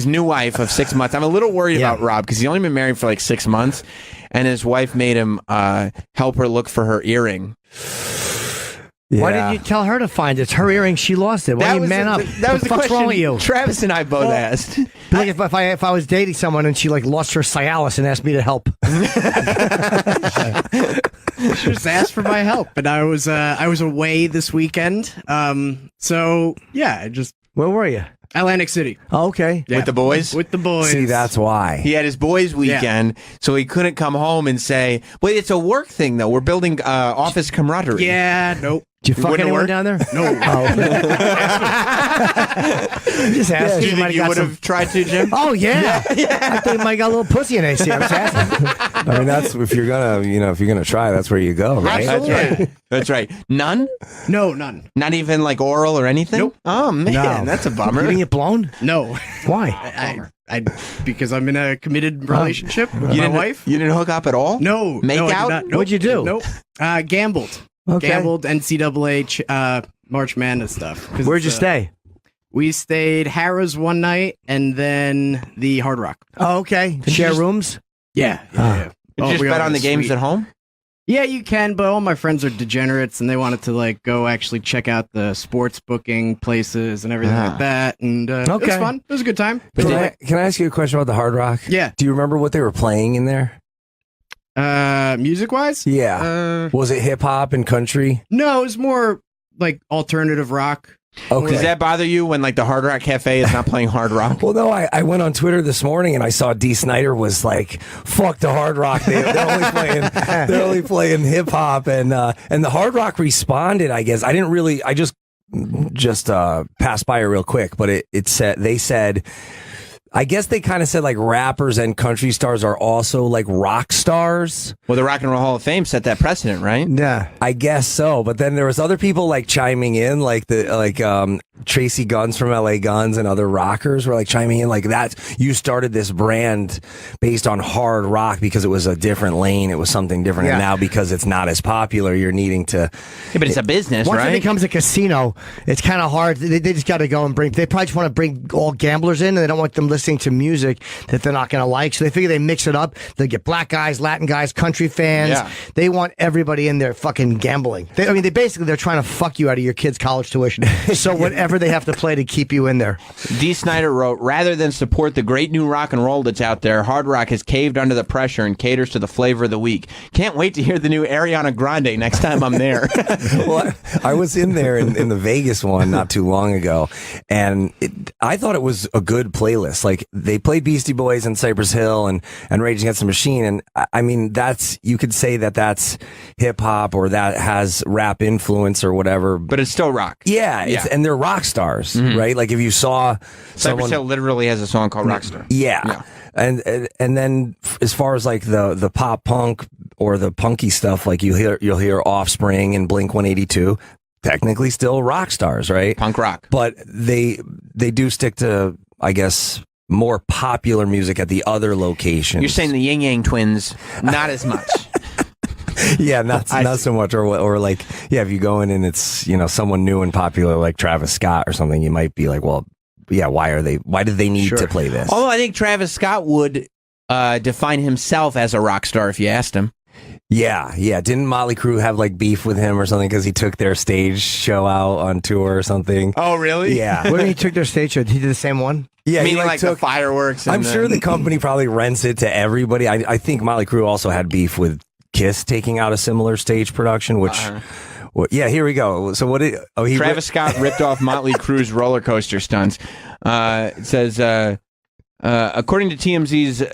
new wife of 6 months, I'm a little worried about Rob because he's only been married for like 6 months. And his wife made him help her look for her earring. Yeah. Why didn't you tell her to find it? It's her earring. She lost it. Why don't you man up? That was the the fuck's question wrong with you? Travis and I both asked. Like if I was dating someone and she like lost her Cialis and asked me to help. She just asked for my help, and I was away this weekend. So yeah, Where were you? Atlantic City. Oh, okay. Yeah. With the boys? With the boys. See, that's why. He had his boys' weekend, so he couldn't come home and say, wait, it's a work thing, though. We're building office camaraderie. Yeah, nope. Did you fuck anyone down there? No. Just asking. Do you think you would have tried to, Jim? Oh, yeah. I think I got a little pussy in AC. I'm just asking. I mean, that's if you're gonna try, that's where you go, right? Absolutely. That's right. None? No, none. Not even like oral or anything? Nope. Oh, man, that's a bummer. You didn't get blown? No. Why? I because I'm in a committed relationship with my wife. You didn't hook up at all? No. Make no, out? Nope. What'd you do? Nope. Gambled. Okay. Gambled NCAA March Madness stuff. Where'd you stay? We stayed Harrah's one night and then the Hard Rock. Oh, okay. Share rooms? Yeah. Did you just bet on the games at home? Yeah, you can, but all my friends are degenerates and they wanted to like go actually check out the sports booking places and everything like that. And it was fun. It was a good time. Can I ask you a question about the Hard Rock? Yeah. Do you remember what they were playing in there? Music wise? Yeah. Was it hip hop and country? No, it was more like alternative rock. Okay. Does that bother you when like the Hard Rock Cafe is not playing hard rock? Well, no, I went on Twitter this morning and I saw D. Snyder was like, "Fuck the Hard Rock. They're only playing hip hop." And the Hard Rock responded. I guess I didn't really. I just passed by it real quick, but they said. I guess they kind of said like rappers and country stars are also like rock stars. Well, the Rock and Roll Hall of Fame set that precedent, right? Yeah, I guess so. But then there was other people like chiming in, like Tracy Guns from LA Guns and other rockers were like chiming in, like that you started this brand based on hard rock because it was a different lane, it was something different, and now because it's not as popular, you're needing to. Yeah, but it's a business, once right? it becomes a casino, it's kind of hard. They just got to go and bring. They probably just want to bring all gamblers in, and they don't want them listening to music that they're not going to like. So they figure they mix it up. They get black guys, Latin guys, country fans. Yeah. They want everybody in there fucking gambling. They're trying to fuck you out of your kid's college tuition. So whatever whatever they have to play to keep you in there. D. Snyder wrote, rather than support the great new rock and roll that's out there, hard rock has caved under the pressure and caters to the flavor of the week. Can't wait to hear the new Ariana Grande next time I'm there. Well, I was in there in the Vegas one not too long ago, and I thought it was a good playlist. Like, they played Beastie Boys and Cypress Hill and Rage Against the Machine, and I mean, you could say that's hip hop or that has rap influence or whatever, but it's still rock. Yeah, and they're rock stars, right? Like, if you saw Cypress Hill literally has a song called Rockstar. Yeah. And then as far as like the pop punk or the punky stuff, like you'll hear Offspring and Blink-182, technically still rock stars, right? Punk rock. But they do stick to, I guess, more popular music at the other locations. You're saying the Yin Yang Twins, not as much. Yeah, not so much, or like, yeah, if you go in and it's, someone new and popular like Travis Scott or something, you might be like, well, yeah, why did they need to play this? Although I think Travis Scott would define himself as a rock star if you asked him. Yeah. Didn't Motley Crue have like beef with him or something because he took their stage show out on tour or something? Oh, really? Yeah. When he took their stage show, he did the same one? Yeah, meaning like the fireworks. I'm sure the company probably rents it to everybody. I think Motley Crue also had beef with Kiss taking out a similar stage production, which... Well, yeah, here we go. So what did Travis Scott ripped off Motley Crue's roller coaster stunts. It says, according to TMZ,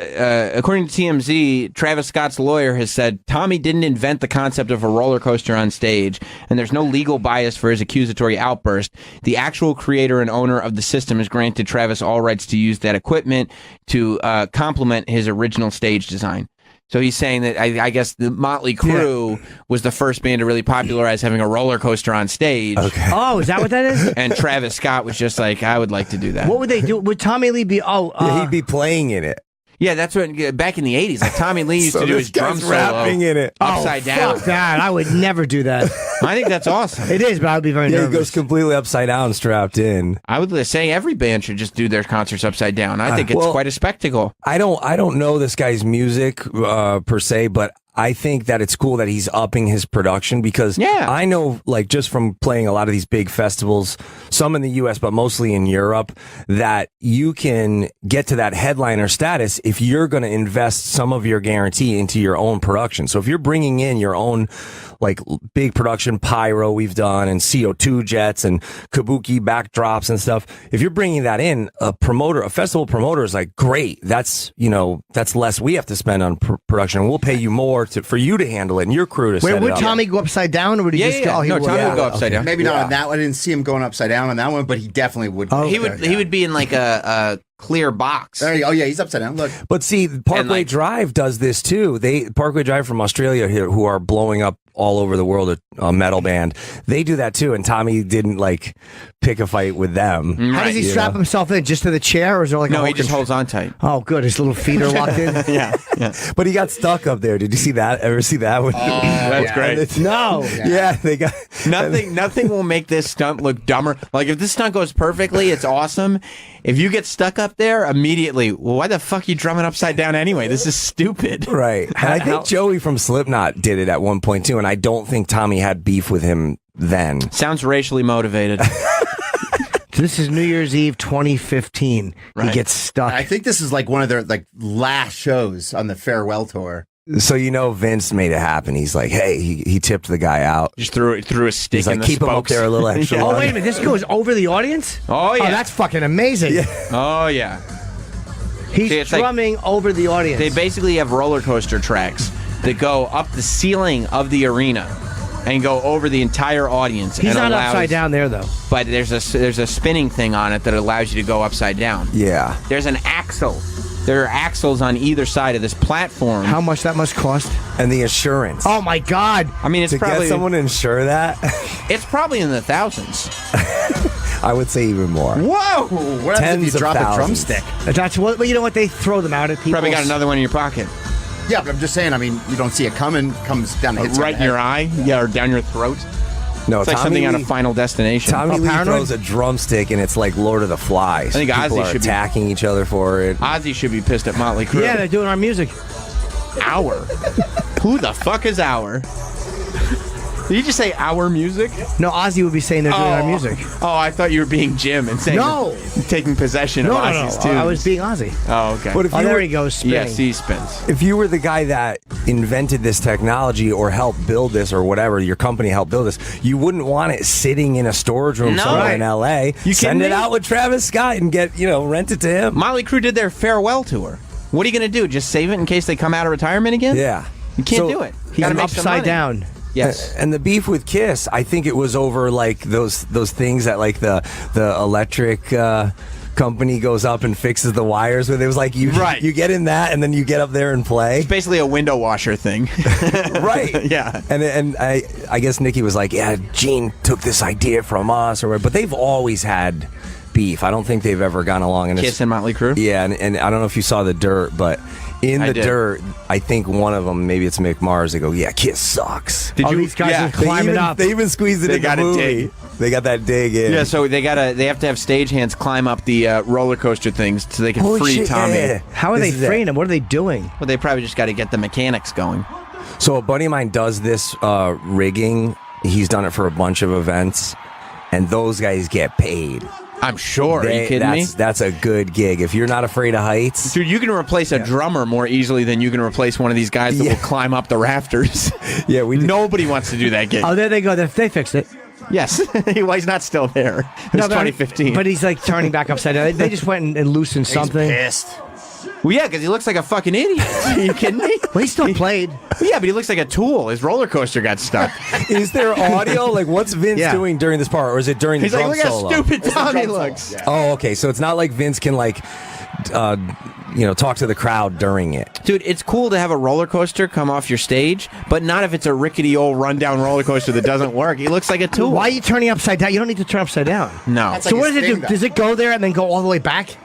Travis Scott's lawyer has said Tommy didn't invent the concept of a roller coaster on stage, and there's no legal bias for his accusatory outburst. The actual creator and owner of the system has granted Travis all rights to use that equipment to complement his original stage design. So he's saying that I guess the Motley Crue was the first band to really popularize having a roller coaster on stage. Okay. Oh, is that what that is? And Travis Scott was just like, I would like to do that. What would they do? Would Tommy Lee be? He'd be playing in it. Yeah, that's what back in the 80s. Like Tommy Lee used to do his drum solo rapping in it upside down. Fuck that! I would never do that. I think that's awesome. It is, but I'd be very nervous. He goes completely upside down, strapped in. I would say every band should just do their concerts upside down. I think it's quite a spectacle. I don't know this guy's music per se, but I think that it's cool that he's upping his production because I know, like, just from playing a lot of these big festivals, some in the U.S., but mostly in Europe, that you can get to that headliner status if you're going to invest some of your guarantee into your own production. So if you're bringing in your own, like, big production pyro we've done and CO2 jets and kabuki backdrops and stuff, if you're bringing that in, a festival promoter is like, great, that's less we have to spend on production. We'll pay you more for you to handle it and your crew to set it up. Would Tommy go upside down, or would he just go? No, Tommy would go upside down. Maybe not on that one. I didn't see him going upside down on that one, but he definitely would. Oh, he would be in like a clear box. There you go. Oh yeah, he's upside down. Look. But see, Parkway Drive does this too. Parkway Drive from Australia here, who are blowing up all over the world, a metal band. They do that too, and Tommy didn't like pick a fight with them. How does he strap himself in? Just to the chair, or is there like he just holds on tight. Oh, good. His little feet are locked in. Yeah. But he got stuck up there. Did you see that? Ever see that? That's great. No. Yeah, they got nothing will make this stunt look dumber. Like if this stunt goes perfectly, it's awesome. If you get stuck up there immediately, well, why the fuck are you drumming upside down anyway? This is stupid. Right. And I think Joey from Slipknot did it at one point too, and I don't think Tommy had beef with him then. Sounds racially motivated. This is New Year's Eve 2015. Right. He gets stuck. I think this is like one of their last shows on the farewell tour. So Vince made it happen. He's like, hey, he tipped the guy out. Just threw a stick. He's like, in the keep spokes. him up there a little extra. Oh, wait a minute. This goes over the audience? Oh, yeah. Oh, that's fucking amazing. Yeah. Oh, yeah. He's drumming over the audience. They basically have roller coaster tracks that go up the ceiling of the arena and go over the entire audience. He's not upside down there, though. But there's a spinning thing on it that allows you to go upside down. Yeah. There's an axle. There are axles on either side of this platform. How much that must cost? And the insurance. Oh, my God. I mean, it's to probably... get someone to insure that? It's probably in the thousands. I would say even more. Whoa! What happens if you drop a drumstick? That's what. Well, you know what? They throw them out at people. Probably got another one in your pocket. Yeah, but I'm just saying, I mean, you don't see it coming, comes down, hits right in your eye? Yeah, or down your throat? No, it's like something out of Final Destination. Tommy Lee throws a drumstick, and it's like Lord of the Flies. I think People Ozzy are should attacking each other for it. Ozzy should be pissed at Motley Crue. Yeah, they're doing our music. Hour? Who the fuck is Hour? Did you just say our music? No, Ozzy would be saying they're doing our music. Oh, I thought you were being Jim and saying taking possession of Ozzy's tunes. I was being Ozzy. Oh, okay. What if there he goes spinning. Yes, he spins. If you were the guy that invented this technology or helped build this or whatever, your company helped build this, you wouldn't want it sitting in a storage room somewhere in L.A. You send it out with Travis Scott and rent it to him. Motley Crue did their farewell tour. What are you going to do? Just save it in case they come out of retirement again? Yeah. You can't do it. He's upside down. Yes. And the beef with Kiss, I think it was over like those things that like the electric company goes up and fixes the wires with. It was like you get in that and then you get up there and play. It's basically a window washer thing. Right. Yeah. And I guess Nikki was like, yeah, Gene took this idea from us or whatever. But they've always had beef. I don't think they've ever gone along. And Kiss and Motley Crue? Yeah, and I don't know if you saw The Dirt, but in The Dirt, I think one of them, maybe it's Mick Mars, they go, yeah, Kiss sucks. These guys are climbing up. They even squeezed it in the movie. They got that dig in. Yeah, so they have to have stagehands climb up the roller coaster things so they can free Tommy. Yeah. How are they freeing him? What are they doing? Well, they probably just got to get the mechanics going. So a buddy of mine does this rigging. He's done it for a bunch of events, and those guys get paid. I'm sure. Are you kidding me? That's a good gig. If you're not afraid of heights. Dude, you can replace a drummer more easily than you can replace one of these guys that will climb up the rafters. Yeah, Nobody wants to do that gig. Oh, there they go. They fixed it. Yes. Well, he's not still there. It's 2015. But he's like turning back upside down. They just went and loosened something. He's pissed. Well, yeah, because he looks like a fucking idiot. Are you kidding me? Well, he still played. Yeah, but he looks like a tool. His roller coaster got stuck. Is there audio? Like, what's Vince doing during this part? Or is it during the drum solo? He's like, look how stupid Tommy looks. Yeah. Oh, okay. So it's not like Vince can, like, talk to the crowd during it. Dude, it's cool to have a roller coaster come off your stage, but not if it's a rickety old rundown roller coaster that doesn't work. He looks like a tool. Why are you turning upside down? You don't need to turn upside down. No. That's So like what does his it do? thing, though. Does it go there and then go all the way back?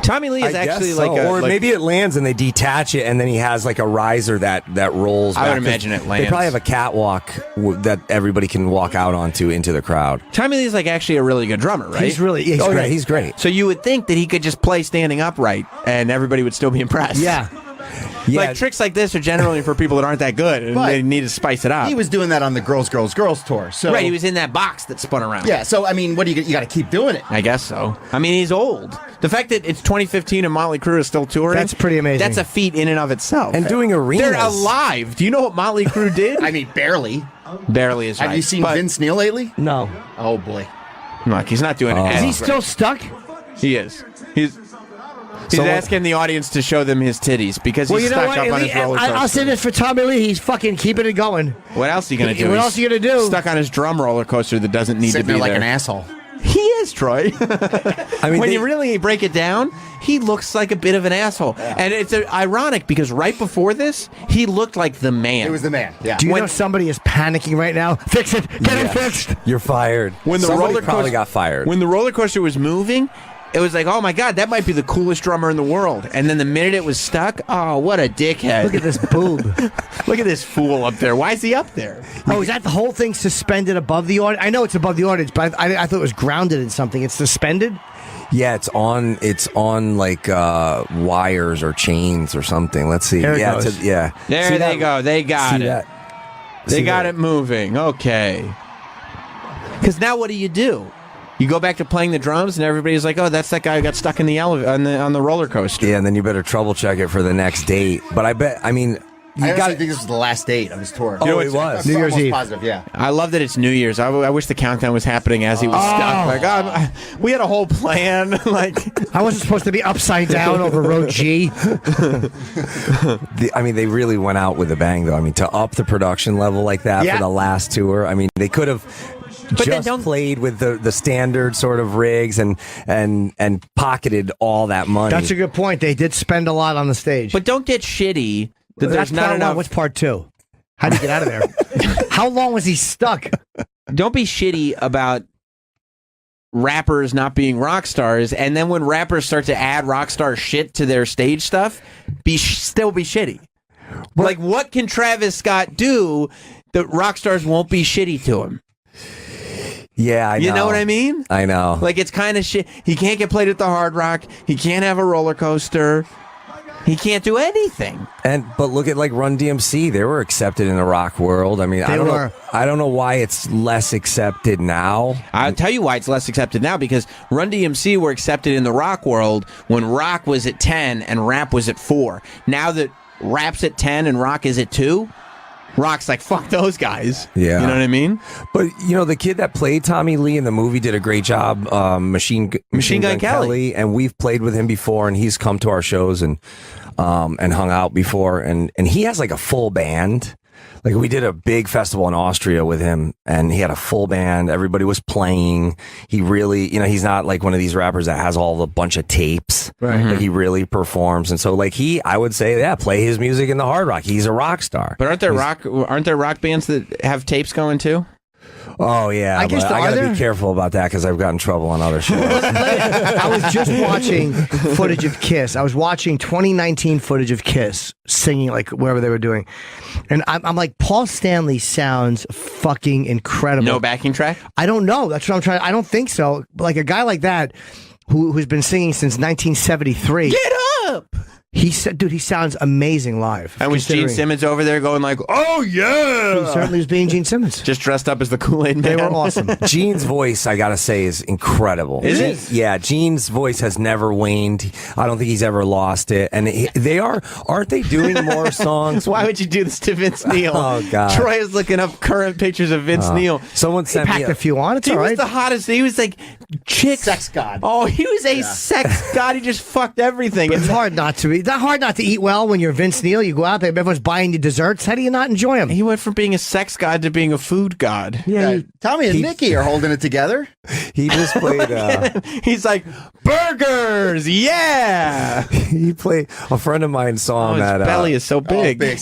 Tommy Lee is I actually guess so. like a... Or maybe it lands and they detach it and then he has like a riser that rolls back. I would imagine it lands. They probably have a catwalk that everybody can walk out onto into the crowd. Tommy Lee is like actually a really good drummer, right? He's great. Yeah, he's great. So you would think that he could just play standing upright and everybody would still be impressed. Yeah. Yeah. Like tricks like this are generally for people that aren't that good and But they need to spice it up. He was doing that on the Girls, Girls, Girls tour. So Right, he was in that box that spun around. Yeah. So I mean, what do you got to keep doing it? I guess so. I mean, he's old. The fact that it's 2015 and Motley Crue is still touring, That's pretty amazing. That's a feat in and of itself. And doing arenas. They're alive. Do you know what Motley Crue did? I mean, barely. Barely is right. Have you seen But- Vince Neil lately? No. Oh boy. Look, he's not doing it. Is he still stuck? He is. He's So what- asking the audience to show them his titties because Well, he's you know stuck what? up on his roller coaster. I'll say this for Tommy Lee. He's fucking keeping it going. What else are you going to do? What He's else are you going to do? Stuck on his drum roller coaster that doesn't need Sitting to be there like there. an asshole. He is, Troy. I mean, when you really break it down, he looks like a bit of an asshole. And it's ironic because right before this, he looked like the man. It was the man. Yeah. Do you know somebody is panicking right now? Fix it. Get it fixed. You're fired. When the Somebody roller probably coaster got fired. When the roller coaster was moving, it was like, oh my God, that might be the coolest drummer in the world. And then the minute it was stuck, oh, what a dickhead. Look at this boob. Look at this fool up there. Why is he up there? Oh, is that the whole thing suspended above the audience? I know it's above the audience, but I thought it was grounded in something. It's suspended? Yeah, it's on like wires or chains or something. Let's see. There it yeah, goes. yeah. There See they that? go. They got See it. that? They See got that? it moving. Okay. Because now what do? You go back to playing the drums, and everybody's like, "Oh, that's that guy who got stuck in the on the roller coaster." Yeah, and then you better trouble check it for the next date. But I bet, I mean, I you got. think this was the last date of his tour. Oh, it was. New Year's Eve. Positive, yeah. I love that it's New Year's. I wish the countdown was happening as he was stuck. Like, we had a whole plan. Like, I wasn't supposed to be upside down over road G. I mean, they really went out with a bang, though. I mean, to up the production level like that Yeah. for the last tour. I mean, they could have. But then just played with the standard sort of rigs and pocketed all that money. That's a good point. They did spend a lot on the stage. but don't get shitty that there's That's not part enough. one. What's part two? How did he get out of there? How long was he stuck? Don't be shitty about rappers not being rock stars, and then when rappers start to add rock star shit to their stage stuff, still be shitty. Like, what can Travis Scott do that rock stars won't be shitty to him? Yeah, I know. You know what I mean? I know. Like, it's kind of shit. He can't get played at the Hard Rock. He can't have a roller coaster. He can't do anything. But look at like Run DMC; they were accepted in the rock world. I mean, I don't know why it's less accepted now. I'll tell you why it's less accepted now, because Run DMC were accepted in the rock world when rock was at 10 and rap was at 4. Now that rap's at 10 and rock is at 2, rock's like, fuck those guys. Yeah. You know what I mean? But, the kid that played Tommy Lee in the movie did a great job, Machine Gun Kelly, and we've played with him before, and he's come to our shows and hung out before, and he has like a full band. Like, we did a big festival in Austria with him, and he had a full band. Everybody was playing. He really, he's not like one of these rappers that has all the bunch of tapes. Right. Like, he really performs. And so, like, I would say, play his music in the hard rock. He's a rock star. But aren't there rock bands that have tapes going too? Oh, yeah. I gotta be careful about that because I've gotten in trouble on other shows. I was just watching footage of Kiss. I was watching 2019 footage of Kiss singing, like, wherever they were doing. And I'm like, Paul Stanley sounds fucking incredible. No backing track? I don't know. That's what I'm trying. I don't think so. Like, a guy like that who's been singing since 1973. Get up! He said, dude, he sounds amazing live. And was Gene Simmons over there going like, oh, yeah? He certainly was being Gene Simmons. Just dressed up as the Kool-Aid Man. They were awesome. Gene's voice, I gotta say, is incredible. Is it? Yeah, Gene's voice has never waned. I don't think he's ever lost it. And aren't they doing more songs? Why would you do this to Vince Neil? Oh, God. Troy is looking up current pictures of Vince Neil. Someone sent me packed a few on. It's all right. He was the hottest. He was like, chicks. Sex god. Oh, he was a sex god. He just fucked everything. It's hard not to eat. That hard not to eat well when you're Vince Neil. You go out there, everyone's buying you desserts. How do you not enjoy them? He went from being a sex god to being a food god. Yeah, Tommy and Nikki are holding it together. He just played. He's like, burgers, yeah. He played. A friend of mine saw him at. His belly is so big. Big.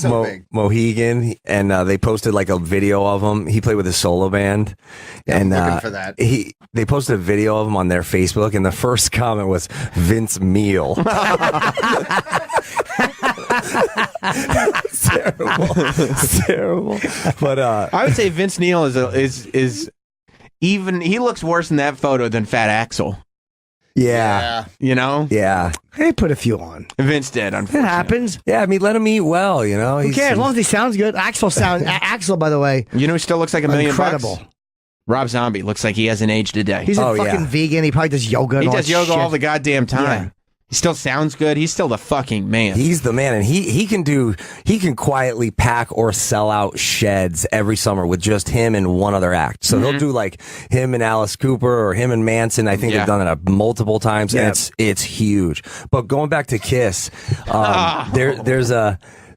Mohegan, and they posted like a video of him. He played with his solo band, and looking for that. They posted a video of him on their Facebook, and the first comment was Vince Meal. terrible. But I would say Vince Neil is even. He looks worse in that photo than Fat Axel. Yeah. You know? Yeah. They put a few on. Vince did, unfortunately. It happens. Yeah, I mean, let him eat well, Who cares? As long as he sounds good. Axel, by the way. You know who still looks like $1 million? Incredible. Bucks? Rob Zombie looks like he hasn't aged a day. He's a fucking vegan. He probably does yoga. He and does all yoga shit. all the goddamn time. Yeah. He still sounds good. He's still the fucking man. He's the man, and he can quietly pack or sell out sheds every summer with just him and one other act. So they'll do like him and Alice Cooper or him and Manson. I think they've done it multiple times, and it's huge. But going back to Kiss,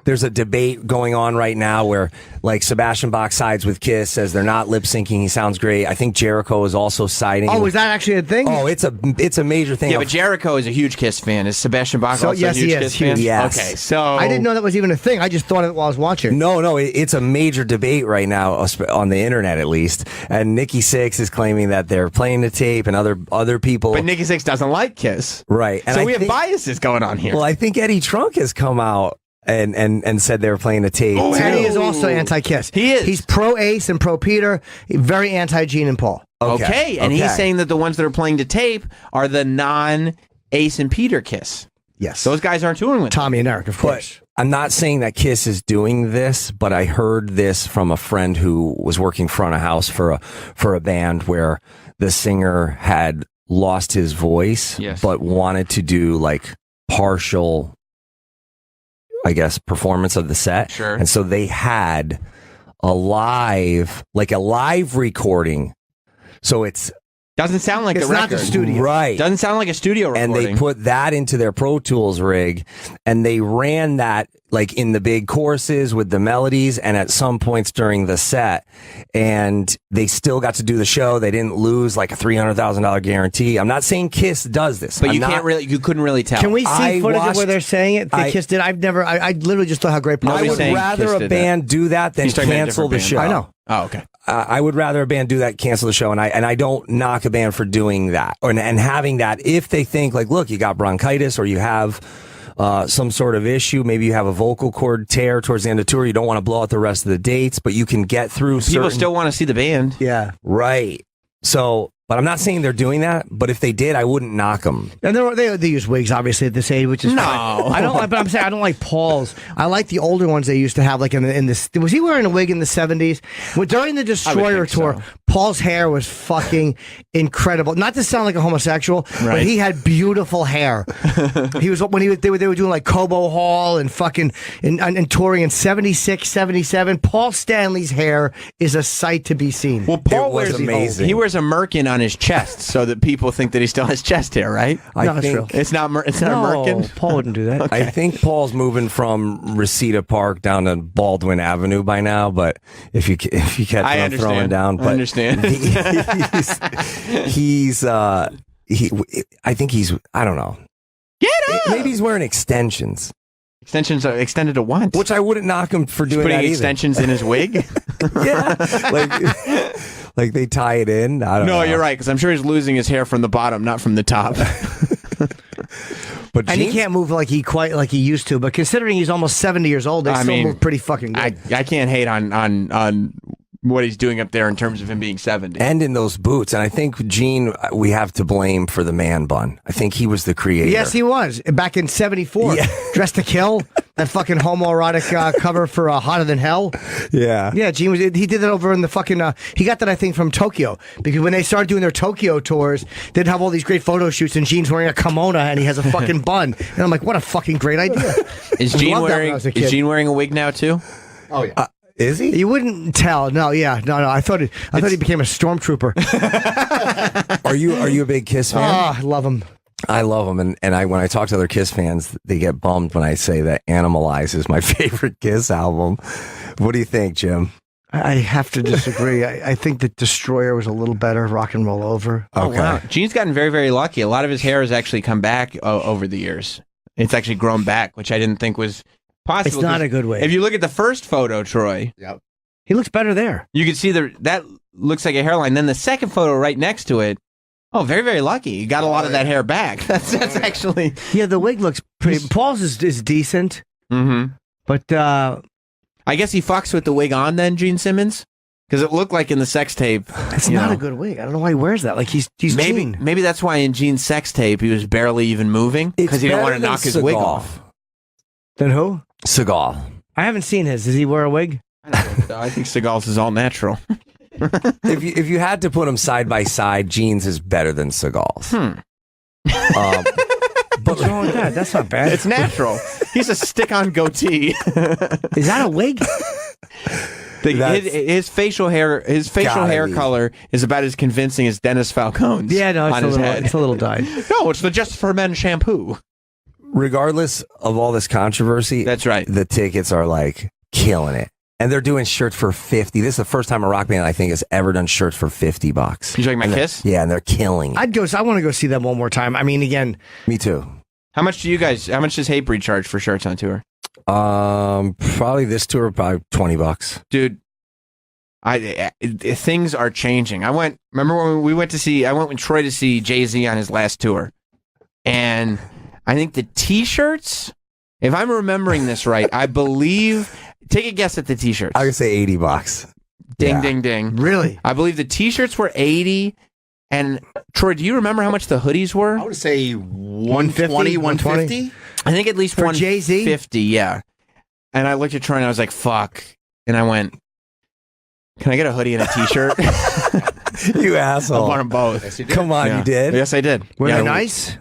there's a debate going on right now where like Sebastian Bach sides with Kiss, says they're not lip syncing. He sounds great. I think Jericho is also siding. Oh, is that actually a thing? Oh, it's a major thing. Yeah, but Jericho is a huge Kiss fan. Is Sebastian Bach also a huge Kiss fan? Yes. Okay, so I didn't know that was even a thing. I just thought of it while I was watching. No, it's a major debate right now on the internet, at least. And Nikki Sixx is claiming that they're playing the tape, and other people. But Nikki Sixx doesn't like Kiss, right? And so we have biases going on here. Well, I think Eddie Trunk has come out and said they were playing the tape. Oh, Eddie is also anti-Kiss. He is. He's pro-Ace and pro-Peter. Very anti-Gene and Paul. Okay. And he's saying that the ones that are playing the tape are the non-Ace and Peter Kiss. Yes. Those guys aren't touring with Tommy and Eric, of course. I'm not saying that Kiss is doing this, but I heard this from a friend who was working front of house for a band where the singer had lost his voice, but wanted to do like partial, I guess, performance of the set. Sure. And so they had a live recording. So doesn't sound like it's the not record. the studio. Right. Doesn't sound like a studio recording. And they put that into their Pro Tools rig, and they ran that like in the big choruses with the melodies and at some points during the set, and they still got to do the show. They didn't lose like a $300,000 guarantee. I'm not saying Kiss does this, but you couldn't really tell. Can we see footage of where they're saying it? Kiss did. I literally just thought how great. I would rather a band do that than cancel the show. I know. Oh, okay. I would rather a band do that, cancel the show, and I don't knock a band for doing that and having that if they think like, look, you got bronchitis or you have some sort of issue, maybe you have a vocal cord tear towards the end of the tour, you don't want to blow out the rest of the dates, but you can get through. People still want to see the band. Yeah, right. So But I'm not saying they're doing that. But if they did, I wouldn't knock them. And they use wigs, obviously, at this age, which is fine. I don't like, but I'm saying I don't like Paul's. I like the older ones they used to have, like in this. Was he wearing a wig in the 70s? Well, during the Destroyer tour, so. Paul's hair was fucking incredible. Not to sound like a homosexual, but he had beautiful hair. He was when they were doing like Cobo Hall and fucking and touring in 76, 77. Paul Stanley's hair is a sight to be seen. Well, Paul wears amazing. He wears a merkin on his chest so that people think that he still has chest hair, right? I think it's not. It's not a merkin. Paul wouldn't do that. Okay. I think Paul's moving from Reseda Park down to Baldwin Avenue by now. But if you catch what I'm throwing down, but I understand. I think he's. I don't know. Get up. Maybe he's wearing extensions. Extensions are extended to what? Which I wouldn't knock him for doing. Putting extensions in his wig. Yeah, like they tie it in. I don't know. No, you're right, because I'm sure he's losing his hair from the bottom, not from the top. But and he can't move like he used to. But considering he's almost 70 years old, they still move pretty fucking good. I can't hate on what he's doing up there in terms of him being 70. And in those boots. And I think Gene, we have to blame for the man bun. I think he was the creator. Yes, he was. Back in 74. Yeah. Dressed to Kill. That fucking homoerotic cover for Hotter Than Hell. Yeah. Yeah, Gene he did that over in the fucking, he got that, I think, from Tokyo. Because when they started doing their Tokyo tours, they'd have all these great photo shoots and Gene's wearing a kimono and he has a fucking bun. And I'm like, what a fucking great idea. Is Gene wearing a wig now, too? Oh, yeah. Is he? You wouldn't tell. No, yeah. No. I thought he became a stormtrooper. Are you a big Kiss fan? Oh, I love him. I love them, and when I talk to other Kiss fans, they get bummed when I say that Animalize is my favorite Kiss album. What do you think, Jim? I have to disagree. I think that Destroyer was a little better. Rock and Roll Over. Oh, wow. Gene's gotten very, very lucky. A lot of his hair has actually come back over the years. It's actually grown back, which I didn't think was possible. It's not a good way. If you look at the first photo, Troy, he looks better there. You can see that looks like a hairline. Then the second photo right next to it, oh, very, very lucky. You got a lot of that hair back. That's actually... Yeah, the wig looks pretty... Paul's is decent. Mm-hmm. But, I guess he fucks with the wig on then, Gene Simmons? Because it looked like in the sex tape... It's not a good wig. I don't know why he wears that. Like, he's Gene. Maybe that's why in Gene's sex tape he was barely even moving. Because he didn't want to knock his wig off. Then who? Seagal. I haven't seen his. Does he wear a wig? I think Seagal's is all natural. If you had to put them side by side, Gene's is better than Seagal's. What's wrong with that? That's not bad. It's natural. He's a stick-on goatee. Is that a wig? His facial hair color is about as convincing as Dennis Falcone's. Yeah, no, it's a little dyed. No, it's the Just for Men shampoo. Regardless of all this controversy, that's right. The tickets are like killing it. And they're doing shirts for $50. This is the first time a rock band, I think, has ever done shirts for $50. You like my Kiss? Yeah, and they're killing it. I want to go see them one more time. I mean, again. Me too. How much does Hatebreed charge for shirts on tour? Probably this tour, probably $20. Dude, things are changing. Remember when I went with Troy to see Jay-Z on his last tour. And I think the t-shirts, if I'm remembering this right, I believe... Take a guess at the t-shirts. I would say $80. Ding, ding, ding. Really? I believe the t-shirts were $80. And Troy, do you remember how much the hoodies were? I would say $150, $150. I think at least for Jay-Z? $150, yeah. And I looked at Troy and I was like, fuck. And I went, can I get a hoodie and a t-shirt? You asshole. I want them both. Yes, you did. Come on, Yeah. you did? Yes, I did. Were they nice?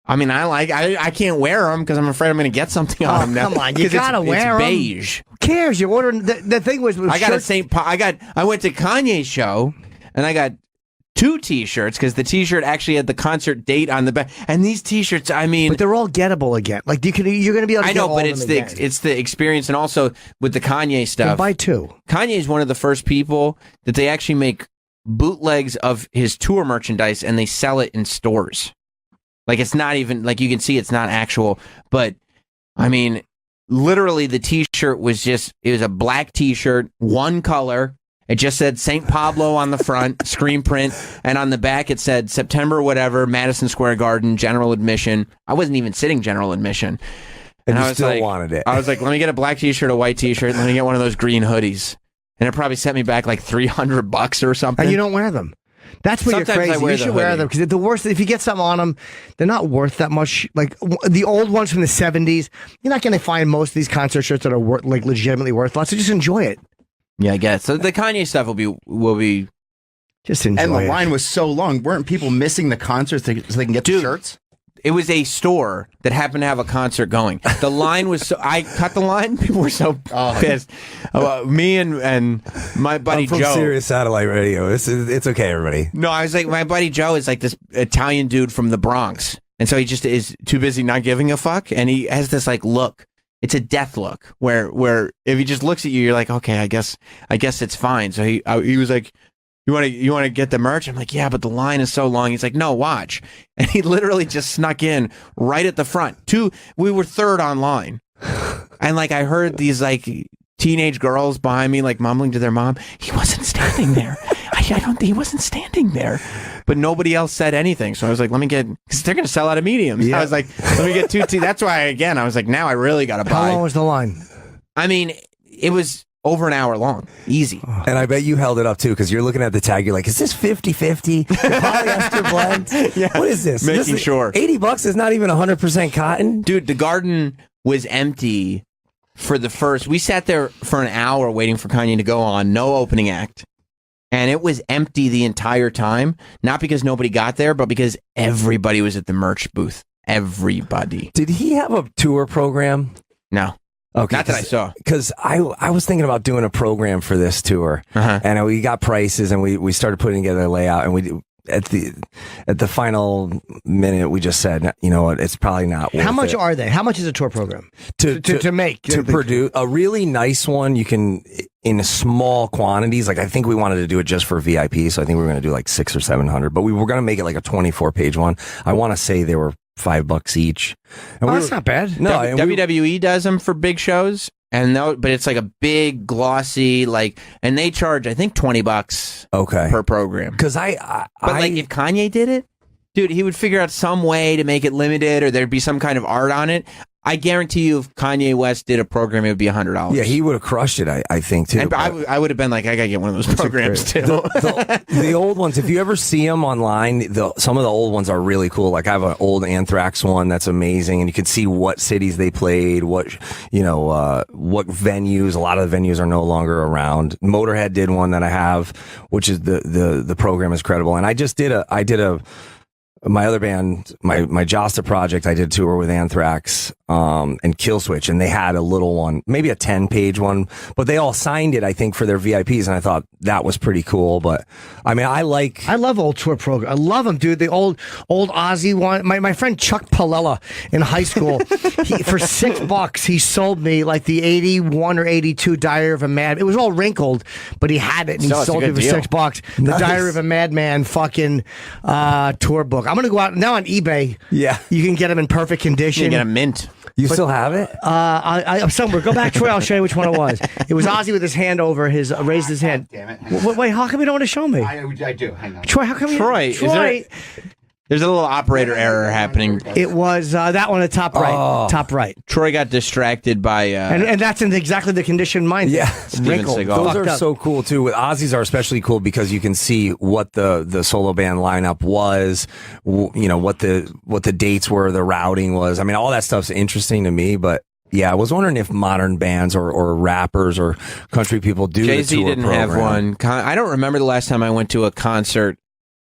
I mean, I can't wear them because I'm afraid I'm going to get something on them now. Come on, you gotta wear them. It's beige. Who cares? You're ordering. The thing was, I went to Kanye's show and I got 2 t-shirts because the t-shirt actually had the concert date on the back. And these t-shirts, I mean, but they're all gettable again. Like you're going to be able to. I know, but it's the experience, and also with the Kanye stuff. Buy 2. Kanye is one of the first people that they actually make bootlegs of his tour merchandise and they sell it in stores. Like, it's not even, like, you can see it's not actual, but, I mean, literally the t-shirt was it was a black t-shirt, one color. It just said St. Pablo on the front, screen print, and on the back it said September whatever, Madison Square Garden, general admission. I wasn't even sitting general admission. And I you was still like, wanted it. I was like, let me get a black t-shirt, a white t-shirt, let me get one of those green hoodies. And it probably set me back like $300 or something. And you don't wear them. That's where Sometimes I you're crazy. wear You the should wear hoodie. them because the worst. If you get something on them, they're not worth that much. Like the old ones from the '70s, you're not going to find most of these concert shirts that are like legitimately worth a lot. So just enjoy it. Yeah, I guess. So the Kanye stuff will be just enjoy. And the it. line was so long. Weren't people missing the concerts so they can get the shirts? It was a store that happened to have a concert going. The line was so. I cut the line. People were so pissed. Me and my buddy I'm from Joe. Sirius Satellite Radio. It's okay, everybody. No, I was like, my buddy Joe is like this Italian dude from the Bronx, and so he just is too busy not giving a fuck, and he has this like look. It's a death look where if he just looks at you, you're like, okay, I guess it's fine. So he was like, you want to get the merch? I'm like, yeah, but the line is so long. He's like, no, watch. And he literally just snuck in right at the front. We were third on line. And like, I heard these like teenage girls behind me, like mumbling to their mom, he wasn't standing there. I don't think he wasn't standing there. But nobody else said anything. So I was like, because they're going to sell out of mediums. Yeah. I was like, let me get 2 That's why, again, I was like, now I really got to buy. How long was the line? I mean, it was over an hour long. Easy. And I bet you held it up too, because you're looking at the tag. You're like, is this 50-50? Polyester blend? Yeah. What is this? Making sure. $80 is not even 100% cotton? Dude, the garden was empty for the first. We sat there for an hour waiting for Kanye to go on. No opening act. And it was empty the entire time. Not because nobody got there, but because everybody was at the merch booth. Everybody. Did he have a tour program? No. Okay, not that I saw. Because I was thinking about doing a program for this tour, and we got prices, and we started putting together a layout, and we at the final minute we just said, you know what, it's probably not worth How much it. are they? How much is a tour program to make to produce a really nice one? You can in small quantities. Like I think we wanted to do it just for VIP, so I think we were going to do like 600 or 700, but we were going to make it like a 24-page one. I want to say they were $5 each. And that's not bad. No, WWE does them for big shows, but it's like a big glossy and they charge I think $20 per program. Because but if Kanye did it, dude, he would figure out some way to make it limited, or there'd be some kind of art on it. I guarantee you, if Kanye West did a program, it would be $100. Yeah, he would have crushed it. I think too. And I would have been like, I gotta get one of those programs too. The old ones, if you ever see them online, some of the old ones are really cool. Like I have an old Anthrax one that's amazing, and you can see what cities they played, what venues. A lot of the venues are no longer around. Motorhead did one that I have, which is the program is credible. And I did my other band, my Jasta project, I did a tour with Anthrax and Killswitch, and they had a little one, maybe a 10-page one, but they all signed it, I think, for their VIPs, and I thought that was pretty cool. But I mean, I love old tour programs. I love them, dude. The old Ozzy one. My friend Chuck Palella in high school, for $6, he sold me like the 81 or 82 Diary of a Mad. It was all wrinkled, but he had it, and he sold it for $6. The Nice. Diary of a Madman fucking tour book. I'm gonna go out now on eBay. Yeah, you can get them in perfect condition. You can get a mint. You still have it? I'm somewhere. Go back, Troy. I'll show you which one it was. It was Ozzy with his hand over his, raised his hand. Damn it. Wait, how come you don't want to show me? I do. Hang on. Troy, how come Troy, Troy. There's a little operator error happening. It was that one at top right. Oh. Top right. Troy got distracted by and that's in exactly the condition mine. Yeah, Steven Seagal. Those Fucked are up. so cool too. With Ozzy's are especially cool because you can see what the solo band lineup was, what the dates were, the routing was. I mean, all that stuff's interesting to me. But yeah, I was wondering if modern bands or rappers or country people do. Jay-Z the tour didn't program. have one. I don't remember the last time I went to a concert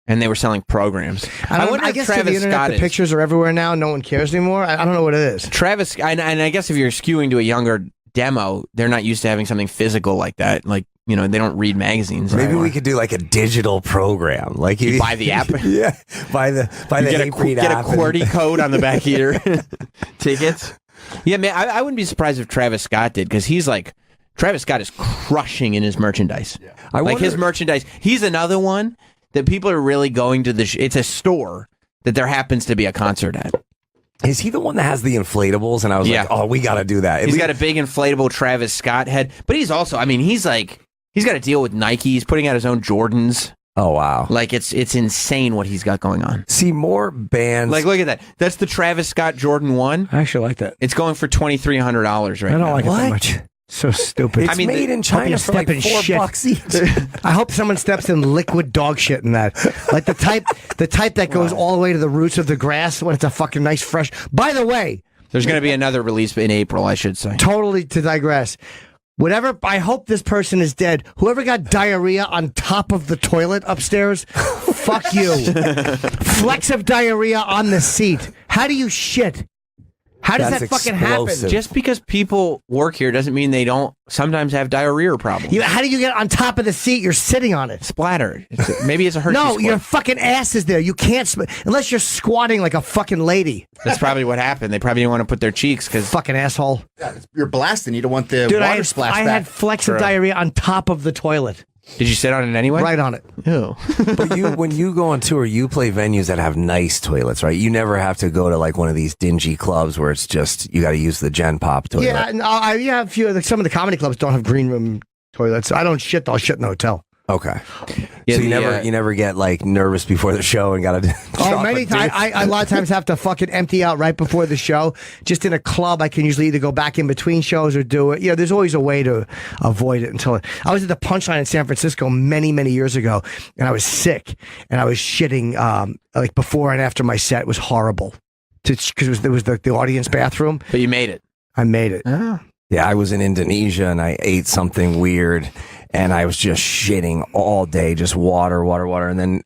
and they were selling programs. I guess Travis the internet, Scott the pictures are everywhere now. No one cares anymore. I don't know what it is. Travis, and I guess if you're skewing to a younger demo, they're not used to having something physical like that. Like, they don't read magazines. Maybe anymore. we could do like a digital program. Like you buy the app. Yeah, buy the get a QWERTY code on the back of your tickets. Yeah, man, I wouldn't be surprised if Travis Scott did, because Travis Scott is crushing in his merchandise. Yeah. His merchandise. He's another one that people are really going to it's a store that there happens to be a concert at. Is he the one that has the inflatables? And I was like, oh, we got to do that. He's got a big inflatable Travis Scott head, but he's also, he's got to deal with Nike. He's putting out his own Jordans. Oh, wow. It's insane what he's got going on. See, more bands. Look at that. That's the Travis Scott Jordan 1. I actually like that. It's going for $2,300 right now. I don't like it that much. So stupid. It's made in China for like $4 each. I hope someone steps in liquid dog shit in that. Like the type that goes all the way to the roots of the grass when it's a fucking nice fresh. By the way, there's going to be another release in April, I should say. Totally to digress. Whatever, I hope this person is dead. Whoever got diarrhea on top of the toilet upstairs, fuck you. Flecks of diarrhea on the seat. How do you shit? How does that fucking happen? Just because people work here doesn't mean they don't sometimes have diarrhea problems. How do you get on top of the seat? You're sitting on it. Splattered. Maybe it's a Hershey No, squirt. your fucking ass is there. You can't, unless you're squatting like a fucking lady. That's probably what happened. They probably didn't want to put their cheeks because fucking asshole. Yeah, you're blasting. You don't want the Dude, water splash I back. had flecks of diarrhea on top of the toilet. Did you sit on it anyway? Right on it. Ew. But when you go on tour, you play venues that have nice toilets, right? You never have to go to like one of these dingy clubs where it's just you got to use the Gen Pop toilet. Yeah, no, a few of some of the comedy clubs don't have green room toilets. I don't shit. I'll shit in the hotel. Okay. Yeah, so you never get like nervous before the show and got to. Oh, many times. I a lot of times have to fucking empty out right before the show. Just in a club, I can usually either go back in between shows or do it. There's always a way to avoid it. Until I was at the Punchline in San Francisco many years ago, and I was sick and I was shitting like before and after my set. It was horrible because there was the audience bathroom. But you made it. I made it. Yeah, I was in Indonesia and I ate something weird and I was just shitting all day, just water. And then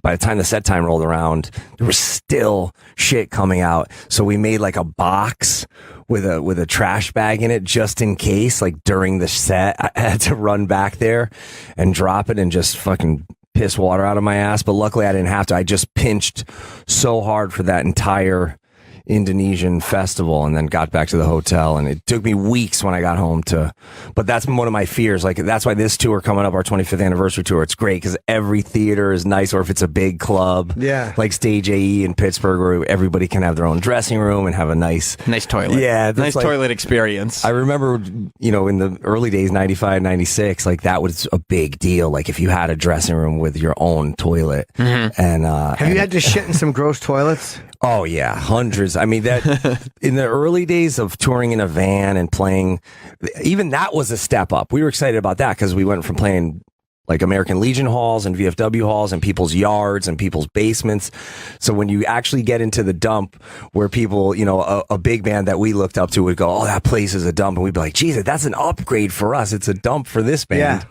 by the time the set time rolled around, there was still shit coming out. So we made like a box with a trash bag in it just in case, like during the set, I had to run back there and drop it and just fucking piss water out of my ass. But luckily I didn't have to. I just pinched so hard for that entire Indonesian festival and then got back to the hotel, and it took me weeks when I got home but that's one of my fears. Like that's why this tour coming up, our 25th anniversary tour, it's great because every theater is nice, or if it's a big club, like Stage AE in Pittsburgh, where everybody can have their own dressing room and have a nice toilet. Yeah, nice toilet experience. I remember, in the early days, 95, 96, like that was a big deal. Like if you had a dressing room with your own toilet, and have you had to shit in some gross toilets? Oh yeah, hundreds. I mean, that in the early days of touring in a van and playing, even that was a step up. We were excited about that because we went from playing like American Legion halls and VFW halls and people's yards and people's basements. So when you actually get into the dump where people, a big band that we looked up to would go, oh, that place is a dump. And we'd be like, geez, that's an upgrade for us. It's a dump for this band. Yeah.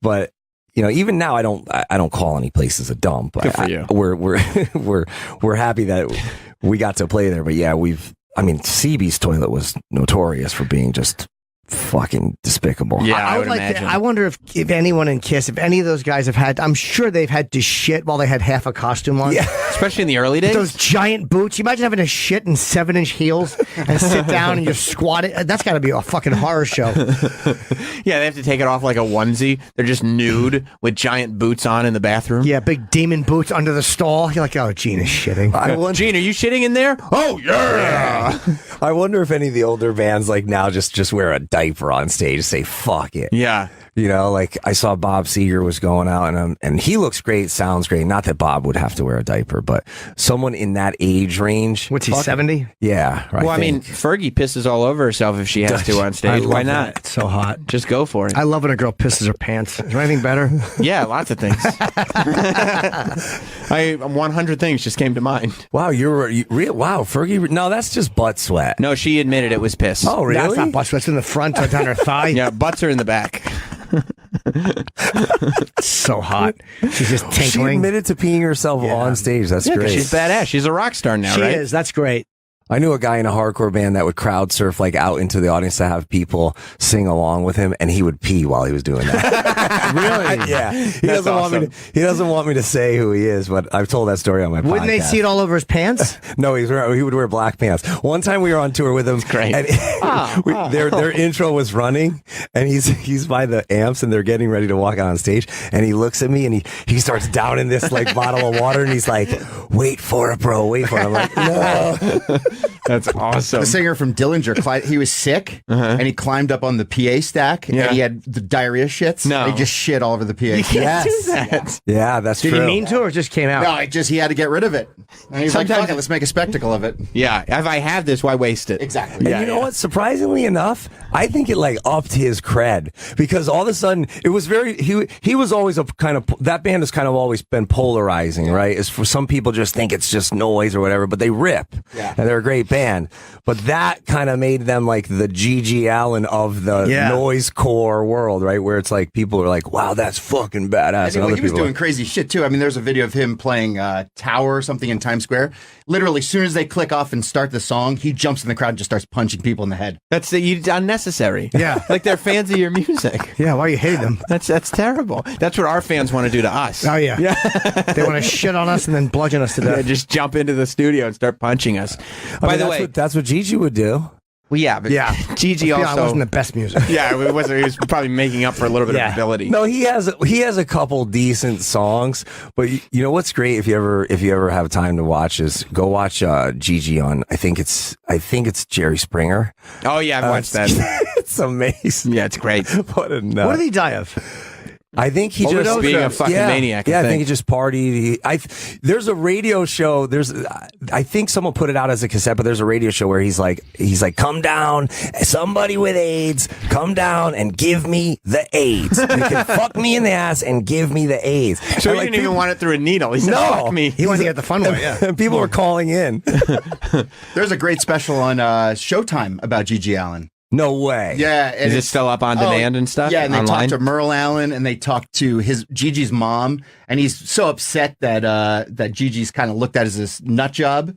But even now, I don't call any places a dump. Good for you. We're happy that we got to play there. But yeah, CB's toilet was notorious for being just fucking despicable. Yeah, I would imagine. I wonder if anyone in Kiss, if any of those guys have had, I'm sure they've had to shit while they had half a costume on. Yeah. Especially in the early days. Those giant boots. You imagine having to shit in 7-inch heels and sit down and you're squatting. That's got to be a fucking horror show. Yeah, they have to take it off like a onesie. They're just nude with giant boots on in the bathroom. Yeah, big demon boots under the stall. You're like, oh, Gina's shitting. Gene, are you shitting in there? Oh, yeah. I wonder if any of the older bands like now just wear a diaper on stage, say fuck it. Yeah. Like I saw Bob Seger was going out and he looks great, sounds great. Not that Bob would have to wear a diaper, but someone in that age range. What's he, 70? Yeah. Right. Well, I mean, Fergie pisses all over herself if she has to on stage. Why not? It's so hot. Just go for it. I love when a girl pisses her pants. Is there anything better? Yeah, lots of things. 100 things just came to mind. Wow, wow, Fergie. No, that's just butt sweat. No, she admitted it was piss. Oh, really? That's not butt sweat. It's in the front or down her thigh. Yeah, butts are in the back. So hot. She's just tinkling. She admitted to peeing herself on stage. That's great. She's badass. She's a rock star now, right? She is. That's great. I knew a guy in a hardcore band that would crowd surf like out into the audience to have people sing along with him, and he would pee while he was doing that. Really? Yeah. He doesn't want me to say who he is, but I've told that story on my podcast. Wouldn't they see it all over his pants? No, he would wear black pants. One time we were on tour with him. That's great. And their intro was running, and he's by the amps, and they're getting ready to walk out on stage, and he looks at me, and he starts downing this like bottle of water, and he's like, "Wait for it, bro. Wait for it." I'm like, "No." That's awesome. The singer from Dillinger, he was sick, and he climbed up on the PA stack, and he had the diarrhea shits. No. He just shit all over the PA. You can't do that. Yeah, that's Did true. he mean to, or it just came out? No, he had to get rid of it. And he's like, Sometimes- fuck it, let's make a spectacle of it. Yeah, if I have this, why waste it? Exactly. And you know what? Surprisingly enough, I think it like upped his cred because all of a sudden it was very. He was always a kind of that band has kind of always been polarizing, right? Is for some people just think it's just noise or whatever, but they rip and they're a great band. But that kind of made them like the G.G. Allen of the noise core world, right? Where it's like people are like, "Wow, that's fucking badass." And other he was people doing crazy shit too. I mean, there's a video of him playing Tower or something in Times Square. Literally, as soon as they click off and start the song, he jumps in the crowd and just starts punching people in the head. That's unnecessary. Yeah. Like they're fans of your music. Yeah, why you hate them? That's terrible. That's what our fans want to do to us. Oh, yeah. They want to shit on us and then bludgeon us to death. Yeah, just jump into the studio and start punching us. By the way, that's what Gigi would do. well, yeah, but Yeah. Gigi It also wasn't the best music. Yeah, it wasn't. He was probably making up for a little bit of ability. No, he has a couple decent songs, but you know what's great if you ever have time to watch is go watch Gigi on I think it's Jerry Springer. Oh yeah, I've watched that. It's amazing. Yeah, it's great. What a nut. What did he die of? I think he Overdose? just Being a fucking maniac, I Yeah, I think. think he just partied. There's a radio show. I think someone put it out as a cassette, but there's a radio show where he's like, come down, somebody with AIDS, come down and give me the AIDS. You can fuck me in the ass and give me the AIDS. So And he didn't even want it through a needle. He said, "Fuck me." He wanted to get the fun way, yeah. And people were calling in. There's a great special on Showtime about G.G. Allen. No way. Yeah. And Is it still up on demand and stuff? Yeah, and they online? talked to Merle Allen and they talked to Gigi's mom, and he's so upset that Gigi's kind of looked at as this nut job.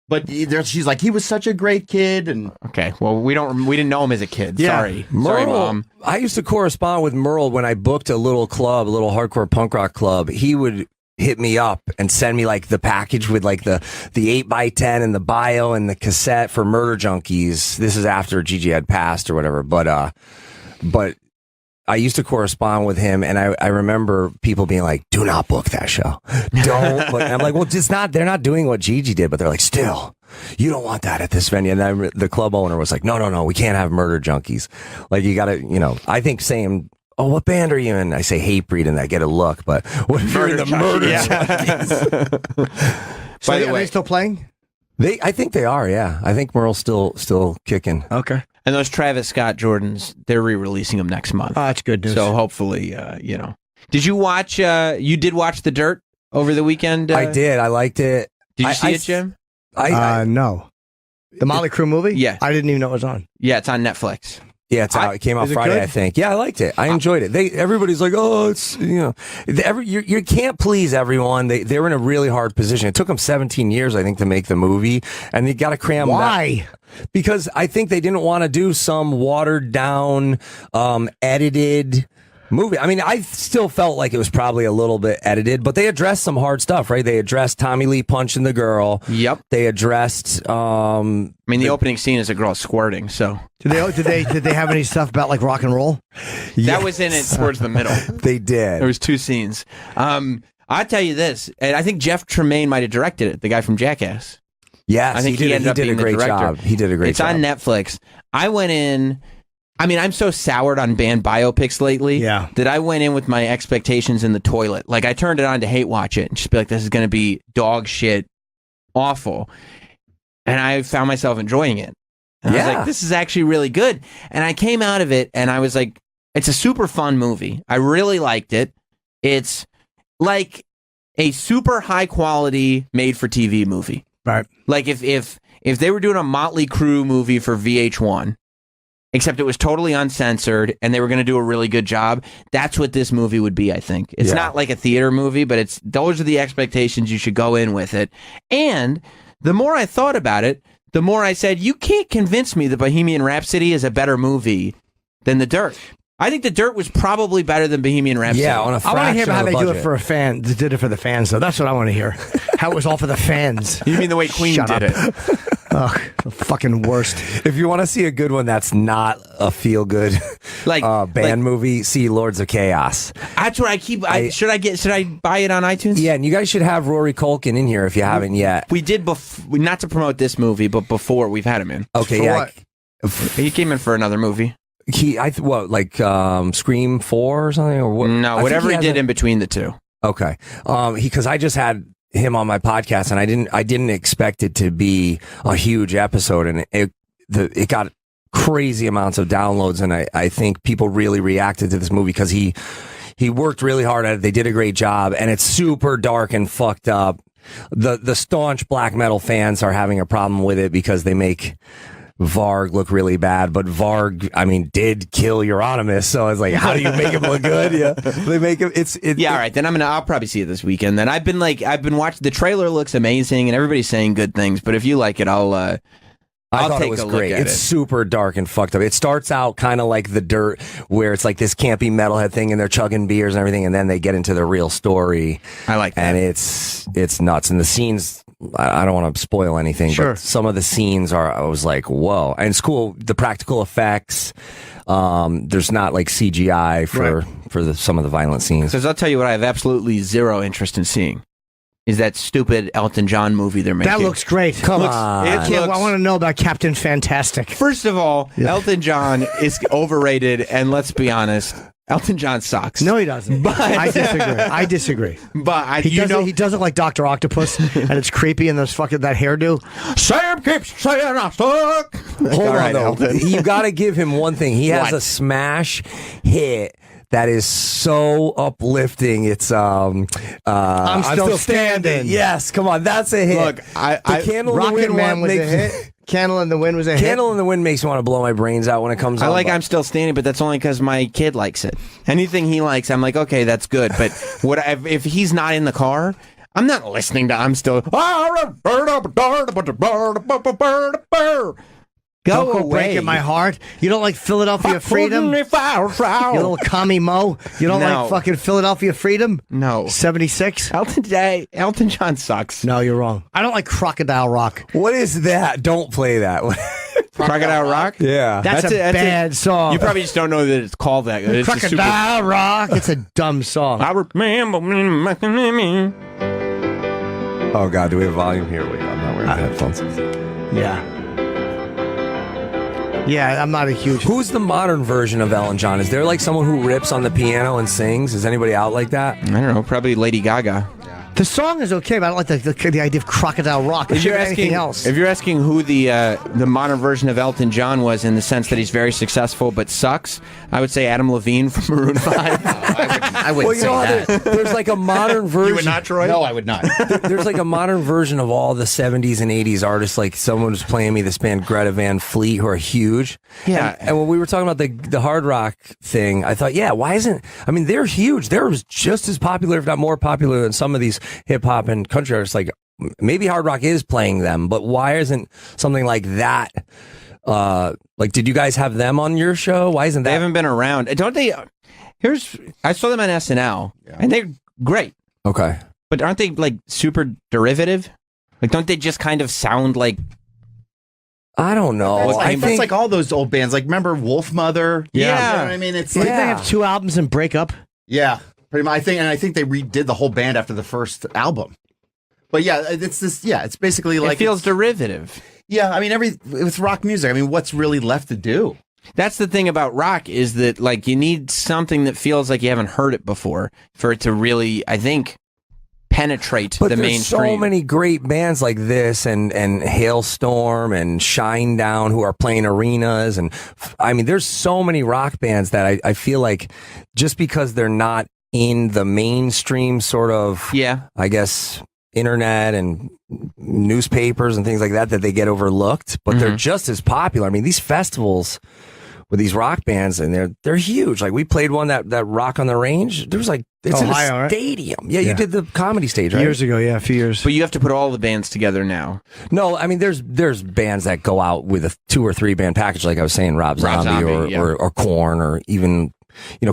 But she's like, he was such a great kid, and Okay, well we didn't know him as a kid. Sorry, Merle, Mom. I used to correspond with Merle when I booked a little hardcore punk rock club. He would hit me up and send me like the package with like the 8x10 and the bio and the cassette for Murder Junkies. This is after Gigi had passed or whatever. But I used to correspond with him, and I remember people being like, "Do not book that show. Don't." But I'm like, "Well, they're not doing what Gigi did." But they're like, "Still, you don't want that at this venue." And the club owner was like, "No, we can't have Murder Junkies. Like, you got to, I think saying, 'Oh, what band are you in?' I say Hatebreed, and I get a look. But what if you're in the Murder Junkies?" So By the are way- they still playing? I think they are. Yeah, I think Merle's still kicking. Okay. And those Travis Scott Jordans, they're re-releasing them next month. Oh, that's good news. So hopefully, Did you watch? You did watch The Dirt over the weekend? I did. I liked it. Did you see it, Jim? No. The Motley Crue movie? Yeah. I didn't even know it was on. Yeah, it's on Netflix. Yeah, it's out. It came out Is it Friday, good? I think. Yeah, I liked it. I enjoyed it. Everybody's like, "Oh, it's you can't please everyone." They were in a really hard position. It took them 17 years, I think, to make the movie, and they got to cram. Why? Because I think they didn't want to do some watered down, edited movie. I mean, I still felt like it was probably a little bit edited, but they addressed some hard stuff, right? They addressed Tommy Lee punching the girl. Yep. They addressed. I mean, the opening scene is a girl squirting. So Did they have any stuff about like rock and roll? that was in it towards the middle. They did. There was 2 scenes. I'll tell you this, and I think Jeff Tremaine might have directed it, the guy from Jackass. Yes, I think he ended up did being a the great director. job. He did a great It's job. on Netflix. I went in. I mean, I'm so soured on band biopics lately that I went in with my expectations in the toilet. Like, I turned it on to hate watch it and just be like, this is going to be dog shit, awful. And I found myself enjoying it. And I was like, this is actually really good. And I came out of it and I was like, it's a super fun movie. I really liked it. It's like a super high quality made for TV movie. Right. Like if they were doing a Motley Crue movie for VH1, except it was totally uncensored and they were going to do a really good job, that's what this movie would be, I think. It's not like a theater movie, but those are the expectations you should go in with it. And the more I thought about it, the more I said, you can't convince me that Bohemian Rhapsody is a better movie than The Dirt. I think The Dirt was probably better than Bohemian Rhapsody. Yeah, on a I want to hear fraction about how of they the do it budget. for a fan. They did it for the fans, though. That's what I want to hear. How it was all for the fans. You mean the way Queen Shut did up. it? Ugh, the fucking worst. If you want to see a good one that's not a feel good band movie, see Lords of Chaos. That's what I keep. Should I buy it on iTunes? Yeah, and you guys should have Rory Culkin in here if you haven't yet. We did not to promote this movie, but before we've had him in. Okay, For yeah. what? He came in for another movie. Scream 4 or something, or what? No, whatever he did in between the two. Okay, because I just had him on my podcast, and I didn't expect it to be a huge episode, and it got crazy amounts of downloads, and I think people really reacted to this movie because he worked really hard at it. They did a great job, and it's super dark and fucked up. The staunch black metal fans are having a problem with it because they make Varg look really bad, but Varg, I mean, did kill Euronymous, so I was like, how do you make him look good? Yeah, they make him. All right, then I'll probably see it this weekend. Then I've been watching. The trailer looks amazing, and everybody's saying good things. But if you like it, I'll thought take it was a look great. at It's super dark and fucked up. It starts out kind of like The Dirt, where it's like this campy metalhead thing, and they're chugging beers and everything, and then they get into the real story. I like that, and it's nuts. And the scenes, I don't want to spoil anything, Sure. but some of the scenes I was like, whoa. And it's cool. The practical effects, there's not like CGI for some of the violent scenes. Because I'll tell you what, I have absolutely zero interest in seeing. Is that stupid Elton John movie they're making? That looks great. Come on. I want to know about Captain Fantastic. First of all, Elton John is overrated, and let's be honest, Elton John sucks. No, he doesn't. But I disagree. But he does look like Dr. Octopus, and it's creepy, and there's fucking that hairdo. Sam keeps saying I suck. Hold on, though. You got to give him one thing. He has a smash hit that is so uplifting. It's I'm still standing. Yes, come on, that's a hit. Look, the Candle in the Rocket Wind Man was a hit. Candle in the Wind was a hit. Candle in the Wind makes me want to blow my brains out when it comes I on. like I'm Still Standing, but that's only because my kid likes it. Anything he likes, I'm like, okay, that's good. But if he's not in the car, I'm not listening to I'm Still... Go away. Breaking my heart. You don't like Philadelphia Freedom? You little commie mo. You don't like fucking Philadelphia Freedom? No. 76? Elton John sucks. No, you're wrong. I don't like Crocodile Rock. What is that? Don't play that. Crocodile Rock? Yeah. That's a bad song. You probably just don't know that it's called that. It's Crocodile Rock. It's a dumb song. I remember. Oh, God. Do we have volume here? Wait, I'm not wearing headphones. Yeah. Yeah, I'm not a huge... Who's the modern version of Elton John? Is there like someone who rips on the piano and sings? Is anybody out like that? I don't know. Probably Lady Gaga. The song is okay, but I don't like the idea of Crocodile Rock. If you're asking who the modern version of Elton John was in the sense that he's very successful but sucks, I would say Adam Levine from Maroon 5. I wouldn't say that. There's like a modern version. You would not, Troy? No, I would not. There's like a modern version of all the 70s and 80s artists. Like someone was playing me this band Greta Van Fleet, who are huge. Yeah. And when we were talking about the hard rock thing, I thought, why isn't... I mean, they're huge. They're just as popular, if not more popular, than some of these hip hop and country artists. Like maybe hard rock is playing them, but why isn't something like that? Like, did you guys have them on your show? Why isn't that? They haven't been around. Don't they? I saw them on SNL, and they're great. Okay, but aren't they like super derivative? Like, don't they just kind of sound like? I don't know. That's like all those old bands. Like, remember Wolf Mother? Yeah. You know what I mean, it's Did like they have 2 albums and break up? Yeah, pretty much. I think they redid the whole band after the first album. But yeah, it's this. Yeah, it's basically like it feels derivative. Yeah, I mean, with rock music, I mean, what's really left to do? That's the thing about rock is that like you need something that feels like you haven't heard it before for it to really, I think, penetrate the mainstream. There's so many great bands like this and Hailstorm and Shinedown who are playing arenas, and I mean, there's so many rock bands that I feel like just because they're not in the mainstream sort of, I guess, internet and newspapers and things like that they get overlooked, but they're just as popular. I mean, these festivals with these rock bands, and they're huge. Like we played one that Rock on the Range. There was like it's Ohio, in a stadium. Yeah, you did the comedy stage, right? Years ago, a few years. But you have to put all the bands together now. No, I mean there's bands that go out with a 2 or 3 band package, like I was saying, Rob Zombie or Korn, or even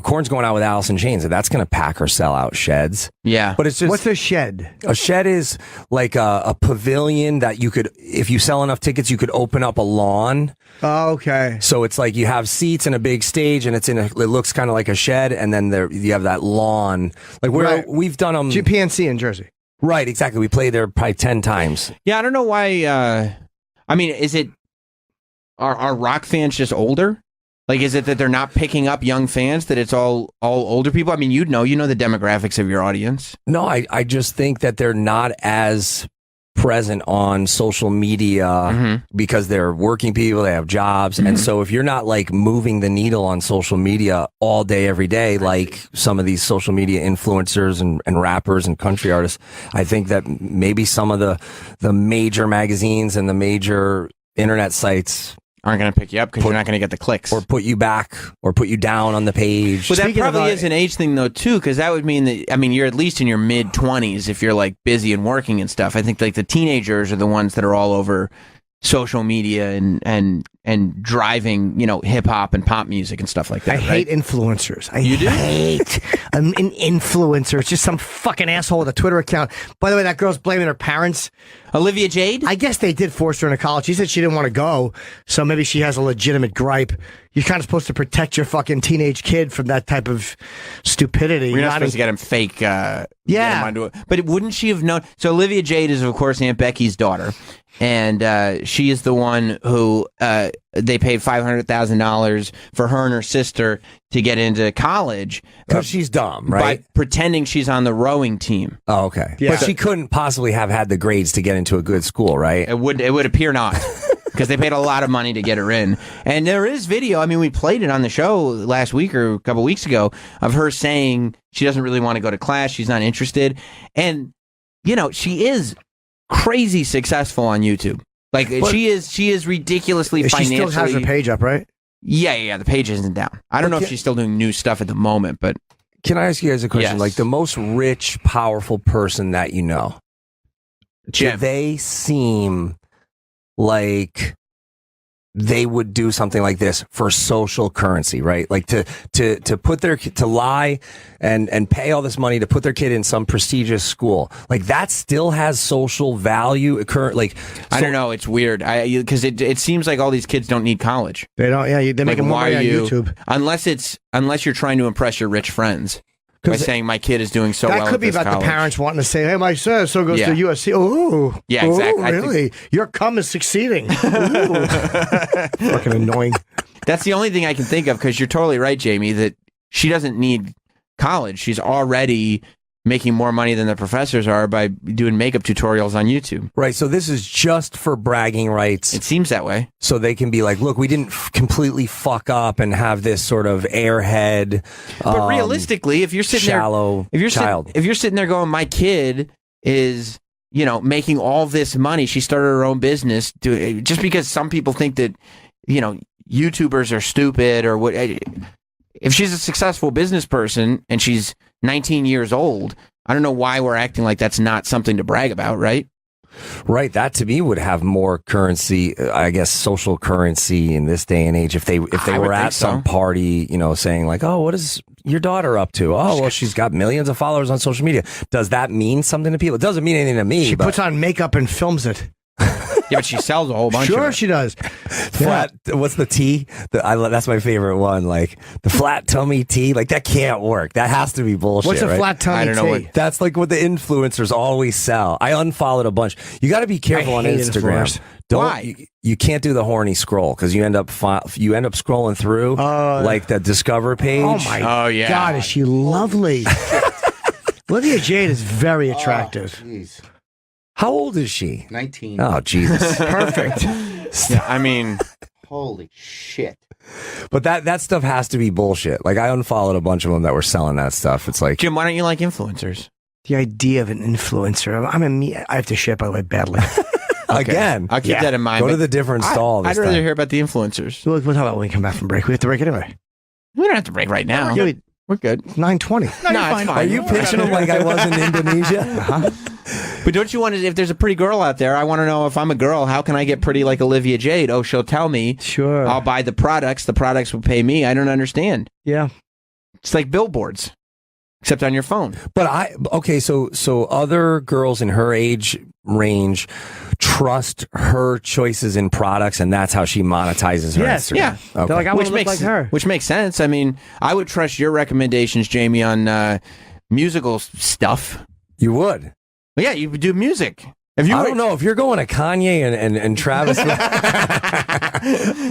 Korn's going out with Alice in Chains, and that's going to pack or sell out sheds. Yeah. But it's just. What's a shed? A shed is like a pavilion that you could, if you sell enough tickets, you could open up a lawn. Oh, okay. So it's like you have seats and a big stage, and it looks kind of like a shed, and then you have that lawn. Like we've done them. GPNC in Jersey. Right, exactly. We played there probably 10 times. Yeah, I don't know why. I mean, is it are rock fans just older? Like, is it that they're not picking up young fans? That it's all older people? I mean, you know the demographics of your audience. No, I just think that they're not as present on social media because they're working people, they have jobs. And so if you're not like moving the needle on social media all day, every day, like some of these social media influencers and rappers and country artists, I think that maybe some of the major magazines and the major internet sites aren't going to pick you up because you're not going to get the clicks. Or put you back or put you down on the page. Well, that probably is an age thing, though, too, because that would mean that, I mean, you're at least in your mid-20s if you're, like, busy and working and stuff. I think, like, the teenagers are the ones that are all over social media and driving, hip-hop and pop music and stuff like that. I hate influencers. I You do? hate an influencer. It's just some fucking asshole with a Twitter account. By the way, that girl's blaming her parents. Olivia Jade? I guess they did force her into college. She said she didn't want to go, so maybe she has a legitimate gripe. You're kind of supposed to protect your fucking teenage kid from that type of stupidity. You're not supposed to get him fake. Get him onto it. But wouldn't she have known? So Olivia Jade is, of course, Aunt Becky's daughter. And she is the one who they paid $500,000 for her and her sister to get into college. Because she's dumb, right? By pretending she's on the rowing team. Oh, okay. Yeah. But she couldn't possibly have had the grades to get into a good school, right? It would appear not. Because they paid a lot of money to get her in. And there is video, I mean, we played it on the show last week or a couple weeks ago, of her saying she doesn't really want to go to class, she's not interested. And, she is crazy successful on YouTube. Like, she is ridiculously financially... She still has her page up, right? Yeah, the page isn't down. I don't know if she's still doing new stuff at the moment, but... Can I ask you guys a question? Yes. Like, the most rich, powerful person that you know, Jim. do they seem like they would do something like this for social currency, right? Like to put to lie and pay all this money to put their kid in some prestigious school. Like that still has social value. I don't know. It's weird. Because it seems like all these kids don't need college. They don't. Yeah, they make more money on YouTube. Unless you're trying to impress your rich friends. By saying my kid is doing so well. That could be about college. the parents wanting to say, "Hey, my son so goes to USC." Oh, yeah, exactly. Really? Your cum is succeeding. Fucking annoying. That's the only thing I can think of because you're totally right, Jamie. That she doesn't need college. She's already making more money than the professors are by doing makeup tutorials on YouTube. Right. So this is just for bragging rights. It seems that way. So they can be like, look, we didn't completely fuck up and have this sort of airhead. But realistically, if you're sitting shallow there, if you're sitting there going, my kid is, making all this money. She started her own business just because some people think that, YouTubers are stupid or what. If she's a successful business person and she's 19 years old, I don't know why we're acting like that's not something to brag about, right? Right. That to me would have more currency, I guess, social currency in this day and age. If they were at some party, saying like, oh, what is your daughter up to? Oh, well, she's got millions of followers on social media. Does that mean something to people? It doesn't mean anything to me. She puts on makeup and films it. Yeah, but she sells a whole bunch of it. Sure she does. Flat, what's the T? That's my favorite one. Like the flat tummy tea. Like that can't work. That has to be bullshit. What's a right? flat tummy tea? I don't know what. That's like what the influencers always sell. I unfollowed a bunch. You got to be careful on Instagram. Why? You can't do the horny scroll because you end up scrolling through like the Discover page. Oh my God, is she lovely? Olivia Jade is very attractive. Jeez. How old is she? 19. Oh, Jesus. Perfect. Yeah, I mean, holy shit. But that stuff has to be bullshit. Like I unfollowed a bunch of them that were selling that stuff. It's like, Jim, why don't you like influencers? The idea of an influencer. I have to shit, by the way, badly. Again, I'll keep that in mind. Go to the different stall. I'd rather hear about the influencers. We'll talk about when we come back from break. We have to break anyway. We don't have to break right now. Yeah, we're good. 9:20. No, it's fine. Are you pitching them like I was in Indonesia? Uh-huh. But don't you want to, if there's a pretty girl out there, I want to know if I'm a girl, how can I get pretty like Olivia Jade? Oh, she'll tell me. Sure. I'll buy the products. The products will pay me. I don't understand. Yeah. It's like billboards, except on your phone. But so other girls in her age range trust her choices in products, and that's how she monetizes her Instagram. Yeah. They're like, I want to look like her. Which makes sense. I mean, I would trust your recommendations, Jamey, on musical stuff. You would? Well, yeah, you would do music. I don't know if you're going to Kanye and Travis.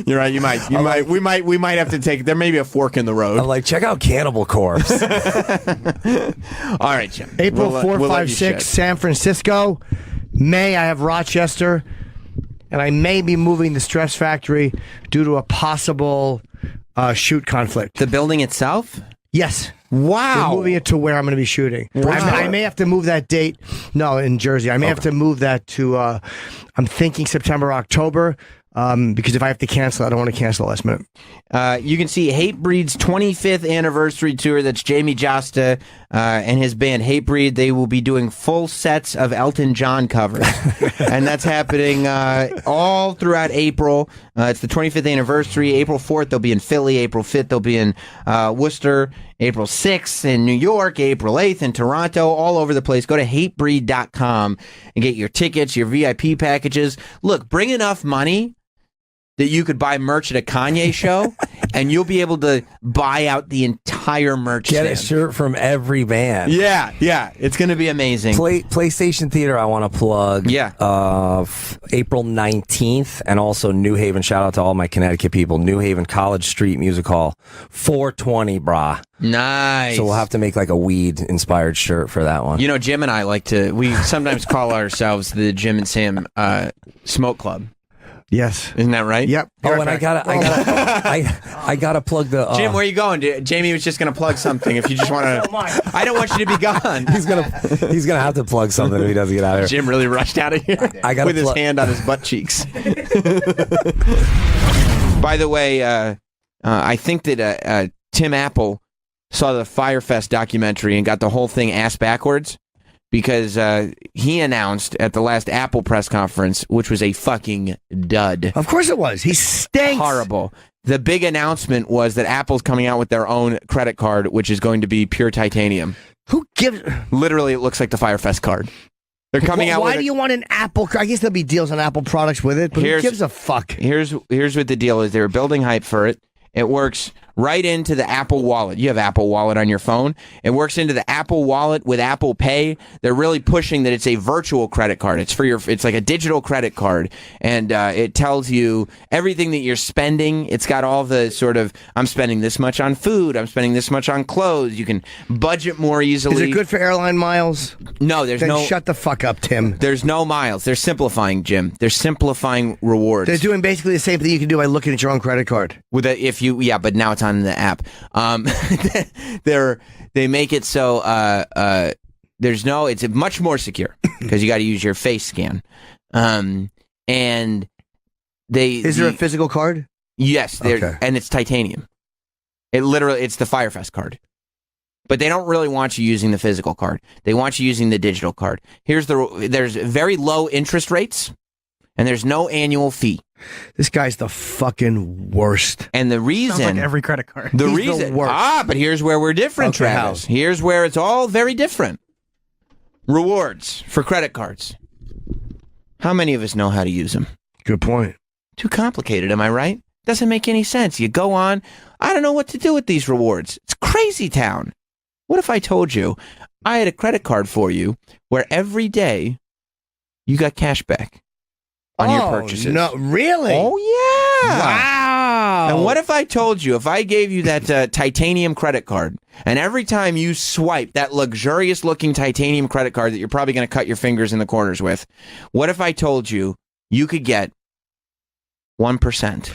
You're right. You might. We might have to take. There may be a fork in the road. I'm like, check out Cannibal Corpse. All right, Jim. April 4, 5, 6, San Francisco. May, I have Rochester. And I may be moving the Stress Factory due to a possible shoot conflict. The building itself? Yes. Wow. We're moving it to where I'm going to be shooting. Wow. I may have to move that date. No, in Jersey. I may have to move that to, I'm thinking September, October. Because if I have to cancel, I don't want to cancel last minute. You can see Hatebreed's 25th anniversary tour. That's Jamey Jasta and his band Hatebreed. They will be doing full sets of Elton John covers. And that's happening all throughout April. It's the 25th anniversary. April 4th, they'll be in Philly. April 5th, they'll be in Worcester. April 6th in New York. April 8th in Toronto. All over the place. Go to hatebreed.com and get your tickets, your VIP packages. Look, bring enough money that you could buy merch at a Kanye show, and you'll be able to buy out the entire merch Get stand. a shirt from every band. Yeah. It's going to be amazing. PlayStation Theater, I want to plug. Yeah. April 19th, and also New Haven. Shout out to all my Connecticut people. New Haven College Street Music Hall. 420, brah. Nice. So we'll have to make like a weed-inspired shirt for that one. You know, Jim and I we sometimes call ourselves the Jim and Sam Smoke Club. Yes. Isn't that right? Yep. Oh, and I gotta plug the Jim, where are you going? Jamey was just gonna plug something. If you just want to, I don't want you to be gone. He's gonna have to plug something if he doesn't get out of here. Jim really rushed out of here with his hand on his butt cheeks. By the way, I think that Tim Apple saw the Firefest documentary and got the whole thing ass backwards. Because he announced at the last Apple press conference, which was a fucking dud. Of course it was. He stinks. Horrible. The big announcement was that Apple's coming out with their own credit card, which is going to be pure titanium. Who gives... Literally, it looks like the Firefest card. They're coming out with... Why do you want an Apple... I guess there'll be deals on Apple products with it, but who gives a fuck? Here's what the deal is. They were building hype for it. It works right into the Apple Wallet. You have Apple Wallet on your phone. It works into the Apple Wallet with Apple Pay. They're really pushing that it's a virtual credit card. It's like a digital credit card, and it tells you everything that you're spending. It's got all the sort of, I'm spending this much on food. I'm spending this much on clothes. You can budget more easily. Is it good for airline miles? No, then shut the fuck up, Tim. There's no miles. They're simplifying, Jim. They're simplifying rewards. They're doing basically the same thing you can do by looking at your own credit card. But now it's on the app. They make it so it's much more secure because you got to use your face scan. And is there a physical card? Yes, and it's titanium. It's the Firefest card. But they don't really want you using the physical card. They want you using the digital card. There's very low interest rates, and there's no annual fee. This guy's the fucking worst. And the reason... Sounds like every credit card. He's the worst. But here's where we're different, Okay, Travis. how? Here's where it's all very different. Rewards for credit cards. How many of us know how to use them? Good point. Too complicated, am I right? Doesn't make any sense. You go on, I don't know what to do with these rewards. It's crazy town. What if I told you I had a credit card for you where every day you got cash back on your purchases? No, really? Oh, yeah. Wow. And what if I told you, if I gave you that titanium credit card, and every time you swipe that luxurious-looking titanium credit card that you're probably going to cut your fingers in the corners with, what if I told you you could get 1%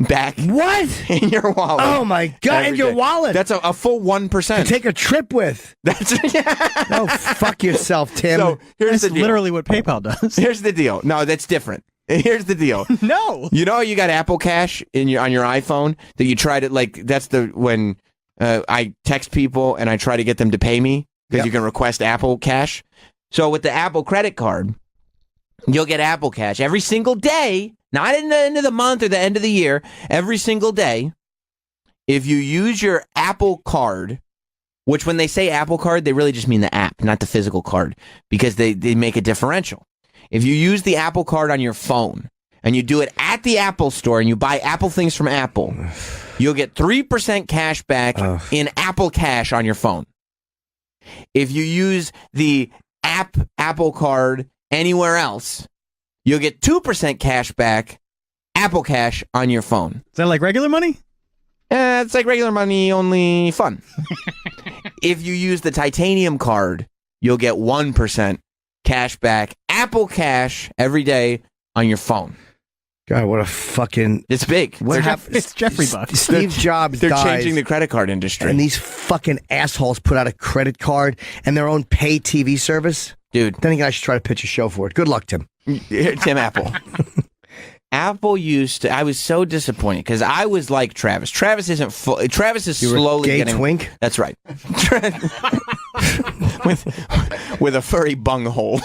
back in your wallet? Oh, my God. In your wallet? That's a full 1%. To take a trip with. Oh, fuck yourself, Tim. So here's That's the deal. literally what PayPal does. Here's the deal. No, that's different. Here's the deal. No. You know you got Apple Cash on your iPhone that you try to, that's when I text people and I try to get them to pay me because you can request Apple Cash. So with the Apple credit card, you'll get Apple Cash every single day, not in the end of the month or the end of the year, every single day. if you use your Apple Card, which when they say Apple Card, they really just mean the app, not the physical card, because they make a differential. If you use the Apple Card on your phone and you do it at the Apple Store and you buy Apple things from Apple, you'll get 3% cash back in Apple Cash on your phone. If you use the Apple Card anywhere else, you'll get 2% cash back Apple Cash on your phone. Is that like regular money? It's like regular money, only fun. If you use the titanium card, you'll get 1% cash back Apple Cash every day on your phone. God, what a fucking... It's big. It's Jeffrey Bucks. Steve Jobs They're dies, changing the credit card industry. and these fucking assholes put out a credit card and their own pay TV service. Dude. Then again, I should try to pitch a show for it. Good luck, Tim. Tim Apple. Apple used to... I was so disappointed because I was like Travis. Travis isn't full... Travis is You were slowly gay getting... twink? That's right. with a furry bunghole.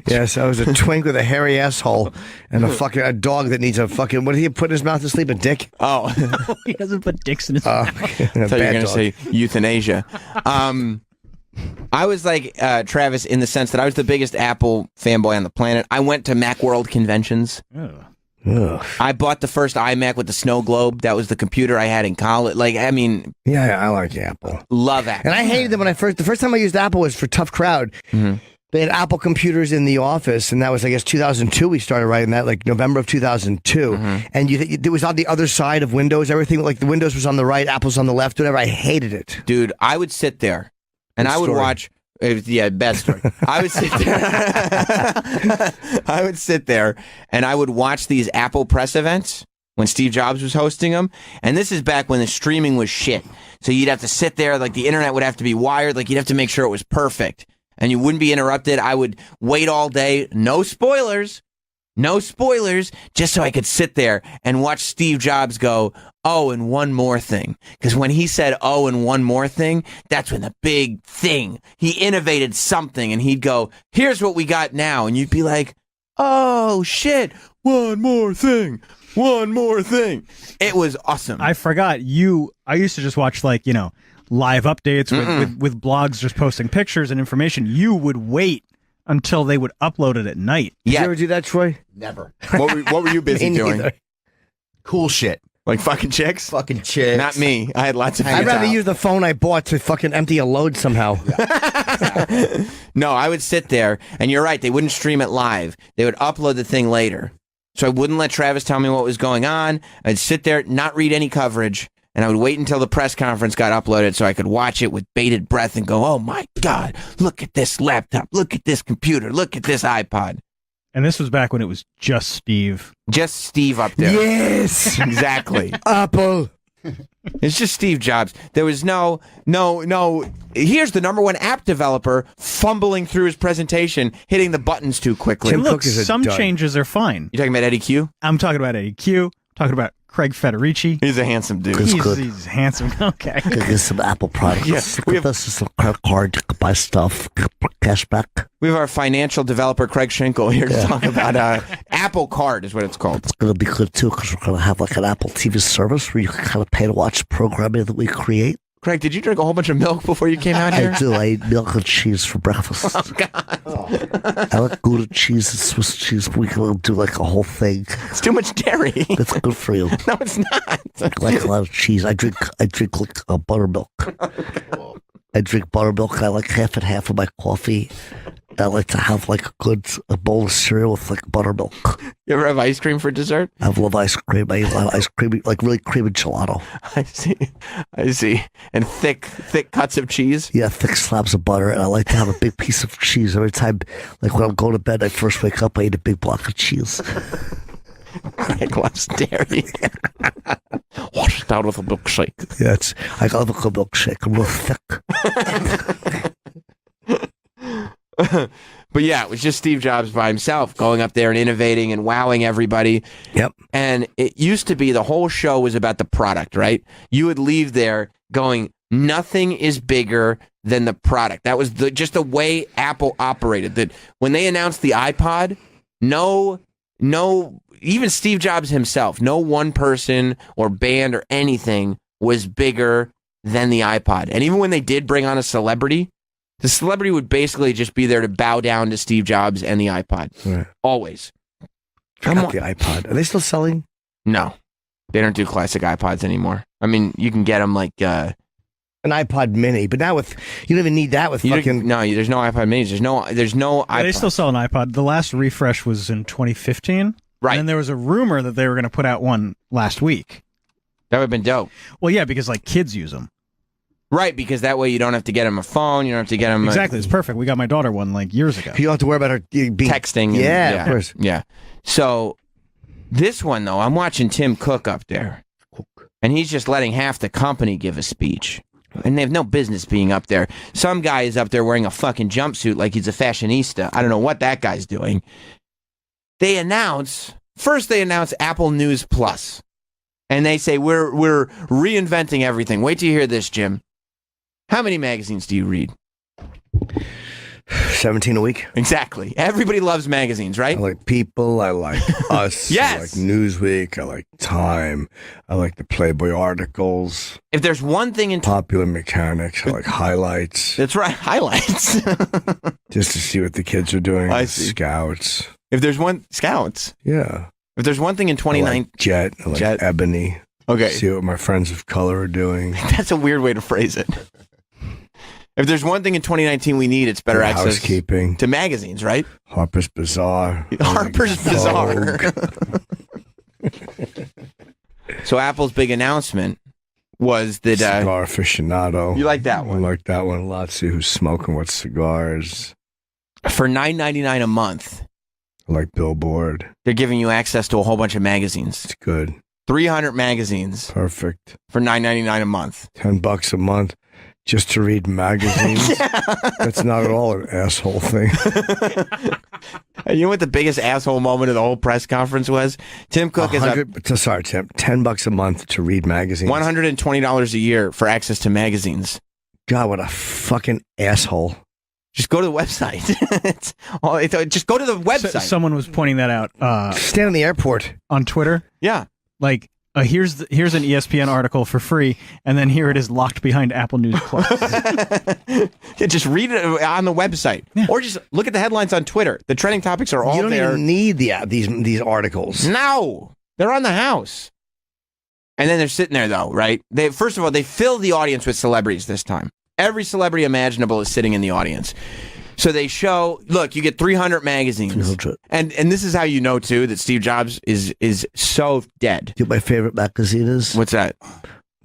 Yes, I was a twink with a hairy asshole and a dog that needs a fucking... What did he put in his mouth to sleep? A dick? Oh. He doesn't put dicks in his I thought you were going to say euthanasia. I was like Travis in the sense that I was the biggest Apple fanboy on the planet. I went to Macworld conventions. Ugh. I bought the first iMac with the snow globe. That was the computer I had in college. Like, I mean... Yeah, I like Apple. Love Apple. And I hated them when the first time I used Apple was for Tough Crowd. Mm-hmm. They had Apple computers in the office, and that was, I guess, 2002. We started writing that, like November of 2002. Mm-hmm. And it was on the other side of Windows. Everything, like the Windows was on the right, Apple's on the left, whatever. I hated it. Dude, I would sit there, and Good I would story. watch... bad story. I would sit there. I would sit there and I would watch these Apple press events when Steve Jobs was hosting them. And this is back when the streaming was shit. So you'd have to sit there, like the internet would have to be wired, like you'd have to make sure it was perfect. And you wouldn't be interrupted. I would wait all day, no spoilers, just so I could sit there and watch Steve Jobs go, oh, and one more thing. Because when he said, oh, and one more thing, that's when the big thing, he innovated something and he'd go, here's what we got now. And you'd be like, oh, shit, one more thing. It was awesome. I forgot I used to just watch live updates with blogs just posting pictures and information. You would wait until they would upload it at night. Did you ever do that, Troy? Never. What were you busy Me doing? neither. Cool shit. Like fucking chicks? Fucking chicks. Not me. I had lots of I'd rather use the phone I bought to fucking empty a load somehow. No, I would sit there, and you're right, they wouldn't stream it live. They would upload the thing later. So I wouldn't let Travis tell me what was going on. I'd sit there, not read any coverage, and I would wait until the press conference got uploaded so I could watch it with bated breath and go, oh my God, look at this laptop, look at this computer, look at this iPod. And this was back when it was just Steve. Just Steve up there. Yes! Exactly. Apple. It's just Steve Jobs. There was no. Here's the number one app developer fumbling through his presentation, hitting the buttons too quickly. Tim Look, Cook is a some dud. changes are fine. You talking about Eddie Q? I'm talking about Eddie Q. Talking about Craig Federici. He's a handsome dude. He's handsome. Okay. Get some Apple products. Yeah, we have- This is a credit card. You can buy stuff. Cash back. We have our financial developer, Craig Schenkel, here to talk about Apple Card is what it's called. It's going to be good too because we're going to have like an Apple TV service where you can kind of pay to watch programming that we create. Craig, did you drink a whole bunch of milk before you came out here? I do. I eat milk and cheese for breakfast. Oh, God. I like Gouda cheese and Swiss cheese. We can do like a whole thing. It's too much dairy. That's good for you. No, it's not. I like a lot of cheese. I drink like buttermilk. I drink buttermilk. And I like half and half of my coffee. I like to have like a bowl of cereal with like buttermilk. You ever have ice cream for dessert? I love ice cream. I eat a lot of ice cream, like really creamy gelato. I see. And thick cuts of cheese? Yeah, thick slabs of butter. And I like to have a big piece of cheese every time. Like when I'm going to bed, I first wake up, I eat a big block of cheese. Craig loves dairy. Wash it down with a milkshake. Yeah, I love a good milkshake. I'm real thick. But yeah, it was just Steve Jobs by himself going up there and innovating and wowing everybody. Yep. And it used to be the whole show was about the product, right? You would leave there going, nothing is bigger than the product. That was just the way Apple operated. That when they announced the iPod, no, even Steve Jobs himself, no one person or band or anything was bigger than the iPod. And even when they did bring on a celebrity, the celebrity would basically just be there to bow down to Steve Jobs and the iPod. Right. Always. Forgot the iPod. Are they still selling? No. They don't do classic iPods anymore. I mean, you can get them like... an iPod mini, but now with... You don't even need that with fucking... No, there's no iPod minis. There's no iPod. They still sell an iPod. The last refresh was in 2015. Right. And then there was a rumor that they were going to put out one last week. That would have been dope. Well, yeah, because like kids use them. Right, because that way you don't have to get them a phone. You don't have to get them... Exactly. It's perfect. We got my daughter one like years ago. You don't have to worry about her being... Texting. Yeah, of course. Yeah. So this one, though, I'm watching Tim Cook up there. And he's just letting half the company give a speech. And they have no business being up there. Some guy is up there wearing a fucking jumpsuit like he's a fashionista. I don't know what that guy's doing. First they announce Apple News Plus. And they say, we're reinventing everything. Wait till you hear this, Jim. How many magazines do you read? 17 a week. Exactly. Everybody loves magazines, right? I like People. I like Us. Yes. I like Newsweek. I like Time. I like the Playboy articles. If there's one thing in... Popular Mechanics. I like Highlights. That's right. Highlights. Just to see what the kids are doing. I see. Scouts. If there's one... Scouts. Yeah. If there's one thing in 2019... I like Jet. I like Ebony. Okay. See what my friends of color are doing. That's a weird way to phrase it. If there's one thing in 2019 we need, it's better access housekeeping to magazines, right? Harper's Bazaar. Harper's Bazaar. So Apple's big announcement was that... Cigar aficionado. You like that one? I like that one a lot. See who's smoking what cigars. For $9.99 a month. I like Billboard. They're giving you access to a whole bunch of magazines. It's good. 300 magazines. Perfect. For $9.99 a month. $10 a month just to read magazines. That's not at all an asshole thing. You know what the biggest asshole moment of the whole press conference was? Tim Cook is up. Sorry, Tim. $10 a month to read magazines. $120 a year for access to magazines. God, what a fucking asshole. Just go to the website. Just go to the website. Someone was pointing that out. Stand in the airport. On Twitter. Yeah. Like, here's an ESPN article for free, and then here it is locked behind Apple News Plus. Yeah, just read it on the website. Yeah. Or just look at the headlines on Twitter. The trending topics are all there. You don't even need these articles. No. They're on the house. And then they're sitting there, though, right? First of all, they fill the audience with celebrities this time. Every celebrity imaginable is sitting in the audience. So they show, look, you get 300 magazines. 300. And this is how you know, too, that Steve Jobs is so dead. You know what my favorite magazine is? What's that?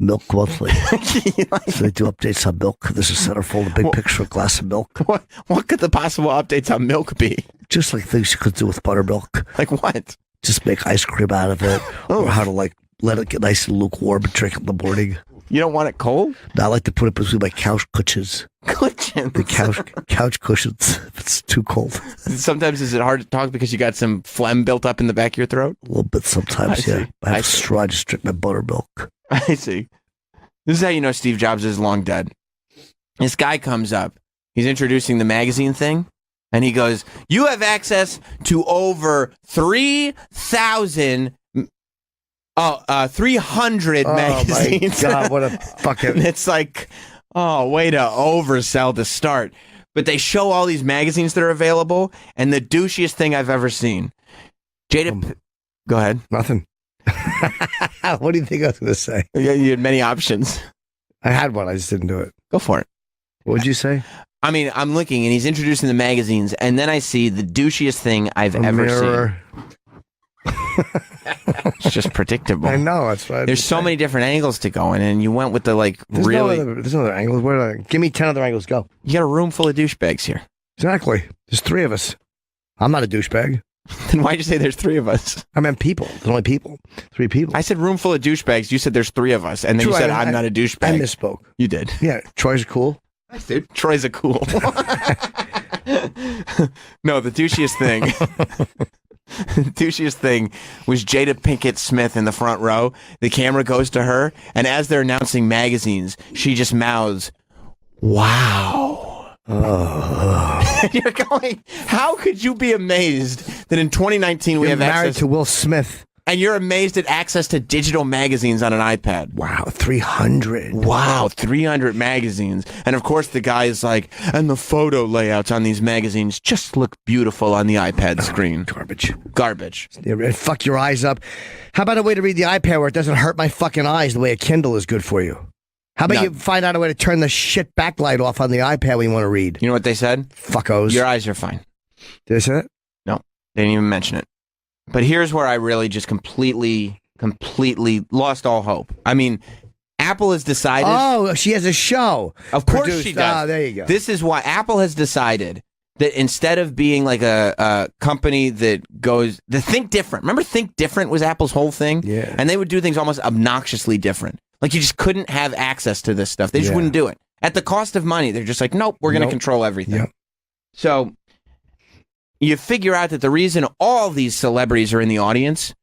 Milk Monthly. So they do updates on milk. There's a centerfold, a big picture, a glass of milk. What could the possible updates on milk be? Just like things you could do with buttermilk. Like what? Just make ice cream out of it. Or how to let it get nice and lukewarm and drink it in the morning. You don't want it cold? No, I like to put it between my couch cushions. The couch cushions if it's too cold. Sometimes is it hard to talk because you got some phlegm built up in the back of your throat? A little bit sometimes, yeah. I have a straw, I just drink my buttermilk. I see. This is how you know Steve Jobs is long dead. This guy comes up. He's introducing the magazine thing. And he goes, you have access to over 3,000 300 magazines. Oh my God, what a fucking... It's like, way to oversell the start. But they show all these magazines that are available, and the douchiest thing I've ever seen. Jada... Go ahead. Nothing. What do you think I was going to say? Yeah, you had many options. I had one, I just didn't do it. Go for it. What would you say? I mean, I'm looking, and he's introducing the magazines, and then I see the douchiest thing I've ever seen. It's just predictable. I know. That's right. There's so many different angles to go in, and you went with the there's really. There's no other angles. Give me 10 other angles. Go. You got a room full of douchebags here. Exactly. There's 3 of us. I'm not a douchebag. Then why'd you say there's 3 of us? I meant people. There's only people. 3 people. I said room full of douchebags. You said there's 3 of us, and then you said I'm not a douchebag. I misspoke. You did. Yeah. Troy's cool. Nice, dude. Troy's a cool. No, the douchiest thing. The douchiest thing was Jada Pinkett Smith in the front row. The camera goes to her, and as they're announcing magazines, she just mouths, "Wow." You're going, how could you be amazed that in 2019 we have married access to Will Smith? And you're amazed at access to digital magazines on an iPad. Wow, 300. Wow, 300 magazines. And of course the guy is like, and the photo layouts on these magazines just look beautiful on the iPad screen. Garbage. Yeah, fuck your eyes up. How about a way to read the iPad where it doesn't hurt my fucking eyes the way a Kindle is good for you? How about you find out a way to turn the shit backlight off on the iPad when you want to read? You know what they said? Fuckos. Your eyes are fine. Did they say that? No, they didn't even mention it. But here's where I really just completely lost all hope. I mean, Apple has decided... Oh, she has a show. Of course she does. Oh, there you go. This is why Apple has decided that instead of being like a company that goes... The Think Different. Remember Think Different was Apple's whole thing? Yeah. And they would do things almost obnoxiously different. Like you just couldn't have access to this stuff. They just wouldn't do it. At the cost of money, they're just like, nope, we're going to control everything. Yep. So you figure out that the reason all these celebrities are in the audience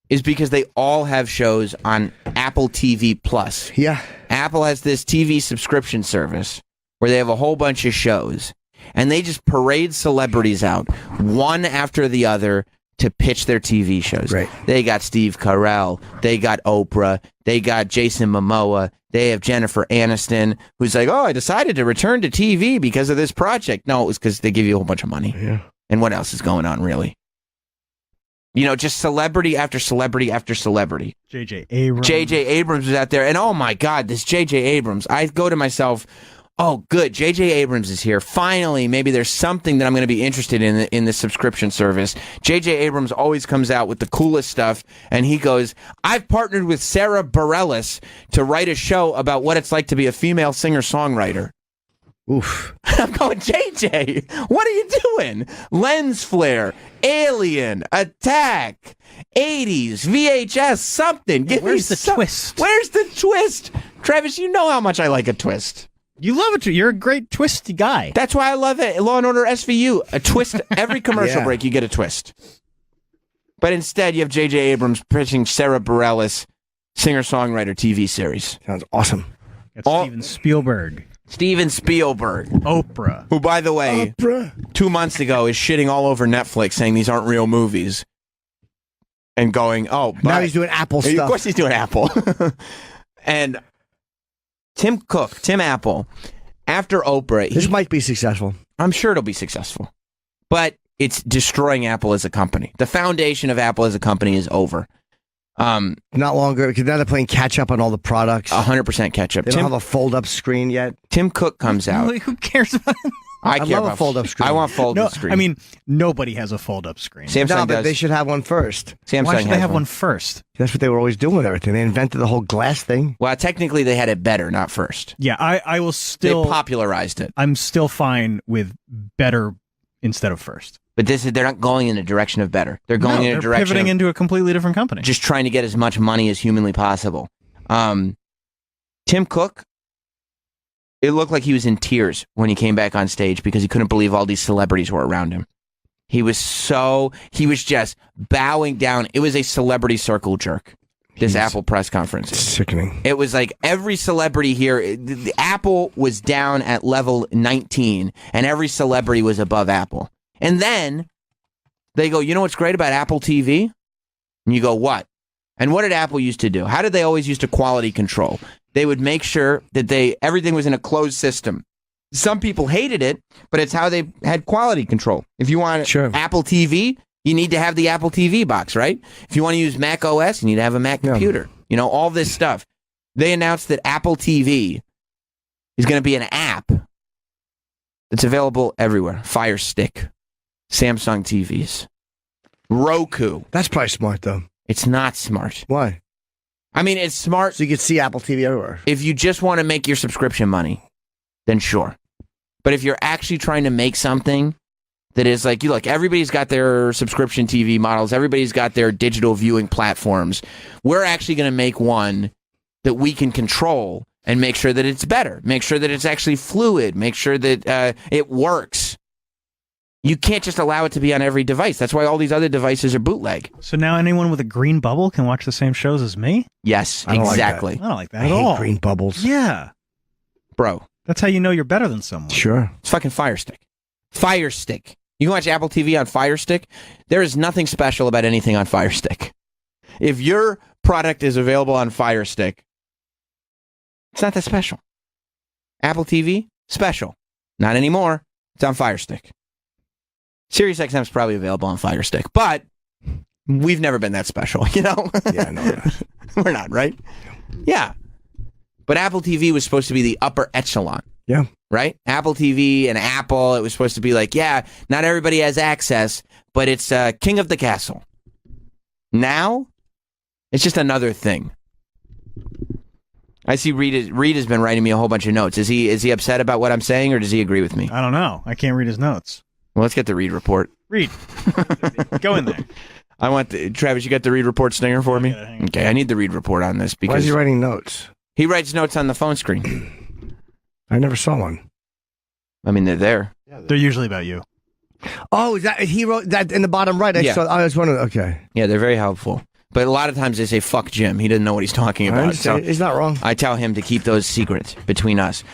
is because they all have shows on Apple TV Plus. Yeah. Apple has this TV subscription service where they have a whole bunch of shows, and they just parade celebrities out one after the other to pitch their TV shows. Right. They got Steve Carell, they got Oprah, they got Jason Momoa, they have Jennifer Aniston, who's like, oh, I decided to return to TV because of this project. No, it was because they give you a whole bunch of money. Yeah. And what else is going on, really? You know, just celebrity after celebrity after celebrity. J.J. Abrams. J.J. Abrams was out there, and oh my God, this J.J. Abrams. I go to myself, oh, good, J.J. Abrams is here. Finally, maybe there's something that I'm going to be interested in this subscription service. J.J. Abrams always comes out with the coolest stuff, and he goes, I've partnered with Sarah Bareilles to write a show about what it's like to be a female singer-songwriter. Oof. I'm going, JJ, what are you doing? Lens flare, Alien, Attack, 80s, VHS, something. Give Where's me the twist? Where's the twist? Travis, you know how much I like a twist. You love it. You're a great twisty guy. That's why I love it. Law & Order SVU, a twist. Every commercial break, you get a twist. But instead, you have J.J. Abrams pitching Sarah Bareilles, singer-songwriter TV series. Sounds awesome. It's Steven Spielberg. Steven Spielberg. Oprah. Who, by the way, 2 months ago is shitting all over Netflix saying these aren't real movies. And going, oh, but now he's doing Apple stuff. Of course he's doing Apple. And Tim Apple, after Oprah... This might be successful. I'm sure it'll be successful. But it's destroying Apple as a company. The foundation of Apple as a company is over. Not longer, because now they're playing catch up on all the products. 100% catch up. They don't have a fold up screen yet. Tim Cook comes out. Who cares about it? I care love about a fold up screen. I want fold up screen. I mean, nobody has a fold up screen. Samsung no, but does. they should have one first. Samsung Why should they has have one first? That's what they were always doing with everything. They invented the whole glass thing. Well, technically they had it better, not first. Yeah, I will still... They popularized it. I'm still fine with better instead of first. But they're not going in the direction of better. They're going in a direction pivoting into a completely different company. Just trying to get as much money as humanly possible. Tim Cook, it looked like he was in tears when he came back on stage because he couldn't believe all these celebrities were around him. He was just bowing down. It was a celebrity circle jerk, this Apple press conference. Sickening. It was like every celebrity here, the Apple was down at level 19, and every celebrity was above Apple. And then they go, you know what's great about Apple TV? And you go, what? And what did Apple used to do? How did they always used to quality control? They would make sure that everything was in a closed system. Some people hated it, but it's how they had quality control. If you want Apple TV, you need to have the Apple TV box, right? If you want to use Mac OS, you need to have a Mac computer. You know, all this stuff. They announced that Apple TV is going to be an app that's available everywhere. Fire Stick. Samsung TVs. Roku. That's probably smart, though. It's not smart. Why? I mean, it's smart. So you can see Apple TV everywhere. If you just want to make your subscription money, then sure. But if you're actually trying to make something that is like, look, everybody's got their subscription TV models. Everybody's got their digital viewing platforms. We're actually going to make one that we can control and make sure that it's better. Make sure that it's actually fluid. Make sure that it works. You can't just allow it to be on every device. That's why all these other devices are bootleg. So now anyone with a green bubble can watch the same shows as me? Yes, I don't exactly. I don't like that I at hate all. green bubbles. Yeah. Bro. That's how you know you're better than someone. Sure. It's fucking Fire Stick. Fire Stick. You can watch Apple TV on Fire Stick. There is nothing special about anything on Fire Stick. If your product is available on Fire Stick, it's not that special. Apple TV, special. Not anymore. It's on Fire Stick. SiriusXM is probably available on Fire Stick, but we've never been that special, you know? Yeah, no. We're not, right? Yeah. But Apple TV was supposed to be the upper echelon. Yeah. Right? Apple TV and Apple, it was supposed to be like, yeah, not everybody has access, but it's king of the castle. Now, it's just another thing. I see Reed has been writing me a whole bunch of notes. Is he upset about what I'm saying, or does he agree with me? I don't know. I can't read his notes. Well, let's get the Reed report. Reed, go in there. I want Travis. You got the Reed report stinger for me? Okay, I need the Reed report on this because why is he writing notes? He writes notes on the phone screen. I never saw one. I mean, they're there. They're usually about you. Oh, is that he wrote that in the bottom right? I was wondering. Okay. Yeah, they're very helpful. But a lot of times they say, fuck Jim. He doesn't know what he's talking about. So he's not wrong. I tell him to keep those secrets between us.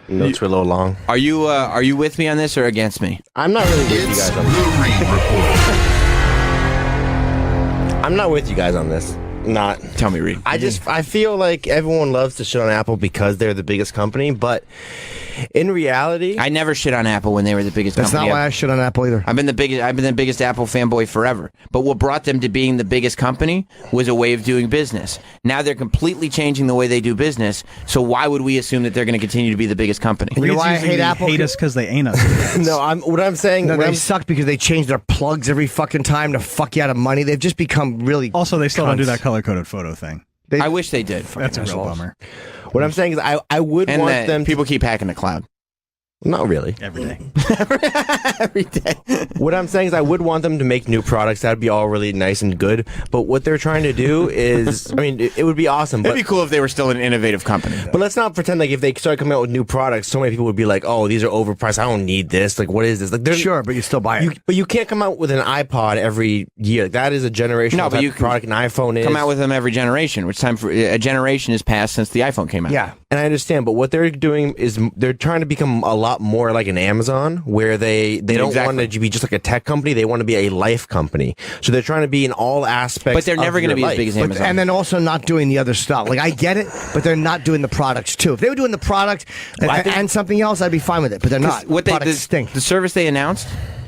Notes were a little long. Are you with me on this or against me? I'm not really with you guys on this. I'm not with you guys on this. Not. Tell me, Reed. I feel like everyone loves to shit on Apple because they're the biggest company, but in reality, I never shit on Apple when they were the biggest That's company. not why I shit on Apple either. I've been the biggest Apple fanboy forever. But what brought them to being the biggest company was a way of doing business. Now they're completely changing the way they do business. So why would we assume that they're going to continue to be the biggest company? You know why I hate Apple? Hate us because they ain't us. No, what I'm saying. No, they suck because they change their plugs every fucking time to fuck you out of money. They've just become really. Also, they still don't do that color-coded photo thing. I wish they did. That's a real bummer. What I'm saying is, I would And want them. people keep hacking the cloud. Not really. Every day. Every day. What I'm saying is I would want them to make new products. That'd be all really nice and good. But what they're trying to do is, I mean, it would be awesome. It'd be cool if they were still an innovative company. But let's not pretend like if they start coming out with new products, so many people would be like, oh, these are overpriced. I don't need this. Like, what is this? Like, Sure, but you still buy it. But you can't come out with an iPod every year. Like, that is a generational type of product. An iPhone is. Come out with them every generation, which time for a generation has passed since the iPhone came out. Yeah. And I understand, but what they're doing is they're trying to become a lot more like an Amazon, where they don't want to be just like a tech company. They want to be a life company. So they're trying to be in all aspects. But they're never going to be as big as Amazon. And then also not doing the other stuff. Like, I get it, but they're not doing the products too. If they were doing the product and something else, I'd be fine with it. But they're not. Products stink. The service they announced,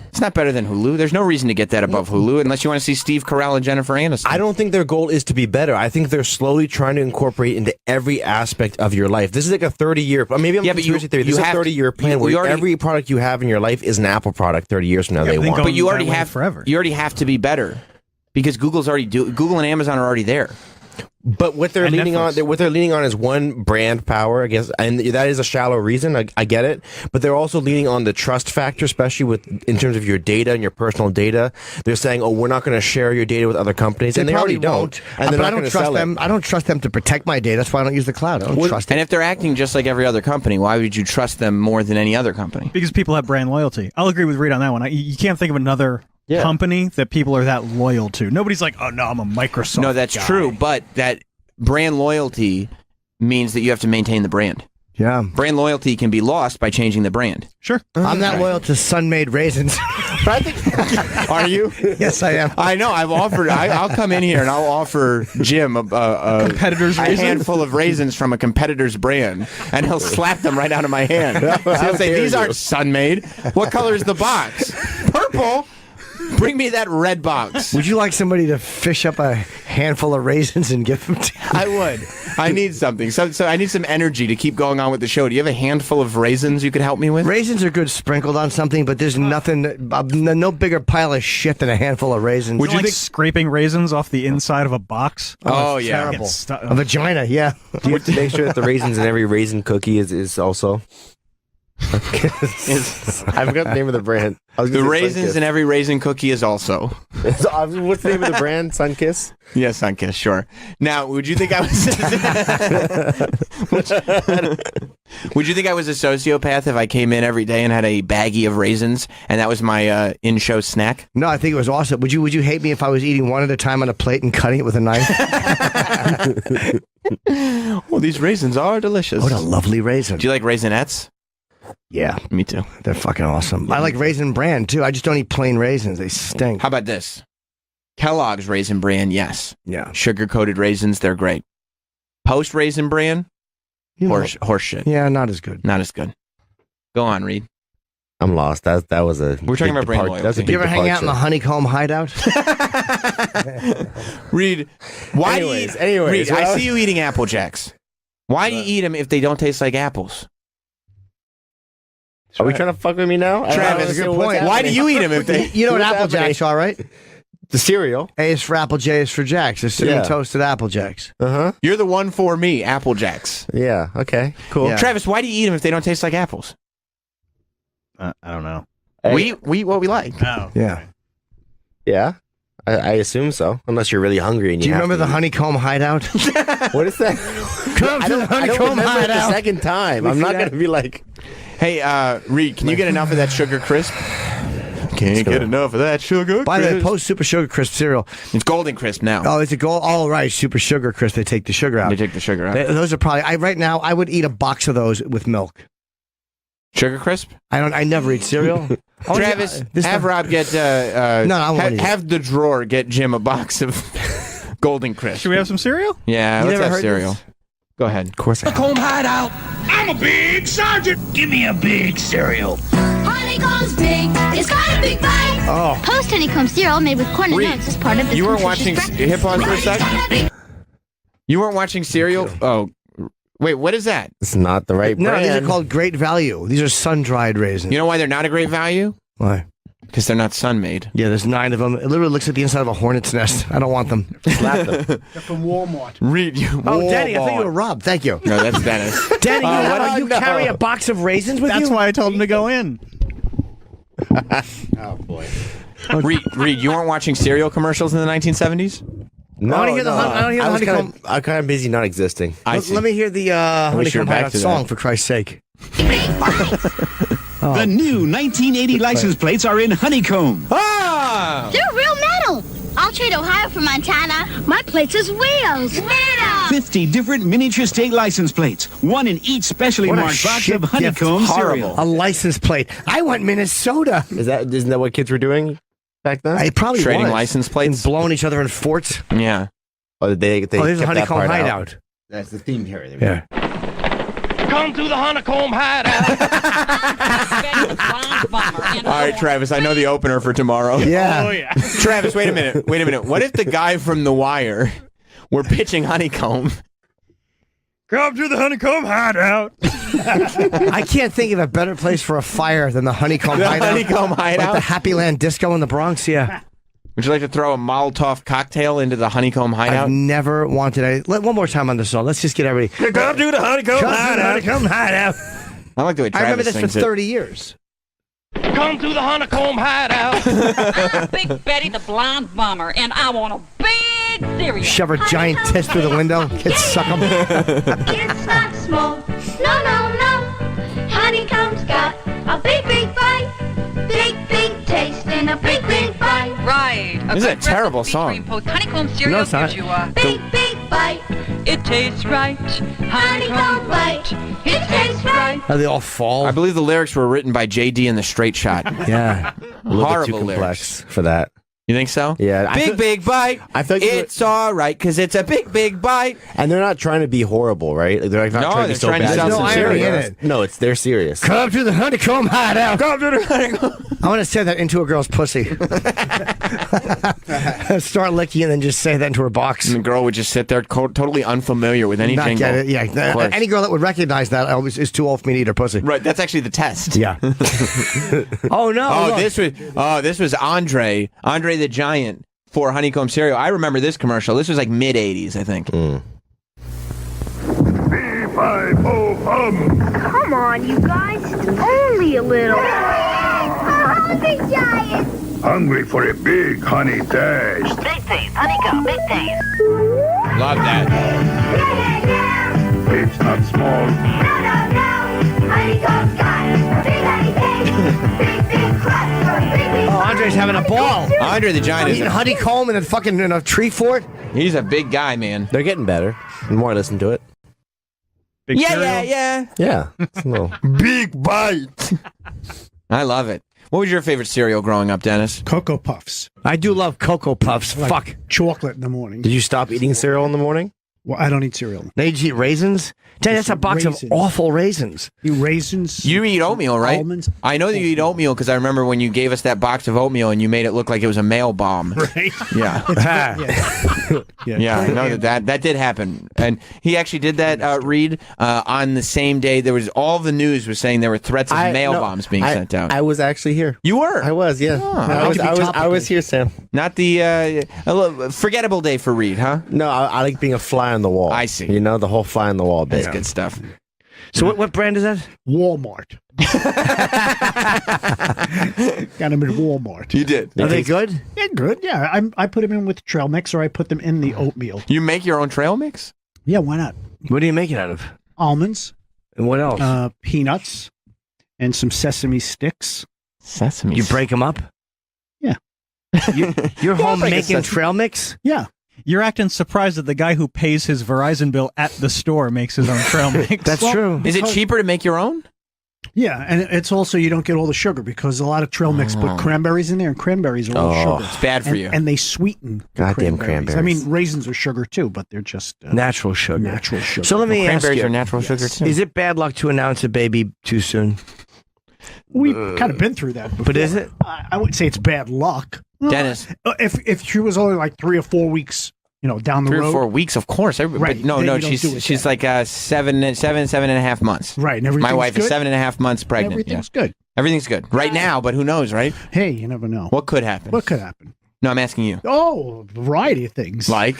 it's not better than Hulu. There's no reason to get that above Hulu unless you want to see Steve Carell and Jennifer Aniston. I don't think their goal is to be better. I think they're slowly trying to incorporate into every aspect of your life. This is like a 30-year. Maybe I'm conspiracy theory. This is a 30-year plan where every product you have in your life is an Apple product 30 years from now. They want. But you already have forever. You already have to be better because Google and Amazon are already there. But what they're leaning on, is one brand power, I guess, and that is a shallow reason. I get it, but they're also leaning on the trust factor, especially in terms of your data and your personal data. They're saying, "Oh, we're not going to share your data with other companies," and they already don't. And they're not going to sell them. I don't trust them to protect my data. That's why I don't use the cloud. I don't trust them. And if they're acting just like every other company, why would you trust them more than any other company? Because people have brand loyalty. I'll agree with Reed on that one. You can't think of another company that people are that loyal to. Nobody's like, "Oh no, I'm a Microsoft." No, that's true, but that brand loyalty means that you have to maintain the brand. Yeah. Brand loyalty can be lost by changing the brand. Sure. I'm not loyal to Sun-Made raisins. But I think, are you? Yes, I am. I know. I've offered. I'll come in here and I'll offer Jim a competitor's handful of raisins from a competitor's brand, and he'll slap them right out of my hand. He'll say, "These aren't Sun-Made. What color is the box? Purple." Bring me that red box. Would you like somebody to fish up a handful of raisins and give them to you? I would. I need something. So I need some energy to keep going on with the show. Do you have a handful of raisins you could help me with? Raisins are good sprinkled on something, but there's nothing, no bigger pile of shit than a handful of raisins. Would you think scraping raisins off the inside of a box? Oh yeah. Terrible. A vagina, yeah. Do you have to make sure that the raisins in every raisin cookie is also? I forgot the name of the brand. The raisins in every raisin cookie is also. What's the name of the brand? Sunkiss? Yeah, Sunkiss, sure. Now, would you think I was Would you think I was a sociopath if I came in every day and had a baggie of raisins and that was my in-show snack? No, I think it was awesome. Would you hate me if I was eating one at a time on a plate and cutting it with a knife? Well, these raisins are delicious. What a lovely raisin. Do you like Raisinets? Yeah. Me too. They're fucking awesome. I like Raisin Bran, too. I just don't eat plain raisins. They stink. How about this? Kellogg's Raisin Bran, yes. Yeah. Sugar-coated raisins, they're great. Post Raisin Bran, horse shit. Yeah, not as good. Not as good. Go on, Reed. I'm lost. That was a. We're talking big about brain depart- loyalty. That's a big You ever hang out in the departure. honeycomb hideout? Reed, why Anyways, do you eat? Reed, well- I see you eating Apple Jacks. Why do you eat them if they don't taste like apples? Are we trying to fuck with me now? Travis, good point. why do you eat them if they? You know what What's Apple Jacks are, right? The cereal. A is for Apple, J is for Jacks. They're cinnamon Yeah. toasted Apple Jacks. You're the one for me, Apple Jacks. Yeah. Okay. Cool. Yeah. Travis, why do you eat them if they don't taste like apples? I don't know. We eat what we like. Oh. Yeah. Yeah. I assume so. Unless you're really hungry and Do you have remember to the honeycomb hideout? What is that? Come to the I don't honeycomb remember it the hideout. second time. We I'm see not that? going to be like. Hey, Reed, can you get enough of that sugar crisp? Can't get enough of that sugar By the way, crisp. Post Super Sugar Crisp cereal. It's Golden Crisp now. Oh, it's a gold. All right, Super Sugar Crisp. They take the sugar out. They take the sugar out. Those are probably. Right now, I would eat a box of those with milk. Sugar Crisp? I never eat cereal. Travis, have Rob get. No, I won't eat it. have the drawer get Jim a box of Golden Crisp. Should we have some cereal? Yeah, You let's never have heard cereal. this? Go ahead. Of course. Honeycomb hideout. I'm a big sergeant. Give me a big cereal. Honeycomb's big. It's got a big bite. Oh. Post honeycomb cereal made with corn and Reed, nuts is part of this. you weren't nutritious watching breakfast. Hip On for a sec? You weren't watching cereal? Oh, wait, what is that? It's not the right No, brand. these are called Great Value. These are sun-dried raisins. You know why they're not a great value? Why? Because they're not sun-made. Yeah, there's 9 of them. It literally looks like the inside of a hornet's nest. I don't want them. Slap them. They're from Walmart. Reed, you. Oh, Denny, I think you were Rob. Thank you. No, that's Dennis. Denny, you carry a box of raisins with That's you? why I told him to go in. Oh boy. Reed, you weren't watching cereal commercials in the 1970s? No, I wanna hear the hun- I wanna hear the honeycomb- I'm kind of busy not existing. Let me hear the wish you were honeycomb back hideout to that. song, for Christ's sake. The new 1980 license plates are in honeycomb. Ah! They're real metal. I'll trade Ohio for Montana. My plate is wheels. Wheels. 50 different miniature state license plates. One in each specially What a marked box shit of honeycomb gift. cereal. A license plate. I want Minnesota. Isn't that what kids were doing back then? I probably Trading was. license plates? And blowing each other in forts. Yeah. Oh, they Oh, there's a kept that honeycomb part out. hideout. That's the theme here. Yeah. Come to the honeycomb hideout. All right, Travis, I know the opener for tomorrow. Yeah. Oh, yeah. Travis, wait a minute. What if the guy from The Wire were pitching honeycomb? Come to the honeycomb hideout. I can't think of a better place for a fire than the honeycomb The hideout. honeycomb Like hideout? the Happy Land Disco in the Bronx, yeah. Would you like to throw a Molotov cocktail into the honeycomb I've hideout? never wanted one more time on the song. Let's just get everybody. Come to the honeycomb Come to the honeycomb hideout. I like the way I remember Travis this for sings it. 30 years. Come to the honeycomb hideout. I'm Big Betty the Blonde Bomber, and I want a big cereal. Shove her giant tits through the window. Kids suck them. It's not small. No, no, no. Honeycomb's got a big, big bite. Big, big taste and a big, big bite. Right. This is a terrible song. Post honeycomb cereal No, it's not. gives you a Big, big bite. it tastes right. Honeycomb bite. It tastes right. How they all fall. I believe the lyrics were written by J.D. and the Straight Shot. Yeah. A little bit too Horrible complex lyrics. for that. You think so? Yeah. Big bite. I feel like It's all right because it's a big bite. and they're not trying to be horrible, right? They're like not No, trying to be they're so trying to bad. sound There's no sincere. irony in it. No, they're serious. Come to the honeycomb hideout. Come to the honeycomb. I want to say that into a girl's pussy. Start licking and then just say that into her box. And the girl would just sit there totally unfulfamiliar with any Not jingle. get it. Yeah. Of course. Any girl that would recognize that is too old for me to eat her pussy. Right, that's actually the test. Yeah. Oh no. Oh, look. this was Andre the Giant for honeycomb cereal. I remember this commercial. This was like mid '80s, I think. Come on, you guys. Only a little. Hungry giant. Hungry for a big honey taste. Big taste, honeycomb, big taste. Love that. It's not small. No, no, no. Honeycomb's got big honey taste. Big, big crust. Big, big Oh, Andre's having a ball. Andre the Giant is Eating honeycomb and then fucking in a tree fort. he's a big guy, man. They're getting better. The more I listen to it. Big Yeah, cereal. yeah, yeah. Yeah. It's a little. Big bite. I love it. What was your favorite cereal growing up, Dennis? Cocoa Puffs. I do love Cocoa Puffs. Like Fuck. chocolate in the morning. Did you stop eating cereal in the morning? Well, I don't eat cereal. Now you just eat raisins? Dad, that's a box Raisins. of awful raisins. Eat raisins. You eat oatmeal, right? Almonds. I know that you eat oatmeal because I remember when you gave us that box of oatmeal and you made it look like it was a mail bomb. Right. Yeah. Yeah, I know that did happen, and he actually did that. Reed on the same day. There was all the news was saying there were threats of mail bombs being sent out. I was actually here. You were. I was. Yeah. I was here, Sam. Not the forgettable day for Reed, huh? No, I like being a fly on the wall. I see. You know, the whole fly on the wall bit. That's good stuff. So what brand is that? Walmart. Got them at Walmart. You did. Are they good? Yeah, good. Yeah, I put them in with trail mix, or I put them in the oatmeal. You make your own trail mix? Yeah, why not? What do you make it out of? Almonds. And what else? Peanuts and some sesame sticks. Sesame. You break them up? Yeah. You're home making trail mix? Yeah. You're acting surprised that the guy who pays his Verizon bill at the store makes his own trail mix. That's true. Is it cheaper to make your own? Yeah, and it's also you don't get all the sugar because a lot of trail mix put cranberries in there, and cranberries are all sugar. It's bad for you. And they sweeten the Goddamn cranberries. I mean, raisins are sugar too, but they're just natural sugar. Natural sugar. So let me ask Cranberries you, are natural sugar too. is it bad luck to announce a baby too soon? We've kind of been through that before. But is it? I wouldn't say it's bad luck. Dennis. If she was only like 3 or 4 weeks, down the 3 road. or 4 weeks, of course. Right. But no, Then you don't do she's it like 7 and a half months. Right. And My everything's wife is good. 7.5 months pregnant. Everything's good. Everything's good right now, but who knows, right? Hey, you never know. What could happen? What could happen? No, I'm asking you. Oh, a variety of things. Like?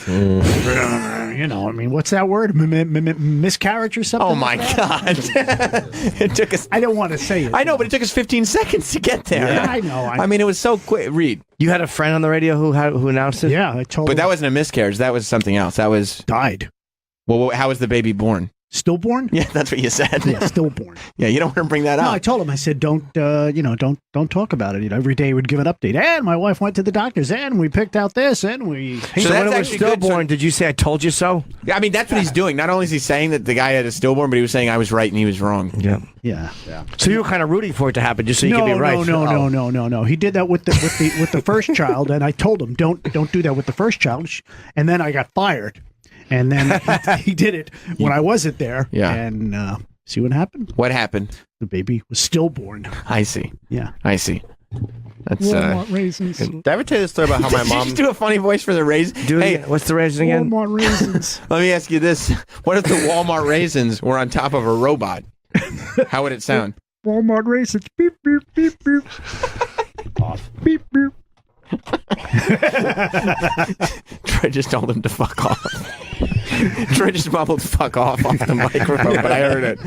What's that word? Miscarriage or something? Oh, my God. It took us. I don't want to say it. I know, but it took us 15 seconds to get there. Yeah, I know. I mean, it was so quick. Reed. You had a friend on the radio who announced it? Yeah, I told But him. that wasn't a miscarriage. That was something else. That was. Died. Well, how was the baby born? Stillborn? Yeah, that's what you said. Yeah, stillborn. Yeah, you don't want to bring that No, up. I told him. I said, don't talk about it. Every day he would give an update. And my wife went to the doctors, and we picked out this, and we. So that's when it was actually good. stillborn, did you say I told you so? I mean, that's what he's doing. Not only is he saying that the guy had a stillborn, but he was saying I was right and he was wrong. Yeah. Yeah. So you were kind of rooting for it to happen just so you could be right. No. He did that with the first child, and I told him don't do that with the first child. And then I got fired, and then he did it when I wasn't there. Yeah. And see what happened? What happened? The baby was stillborn. I see. Yeah. I see. That's Walmart raisins. Did I ever tell you the story about how my Did you mom? just do a funny voice for the raisin? Hey, what's the raisin again? Walmart raisins. Let me ask you this: what if the Walmart raisins were on top of a robot? How would it sound? Walmart raisins. Beep beep beep beep. Off. Beep beep. Troy just told him to fuck off. Troy just mumbled "fuck off" off the microphone, but I heard it.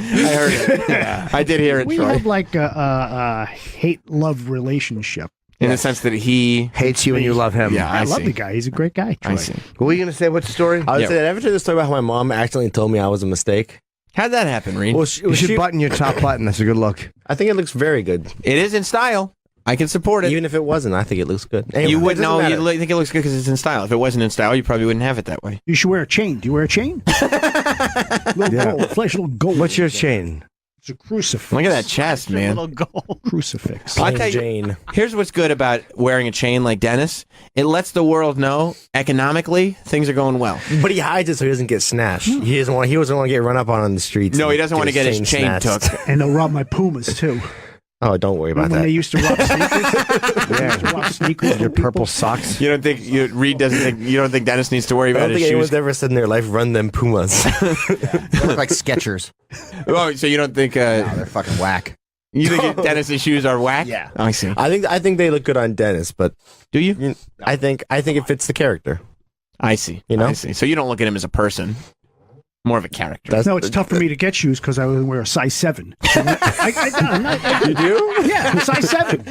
Yeah. I did hear it, We Troy. have like a hate-love relationship. In the sense that he hates you and you love him. Yeah, I love see. the guy. He's a great guy. Troy. I see. What were you going to say? What's the story? I would say, did I ever tell you the story about how my mom accidentally told me I was a mistake? How'd that happen, Reed? Well, You should button your top button. That's a good look. I think it looks very good. It is in style. I can support it. Even if it wasn't, I think it looks good. Anyway, You it wouldn't doesn't know. matter. You think it looks good because it's in style. If it wasn't in style, you probably wouldn't have it that way. You should wear a chain. Do you wear a chain? Gold, flash little gold. What's your chain? It's a crucifix. Look at that chest, man. Little gold. Crucifix. I'll Plain tell you- Jane. Here's what's good about wearing a chain like Dennis. It lets the world know economically things are going well. But he hides it so he doesn't get snatched. He doesn't want. He doesn't want to get run up on the streets. No, and he doesn't want to get his chain snatched. took. And they'll rob my Pumas too. Oh, don't worry about Remember when they that. used to rob sneakers? They used to rob sneakers. Your purple socks. You don't think Reed doesn't think you don't think Dennis needs to worry I about don't his think anyone's shoes? ever said in their life, "Run them Pumas." They look like Skechers. Oh, so you don't think No, they're fucking whack. you think Dennis's shoes are whack? Yeah. Oh, I see. I think they look good on Dennis, but Do you? I think it fits the character. I see. You know? I see. So you don't look at him as a person, more of a character. No, it's tough for me to get shoes because I would wear a size 7. You do? Yeah, I'm size 7.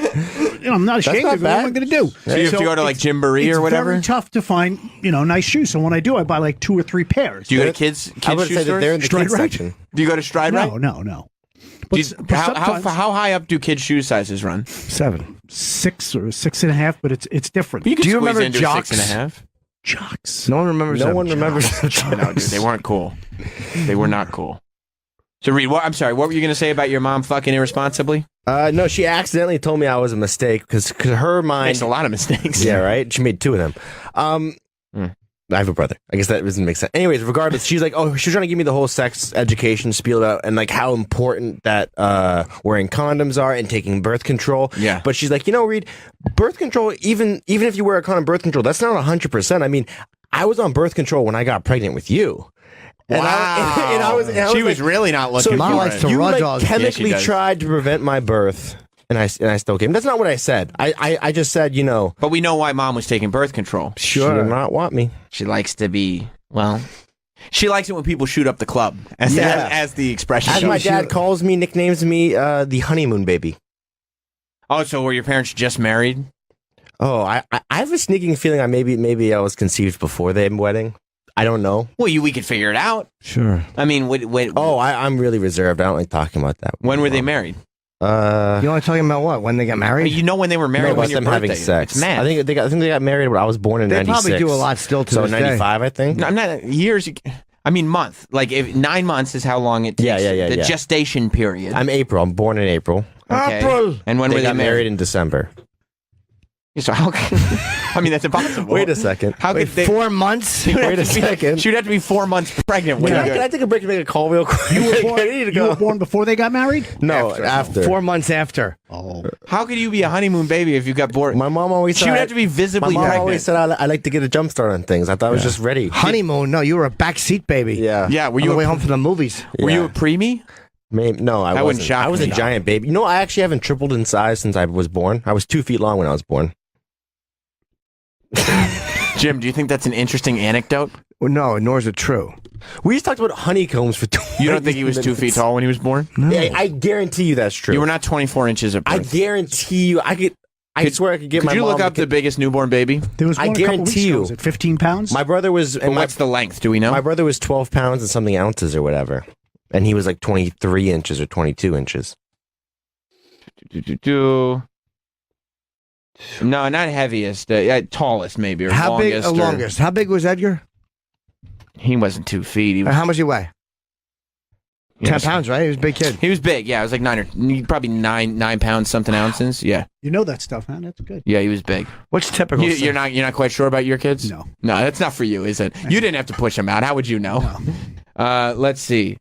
I'm not ashamed not of it. What am I bad. going to do? So you have to go to like Gymboree or whatever. It's very tough to find, nice shoes. So when I do, I buy like 2 or 3 pairs. Do you go to kids I would shoe say that stores? they're in the Stride kids right? section. Do you go to Stride No, Right? no. Do But, you- but how sometimes high up do kids' shoe sizes run? 7. 6 or 6.5, but it's different. You can Do you squeeze remember into Jocks? 6.5. Jocks. No one remembers No them. one remembers the No, dude, they weren't cool. They were not cool. So, Reed, I'm sorry, what were you going to say about your mom fucking irresponsibly? No, she accidentally told me I was a mistake because her mind makes a lot of mistakes. Yeah, right. She made 2 of them. I have a brother. I guess that doesn't make sense. Anyways, regardless, she's like, oh, she's trying to give me the whole sex education spiel about and like how important that wearing condoms are and taking birth control. Yeah. But she's like, Reed, birth control, even if you wear a condom, birth control, that's not 100%. I mean, I was on birth control when I got pregnant with you. And wow. She was really not looking so for you, it. You like chemically tried to prevent my birth. And I still came. That's not what I said. I just said, But we know why mom was taking birth control. Sure. She did not want me. She likes to be, she likes it when people shoot up the club, as the expression As shows. my dad calls me, nicknames me the honeymoon baby. Oh, so were your parents just married? Oh, I have a sneaking feeling maybe I was conceived before their wedding. I don't know. Well, we could figure it out. Sure. I mean, wait. I'm really reserved. I don't like talking about that. When were they married? You want to talk about what? When they got married? You know when they were married. No, when your them having birthday. sex. It's mad. I think they got married when I was born in They 96. probably do a lot still to so this day. 95, I think. No, I'm not years. I mean month. Like 9 months is how long it takes. Yeah. The gestation period. I'm April. I'm born in April. Okay. April. And when were they got married in December? So how? I mean, that's impossible. Wait a second. How could they? 4 months? Wait a second. She'd have to be 4 months pregnant. Can I take a break and make a call real quick? You were born before they got married? No, after. 4 months after. Oh. How could you be a honeymoon baby if you got born? My mom always said She would have to be visibly My mom pregnant. always said I like to get a jump start on things. I thought I was just ready. Honeymoon? No, you were a backseat baby. Yeah. Yeah. Were On you the way home from the movies? Were you a preemie? Maybe, no, I That wouldn't wasn't. shock I was a me. giant baby. I actually haven't tripled in size since I was born. I was 2 feet long when I was born. Jim, do you think that's an interesting anecdote? Well, no, nor is it true. We just talked about honeycombs for 20 You don't think he was 2 feet tall when he was born? No. Yeah, I guarantee you that's true. You were not 24 inches at birth. I guarantee you. I swear I could get Could my you mom look to up the biggest newborn baby? There was one I a couple guarantee weeks ago. you. Was it 15 pounds? My brother was. And what's the length? Do we know? My brother was 12 pounds and something ounces or whatever. And he was like 23 inches or 22 inches. No, not heaviest. Tallest, maybe. Or How big? longest. Longest. How big was Edgar? He wasn't 2 feet. He was, How much did he weigh? he 10 was- pounds, right? He was a big kid. He was big. Yeah, it was like probably nine pounds something ounces. Yeah, You know that stuff, man. That's good. yeah, he was big. What's typical? You're not quite sure about your kids? No. No, that's not for you, is it? You didn't have to push them out. How would you know? Let's see.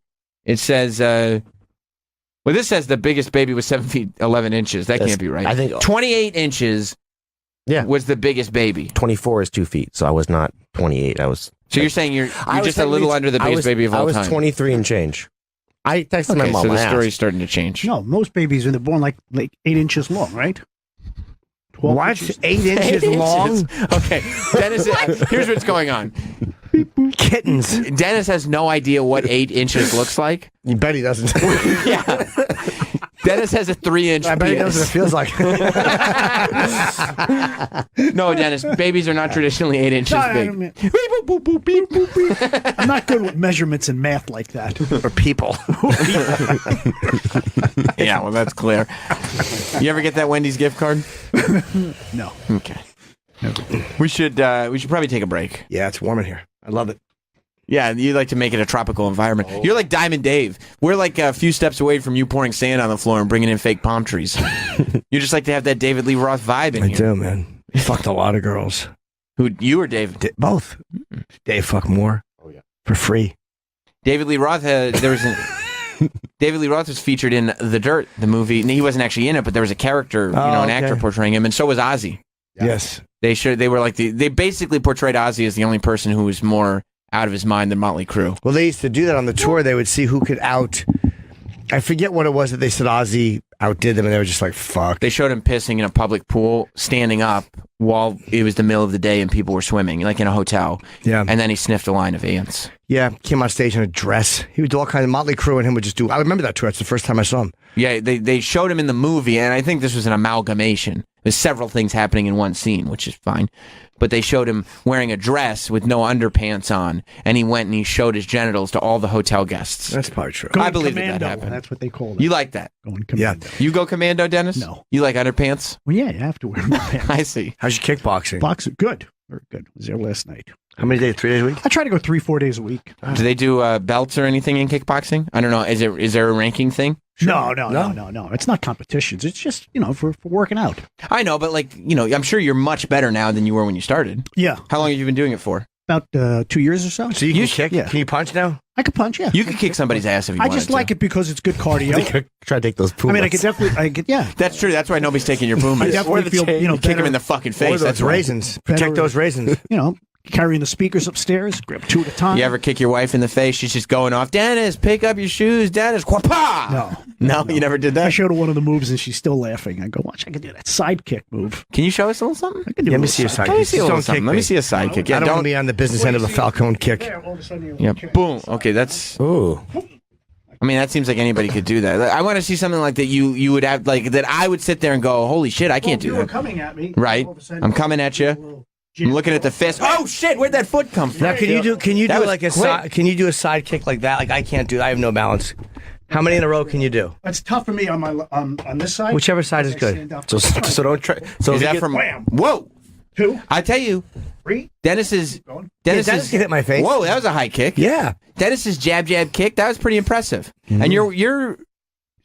It says, this says the biggest baby was 7 feet 11 inches. That can't be right. I think 28 inches. Yeah. Was the biggest baby. 24 is 2 feet, so I was not 28. I was. So you're saying you're I was just a little under the biggest baby of all time. I was 23 and change. I texted my mom. So the I asked. story's starting to change. No, most babies when they're born like 8 inches long, right? 12 What? inches. 8 inches long? Okay, Dennis. Here's what's going on. Kittens. Dennis has no idea what 8 inches looks like. You bet he doesn't. Yeah. Dennis has a 3-inch I bet he knows what it feels like. No, Dennis, babies are not traditionally 8 inches No, I big. don't mean- I'm not good with measurements and math like that. Or people. Yeah, well, that's clear. You ever get that Wendy's gift card? No. Okay. We should probably take a break. Yeah, it's warm in here. I love it. Yeah, you like to make it a tropical environment. You're like Diamond Dave. We're like a few steps away from you pouring sand on the floor and bringing in fake palm trees. You just like to have that David Lee Roth vibe in I here. do, man. He fucked a lot of girls. Who, you or Dave? Both. Dave fucked more. Oh, yeah. For free. David Lee Roth David Lee Roth was featured in The Dirt, the movie. He wasn't actually in it, but there was a character, an actor portraying him, and so was Ozzy. Yes. They were like they basically portrayed Ozzy as the only person who was more out of his mind than Motley Crue. Well, they used to do that on the tour. They would see who could I forget what it was that they said Ozzy outdid them, and they were just like, fuck. They showed him pissing in a public pool, standing up while it was the middle of the day and people were swimming, like in a hotel. Yeah. And then he sniffed a line of ants. Yeah, came on stage in a dress. He would do all kinds of Motley Crue, and him would just do. I remember that tour. That's the first time I saw him. Yeah, they showed him in the movie, and I think this was an amalgamation. There's several things happening in one scene, which is fine. But they showed him wearing a dress with no underpants on, and he went and he showed his genitals to all the hotel guests. That's probably true. I believe commando, that happened. That's what they call it. You like that? Going commando. You go commando, Dennis? No. You like underpants? Well, yeah, you have to wear pants. I see. How's your kickboxing? Boxing, good. Very good. Was there last night. How many days? 3 days a week? I try to go 3-4 days a week. Do they do belts or anything in kickboxing? I don't know. Is there a ranking thing? No. It's not competitions. It's just, for working out. I know, but I'm sure you're much better now than you were when you started. Yeah. How long have you been doing it for? About 2 years or so. So you can kick? Yeah. Can you punch now? I can punch, yeah. You could kick somebody's ass if you I wanted just like it because it's good cardio. Try to take those Pumas. I mean, I could definitely, yeah. That's true. That's why nobody's taking your Pumas. I definitely feel, kick better. him in the fucking face. Or those That's raisins. Protect those raisins. Carrying the speakers upstairs, grab 2 at a time. You ever kick your wife in the face? She's just going off. Dennis, pick up your shoes. Dennis, quapa! No, you never did that? I showed her one of the moves and she's still laughing. I go, watch, I can do that sidekick move. Can you show us a little something? I can do Let me see a sidekick. Let me see a little Don't something. kick Let me. me see a sidekick. Yeah, I don't want to be on the business end of a Falcone kick. Yeah, boom. Okay, that's. Ooh. I mean, that seems like anybody could do that. I want to see something like that. You would have like that. I would sit there and go, "Holy shit, I can't do that." Coming at me, right? I'm coming at you. I'm looking at the fist. Oh shit! Where'd that foot come from? Now, can you do like a quick. can you do a side kick like that? Like I can't do. I have no balance. How many in a row can you do? That's tough for me on my on this side. Whichever side is good. So don't try. So is that from? Wham. Whoa! 2. I tell you, 3. Dennis Dennis can hit my face. Whoa, that was a high kick. Yeah. Dennis's jab kick. That was pretty impressive. And you're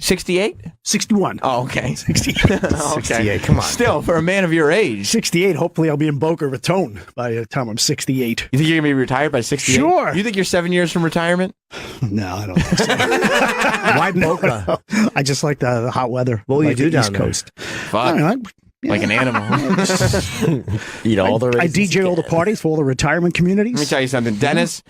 68? 61. Oh, okay. 68. Okay. 68. Come on. Still, for a man of your age. 68. Hopefully, I'll be in Boca Raton by the time I'm 68. You think you're going to be retired by 68? Sure. You think you're 7 years from retirement? No, I don't think so. Why Boca? No. I just like the hot weather. What will you do the down East there? Coast. Fuck. I don't know, Like an animal. Eat all the I raisins. DJ all the parties for all the retirement communities. Let me tell you something. Dennis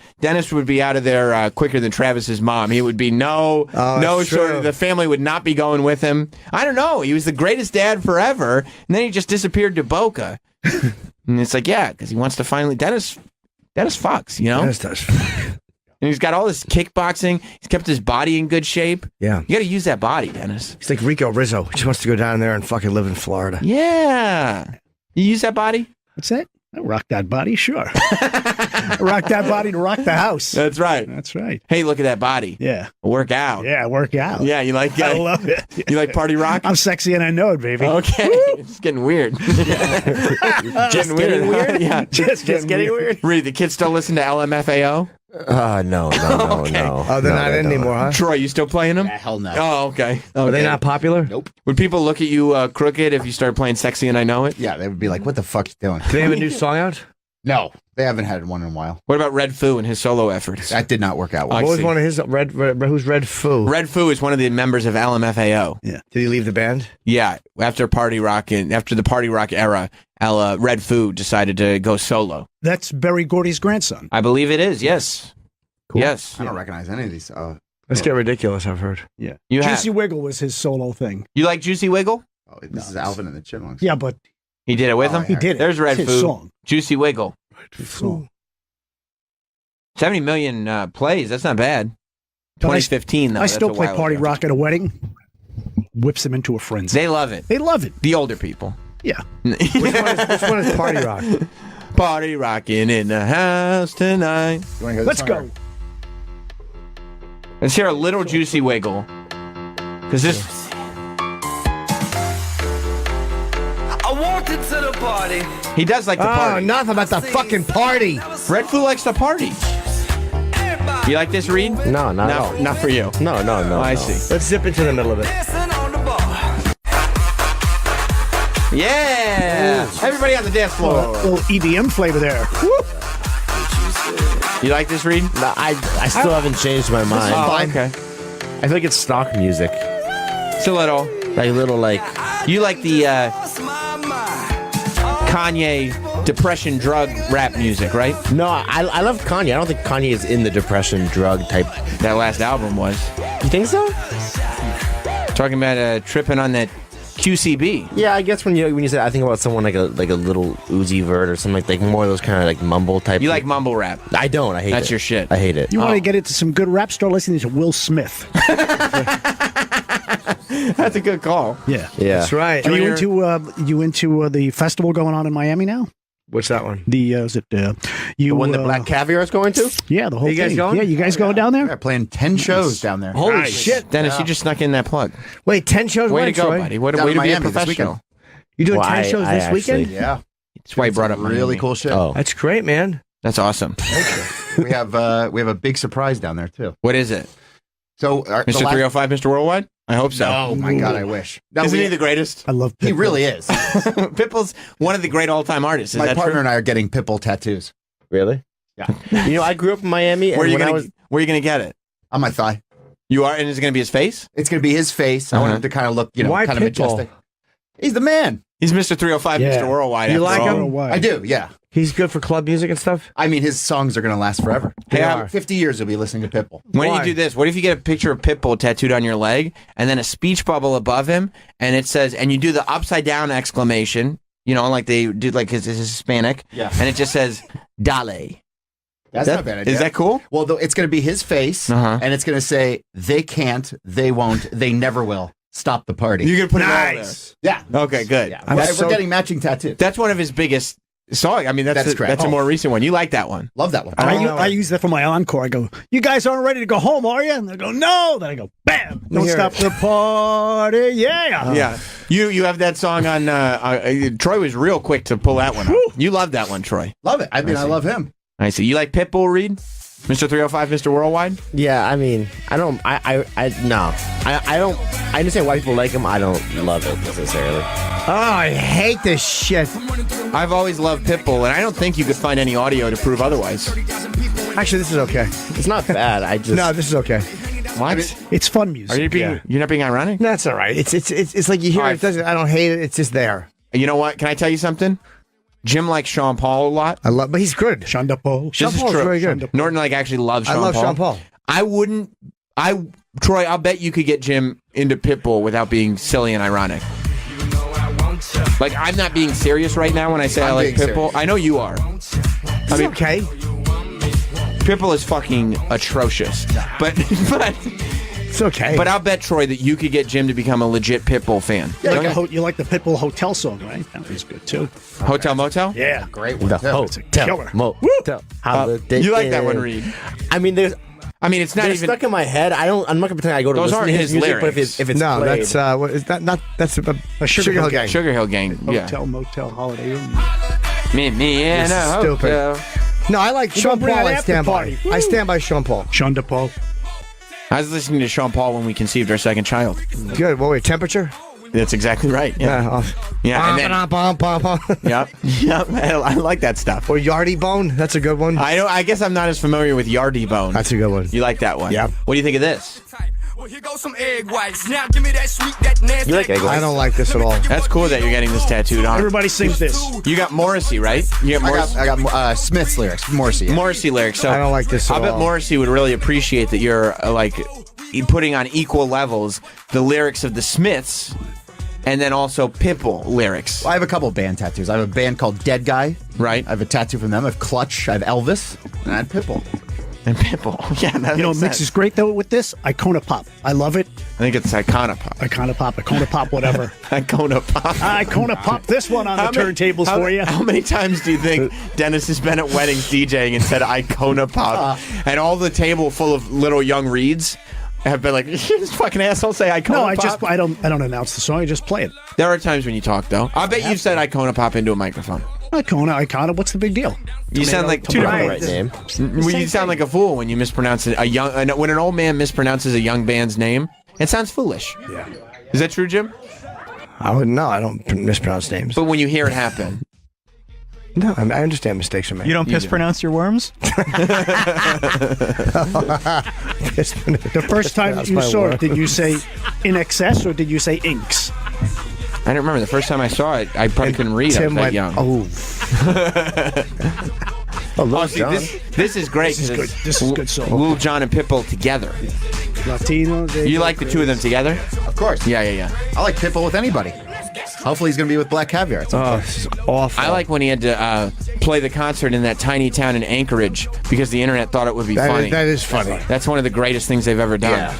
would be out of there quicker than Travis's mom. He would be no that's short. true. The family would not be going with him. I don't know. He was the greatest dad forever, and then he just disappeared to Boca. And it's like, yeah, because he wants to finally. Dennis fucks, Dennis does. And he's got all this kickboxing. He's kept his body in good shape. Yeah. You got to use that body, Dennis. He's like Rico Rizzo. He just wants to go down there and fucking live in Florida. Yeah. You use that body? What's that? I rock that body, sure. I rock that body to rock the house. That's right. That's right. Hey, look at that body. Yeah. Work out. Yeah, work out. Yeah, you like I love it. You like party rock? I'm sexy and I know it, baby. Okay. It's getting weird. Just getting weird? Yeah. Just getting weird. Reed, the kids still listen to LMFAO? No. Okay. No. Oh, they're not in don't. anymore, huh? Troy, you still playing them? Hell no. Oh, okay. Are they not popular? Nope. Would people look at you crooked if you started playing Sexy and I Know It? Yeah, they would be like, "What the fuck you doing?" Do they have a new song out? No, they haven't had one in a while. What about Red Foo and his solo efforts? That did not work out well. I What was see. one of his who's Red Foo? Red Foo is one of the members of LMFAO. Yeah. Did he leave the band? Yeah, after the party rock era, Red Foo decided to go solo. That's Berry Gordy's grandson. I believe it is. Yes. Cool. Yes. I don't recognize any of these. Let's get ridiculous, I've heard. Yeah. You Juicy have. Wiggle was his solo thing. You like Juicy Wiggle? Oh, this is Alvin and the Chipmunks. Yeah, but He did it with Oh, him? He did it. There's Red It's his Foo. song. Juicy Wiggle. Song. 70 million plays. That's not bad. But 2015, though. I still That's a play while party ago. rock at a wedding. Whips them into a frenzy. They love it. They love it. The older people. Yeah. Which one is Party Rock? Party rocking in the house tonight. You wanna hear this Let's song? go. Let's hear a little Juicy Wiggle. Because this. I walked into the party. He does like the party. Enough about the fucking party. Red Foo likes to party. You like this, Reed? No, not at all. Not for you. No. Oh, I see. Let's zip into the middle of it. Yeah! Everybody on the dance floor. A little EDM flavor there. You like this, Reed? No, I still haven't changed my mind. Oh, okay. I feel like it's stock music. It's a little. You like the Kanye depression drug rap music, right? No, I love Kanye. I don't think Kanye is in the depression drug type. That last album was. You think so? Talking about tripping on that QCB. Yeah, I guess when you say I think about someone like a little Uzi Vert or something like more of those kind of like mumble type. You like mumble rap? I don't. I hate it. That's your shit. I hate it. You want to get into some good rap? Start listening to Will Smith. That's a good call. Yeah. Yeah. That's right. Are you into the festival going on in Miami now? What's that one? Is it you? The one that Black Caviar is going to? Yeah, the whole You guys thing. going? Yeah, you guys going down there? They're playing 10 shows down there. Holy shit, Dennis! You just snuck in that plug. Wait, 10 shows? Way when, to go, Troy? buddy! Way to Down be in a Miami this professional. weekend. You doing Well, 10 shows I this weekend? Yeah. That's why he brought up really Miami. cool shit. Oh. That's great, man. That's awesome. We have a big surprise down there too. What is it? So, Mr. 305, Mr. Worldwide? I hope so. Oh my God, I wish. No, Isn't he the greatest? I love Pitbull. He really is. Pitbull's one of the great all-time artists. Is My that partner true? and I are getting Pitbull tattoos. Really? Yeah. You know, I grew up in Miami. Where are you and when I gonna was Where are you gonna get it? On my thigh. You are, and is it gonna be his face? It's going to be his face. I want him to kind of look, Why kind of Pitbull? majestic. He's the man. He's Mr. 305, Yeah. Mr. Worldwide. You after like all. him? I do, yeah. He's good for club music and stuff. I mean, his songs are going to last forever. They are. 50 years you'll be listening to Pitbull. When Why? you do this, what if you get a picture of Pitbull tattooed on your leg and then a speech bubble above him and it says, and you do the upside down exclamation, like they do, like his Hispanic. Yeah. And it just says, Dale. That's not a bad idea. Is that cool? Well, it's going to be his face, and it's going to say, they can't, they won't, they never will. Stop the party. You can put it all there. Yeah. Okay, good. Yeah. We're getting matching tattoos. That's one of his biggest songs. I mean, that's correct. a more recent one. You like that one? Love that one. I use that for my encore. I go, you guys aren't ready to go home, are you? And they go, no. Then I go, bam. Don't stop the party. Yeah. Yeah. You have that song on, Troy was real quick to pull that one up. You love that one, Troy. Love it. I mean, I love him. I see. You like Pitbull, Reed? Mr. 305, Mr. Worldwide? Yeah, I mean, I don't. I don't. I understand why people like him. I don't love it necessarily. Oh, I hate this shit. I've always loved Pitbull, and I don't think you could find any audio to prove otherwise. Actually, this is okay. It's not bad. I just. No, this is okay. What? It's fun music. Are you being? You're not being ironic? That's all right. It's like you hear it. Doesn't. I don't hate it. It's just there. You know what? Can I tell you something? Jim likes Sean Paul a lot. But he's good. Sean Paul. This is true. Very good. Norton actually loves Sean I love Paul. Sean Paul. I wouldn't. Troy, I'll bet you could get Jim into Pitbull without being silly and ironic. Like, I'm not being serious right now when I say I like Pitbull. Serious. I know you are. I mean, okay. Pitbull is fucking atrocious. But it's okay. But I'll bet, Troy, that you could get Jim to become a legit Pitbull fan. Yeah, you like the Pitbull Hotel song, right? That was good too. Hotel Motel? Yeah, great one. The Hotel Motel. You like that one, Reed? I mean, it's not even stuck in my head. I'm not gonna pretend I go to those listen to his music, lyrics. but if it's no, played, that's what is that? Not that's a Sugar Hill Gang. Sugar Hill Gang. Yeah. Hotel Motel Holiday Inn. Me and a hotel. No, I like Sean Paul. I stand by. I stand by Sean Paul. Sean Paul. I was listening to Sean Paul when we conceived our second child. Good. Well, wait, temperature? That's exactly right. Yeah. Yep. I like that stuff. Or Yardie Bone. That's a good one. I guess I'm not as familiar with Yardie Bone. That's a good one. You like that one? Yep. What do you think of this? Well, here goes some egg whites. Now give me that sweet, that nasty. You like egg whites? I don't like this at all. That's cool that you're getting this tattooed on. Everybody sings this. You got Morrissey, right? You got Morrissey. I got Smith's lyrics. Morrissey. Yeah. Morrissey lyrics. So I don't like this at I bet all. Morrissey would really appreciate that you're putting on equal levels the lyrics of the Smiths and then also Pitbull lyrics. I have a couple of band tattoos. I have a band called Dead Guy. Right. I have a tattoo from them. I have Clutch. I have Elvis. And I have Pitbull. And Pitbull. Yeah, that You know makes what mixes sense. great though with this? Icona Pop. I love it. I think it's Icona Pop. Icona Pop, whatever. Icona Pop. Icona Pop this one on the turntables for you. How many times do you think Dennis has been at weddings DJing and said Icona Pop? And all the table full of little young reeds have been like, this fucking asshole say Icona Pop? I don't announce the song, I just play it. There are times when you talk, though. I bet you've said Icona Pop into a microphone. Icona, what's the big deal? You sound like tomato. right name. You sound like a fool when you mispronounce it. When an old man mispronounces a young band's name, it sounds foolish. Yeah. Is that true, Jim? I don't mispronounce names. But when you hear it happen, No, I understand mistakes are made. You don't mispronounce your worms? The first time you saw it, did you say in excess or did you say inks? I don't remember. The first time I saw it, I probably couldn't read. Tim I was that went, young. See, this is great. This is good. This is a good song. Lil Jon and Pitbull together. Latinos. You like the two of them together? Of course. Yeah. I like Pitbull with anybody. Hopefully he's going to be with Black Caviar. this is awful. I like when he had to play the concert in that tiny town in Anchorage because the internet thought it would be funny. That is funny. That's one of the greatest things they've ever done. Yeah.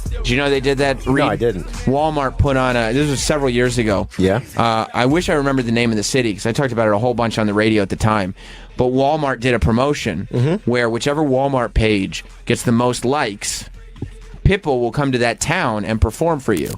Did you know they did that? No, I didn't. Walmart put on this was several years ago. Yeah. I wish I remembered the name of the city because I talked about it a whole bunch on the radio at the time. But Walmart did a promotion where whichever Walmart page gets the most likes, Pitbull will come to that town and perform for you.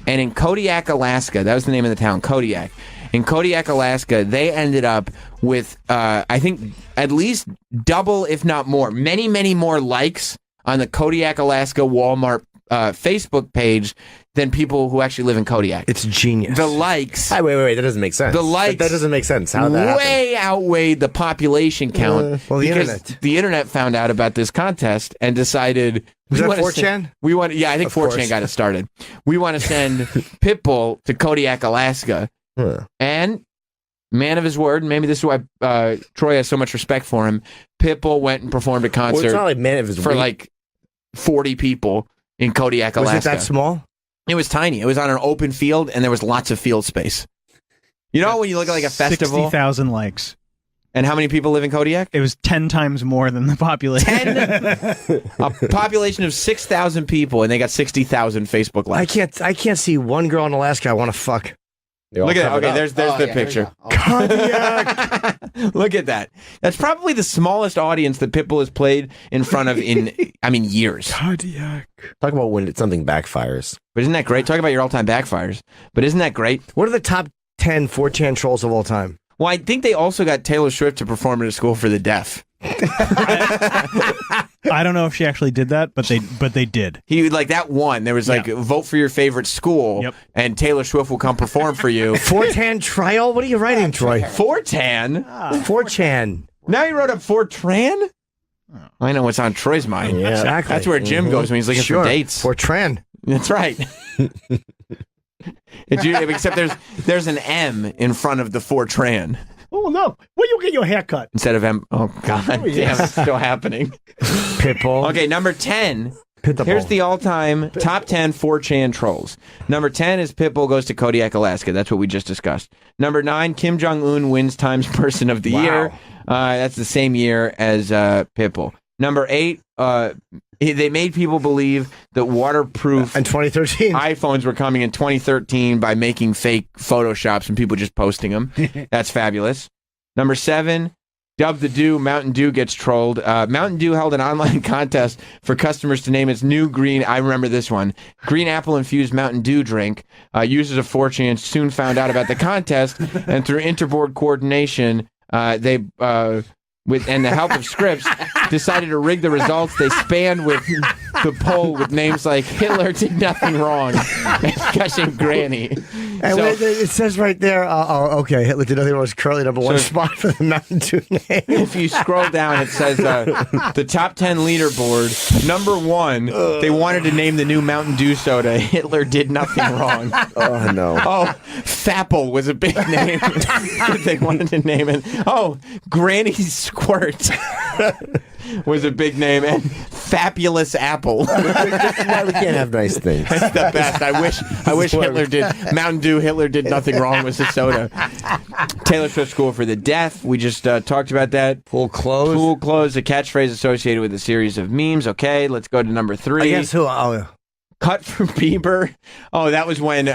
And in Kodiak, Alaska, that was the name of the town, Kodiak. in Kodiak, Alaska, they ended up with, I think, at least double, if not more, many, many more likes on the Kodiak, Alaska Walmart Facebook page than people who actually live in Kodiak. It's genius. The likes. Wait. That doesn't make sense. The likes. That doesn't make sense. How did that way outweighed the population count. Well, the because internet. The internet found out about this contest and decided. Was that 4chan? Yeah, I think 4chan got it started. We want to send Pitbull to Kodiak, Alaska. And man of his word, and maybe this is why Troy has so much respect for him, Pitbull went and performed a concert Well, it's not like man of his for word. like 40 people in Kodiak, Alaska. Was it that small? It was tiny. It was on an open field, and there was lots of field space. You know when you look at like a festival? 60,000 likes. And how many people live in Kodiak? It was 10 times more than the population. A population of 6,000 people, and they got 60,000 Facebook likes. I can't see one girl in Alaska I want to fuck. Look at that. Okay, there's the picture. Kodiak. Look at that. That's probably the smallest audience that Pitbull has played in front of in, years. Kodiak. Talk about when something backfires. But isn't that great? Talk about your all-time backfires. But isn't that great? What are the top 10 4chan trolls of all time? Well, I think they also got Taylor Swift to perform at a school for the deaf. I don't know if she actually did that, but they did. He like that one. There was like vote for your favorite school, and Taylor Swift will come perform for you. 4chan trial? What are you writing, Troy? 4chan? 4chan. Now you wrote up 4tran? I know what's on Troy's mind. Yeah, exactly. That's where Jim goes when he's looking for dates. 4tran. That's right. Except there's an M in front of the 4tran. Oh, no. Where you get your haircut? Instead of M. Oh, God damn, it's still happening. Pitbull. Okay, number 10. Pitbull. Here's the all-time top 10 4chan trolls. Number 10 is Pitbull goes to Kodiak, Alaska. That's what we just discussed. Number 9, Kim Jong-un wins Times Person of the Year. That's the same year as Pitbull. Number 8, they made people believe that waterproof in 2013 iPhones were coming in 2013 by making fake Photoshops and people just posting them. That's fabulous. Number 7, Dub the Dew, Mountain Dew gets trolled. Mountain Dew held an online contest for customers to name its new green, I remember this one, green apple-infused Mountain Dew drink. Users of 4chan soon found out about the contest, and through interboard coordination, they... with the help of scripts, decided to rig the results. They spanned with the poll with names like Hitler did nothing wrong and Gushing Granny. And it says right there, okay, Hitler did nothing wrong. Was currently number one spot for the Mountain Dew name. If you scroll down, it says the top 10 leaderboard. Number 1, they wanted to name the new Mountain Dew soda. Hitler did nothing wrong. Oh, no. Oh, Fapple was a big name. They wanted to name it. Oh, Granny Squirt was a big name, and Fabulous Apple. This is why we can't have nice things. That's the best. I wish Hitler did. Mountain Dew, Hitler did nothing wrong with the soda. Taylor Swift School for the Deaf. We just talked about that. Pool clothes. Pool clothes, a catchphrase associated with a series of memes. Okay, let's go to number 3. I guess who? Oh, Cut for Bieber. Oh, that was when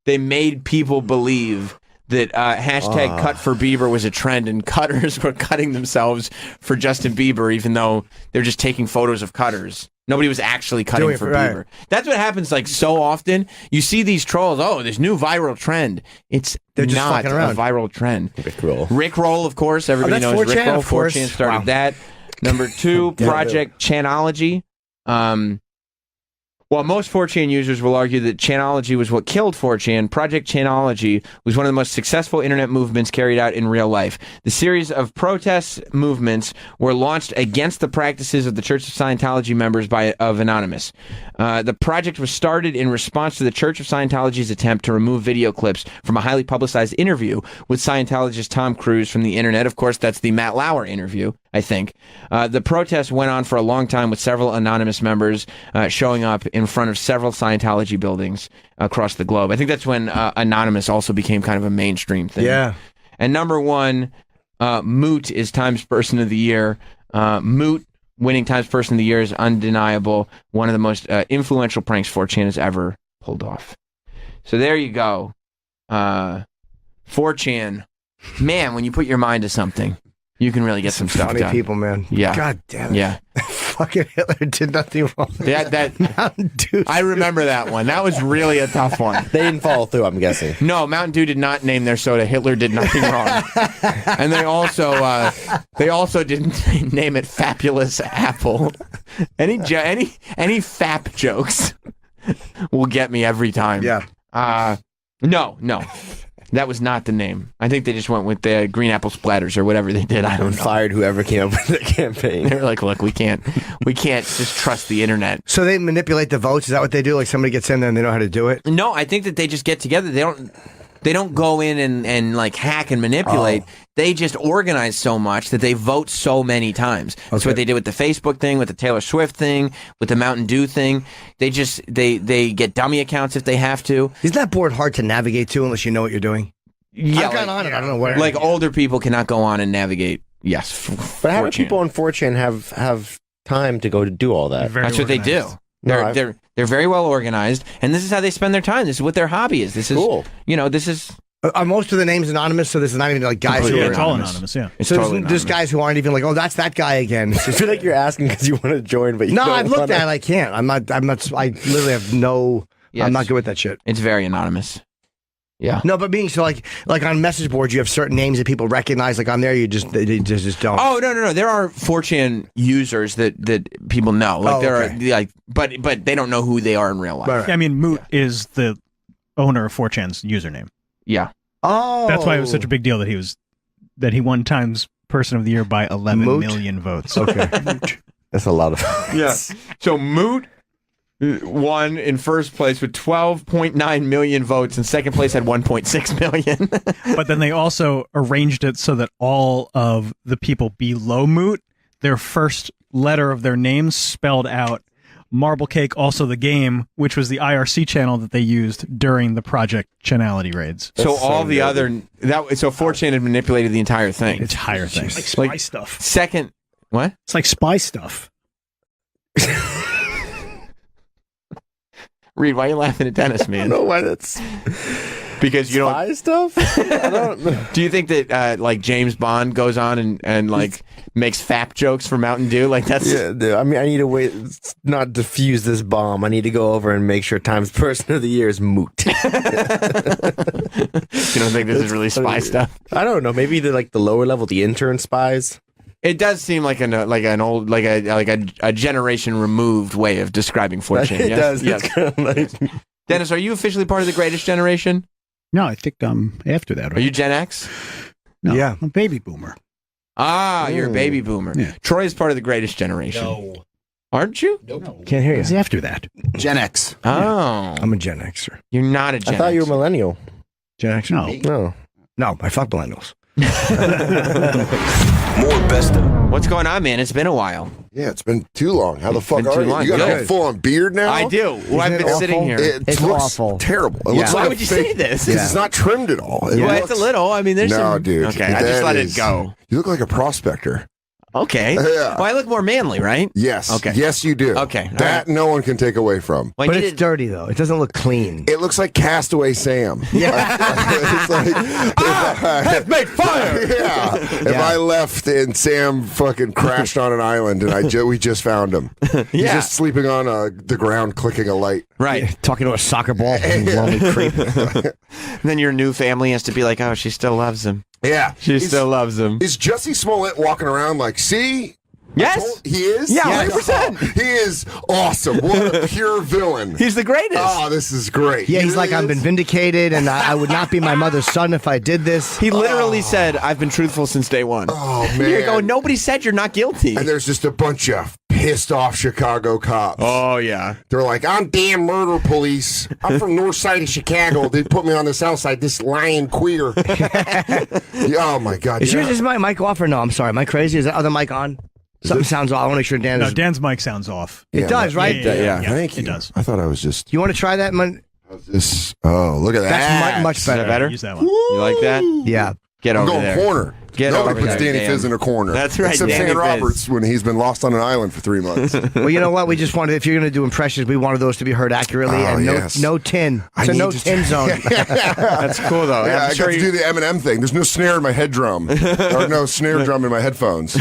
they made people believe that hashtag Cut for Bieber was a trend, and cutters were cutting themselves for Justin Bieber, even though they're just taking photos of cutters. Nobody was actually cutting for Bieber. That's what happens like so often. You see these trolls, this new viral trend. They're just not a viral trend. Rick Roll, of course. Everybody knows 4chan, Rick Roll. of course. 4chan started that. Number 2, Project Chanology. While most 4chan users will argue that Chanology was what killed 4chan, Project Chanology was one of the most successful internet movements carried out in real life. The series of protest movements were launched against the practices of the Church of Scientology members of Anonymous. The project was started in response to the Church of Scientology's attempt to remove video clips from a highly publicized interview with Scientologist Tom Cruise from the internet. Of course, that's the Matt Lauer interview, I think. The protest went on for a long time with several Anonymous members showing up in front of several Scientology buildings across the globe. I think that's when Anonymous also became kind of a mainstream thing. Yeah. And number 1, Moot is Times Person of the Year. Moot winning Times Person of the Year is undeniable. One of the most influential pranks 4chan has ever pulled off. So there you go. 4chan. Man, when you put your mind to something, you can really get some stuff funny done. People, man. Yeah. God damn it. Yeah. fucking Hitler did nothing wrong. Yeah, that Mountain Dew. I remember that one. That was really a tough one. They didn't follow through, I'm guessing. No, Mountain Dew did not name their soda Hitler did nothing wrong. And they also didn't name it Fabulous Apple. Any fap jokes will get me every time. Yeah. No. That was not the name. I think they just went with the green apple splatters or whatever they did. I don't know. Fired whoever came up with the campaign. They're like, look, we can't just trust the internet. So they manipulate the votes. Is that what they do? Like somebody gets in there and they know how to do it? No, I think that they just get together. They don't go in and like hack and manipulate. Oh. They just organize so much that they vote so many times. That's what they did with the Facebook thing, with the Taylor Swift thing, with the Mountain Dew thing. They just they get dummy accounts if they have to. Isn't that board hard to navigate to unless you know what you're doing? Yeah, I've gone on it. I don't know where. Like older people cannot go on and navigate. Yes, but how do people on 4chan have time to go to do all that? That's what they do. They're very well organized, and this is how they spend their time. This is what their hobby is. This is cool. This is. Are most of the names anonymous? So this is not even like guys who are it's all anonymous. Yeah. So there's guys who aren't even like, oh, that's that guy again. I feel like you're asking because you want to join, but you don't I've looked at it. I can't. I'm not. I literally have no. I'm not good with that shit. It's very anonymous. Yeah. No, but being so like on message boards, you have certain names that people recognize. Like on there, they just don't. Oh no! There are 4chan users that people know. Like are like, but they don't know who they are in real life. Right. Yeah, I mean, Moot is the owner of 4chan's username. Yeah. Oh, that's why it was such a big deal that he won Times Person of the Year by 11 million votes. Okay, that's a lot of votes. Yeah. So Moot won in first place with 12.9 million votes, and second place had 1.6 million. But then they also arranged it so that all of the people below Moot, their first letter of their names spelled out Marble Cake, also the game, which was the IRC channel that they used during the Project Chanality raids. So all the other so 4chan had manipulated the entire thing. Entire thing. Like spy stuff. Second, what? It's like spy stuff. Reed, why are you laughing at Dennis, man? I don't know why that's because you spy stuff. I don't know. Do you think that like James Bond goes on and like makes fap jokes for Mountain Dew? Like that's I mean, I need to wait, not defuse this bomb. I need to go over and make sure Times Person of the Year is Moot. You don't think this is really spy stuff? I don't know. Maybe the lower level, the intern spies. It does seem like an old a generation removed way of describing 4chan. It does. Yes. It's kind of like... Dennis, are you officially part of the greatest generation? No, I think I'm after that. Right? Are you Gen X? No, yeah, I'm a baby boomer. Ah, you're a baby boomer. Yeah. Troy is part of the greatest generation. No. Aren't you? Nope. Can't hear you. It's after that. Gen X. Oh. I'm a Gen Xer. You're not a Gen X. I thought you were millennial. Gen Xer? No, I fuck millennials. More best of. What's going on, man? It's been a while. Yeah, it's been too long. How the fuck been are too you? long. You got Good. a full-on beard now? I do. Well, I've been sitting here. It looks awful. terrible. It Yeah. looks Why like would a you fake- say this? It's not trimmed at all. It Well, looks- it's a little. I mean, there's no, some... dude. Okay, I just that let is- it go. You look like a prospector. Okay. Yeah. Well, I look more manly, right? Yes. Okay. Yes, you do. Okay. All That no one can take away from. Well, But it's dirty though. It doesn't look clean. It looks like Castaway Sam. Yeah. It's like, have made fire! Yeah. If I left and Sam fucking crashed on an island and we just found him. He's just sleeping on the ground clicking a light. Right. Talking to a soccer ball. Lonely creep. And then your new family has to be like, oh, she still loves him. Yeah. She still loves him. Is Jussie Smollett walking around like, see? Yes. He is? Yeah, Yes. 100%. He is awesome. What a pure villain. He's the greatest. Oh, this is great. Yeah, He he's like, really I've been is. vindicated, and I would not be my mother's son if I did this. He literally said, I've been truthful since day one. Oh, man. You're going, nobody said you're not guilty. And there's just a bunch of pissed off Chicago cops. Oh, yeah. They're like, I'm damn murder police. I'm from north side of Chicago. They put me on the south side, this lying queer. Oh, my God. Is my mic off or no? I'm sorry. Am I crazy? Is that other mic on? Something sounds off. I want to make sure Dan No, is... Dan's mic sounds off. It does, right? Yeah. Thank you. It does. I thought I was just... You want to try that? This. Oh, look at that. That's much better. Is that better? Use that one. You like that? Yeah. Get I'm over going there. corner. Nobody puts Danny Fizz in a corner. That's right. Except Danny Sam Fizz. Roberts when he's been lost on an island for 3 months. Well, you know what? We just wanted, if you're going to do impressions, we wanted those to be heard accurately and no tin. It's a no tin zone. That's cool, though. Yeah, I got to do the Eminem thing. There's no snare in my head drum. Or no snare drum in my headphones.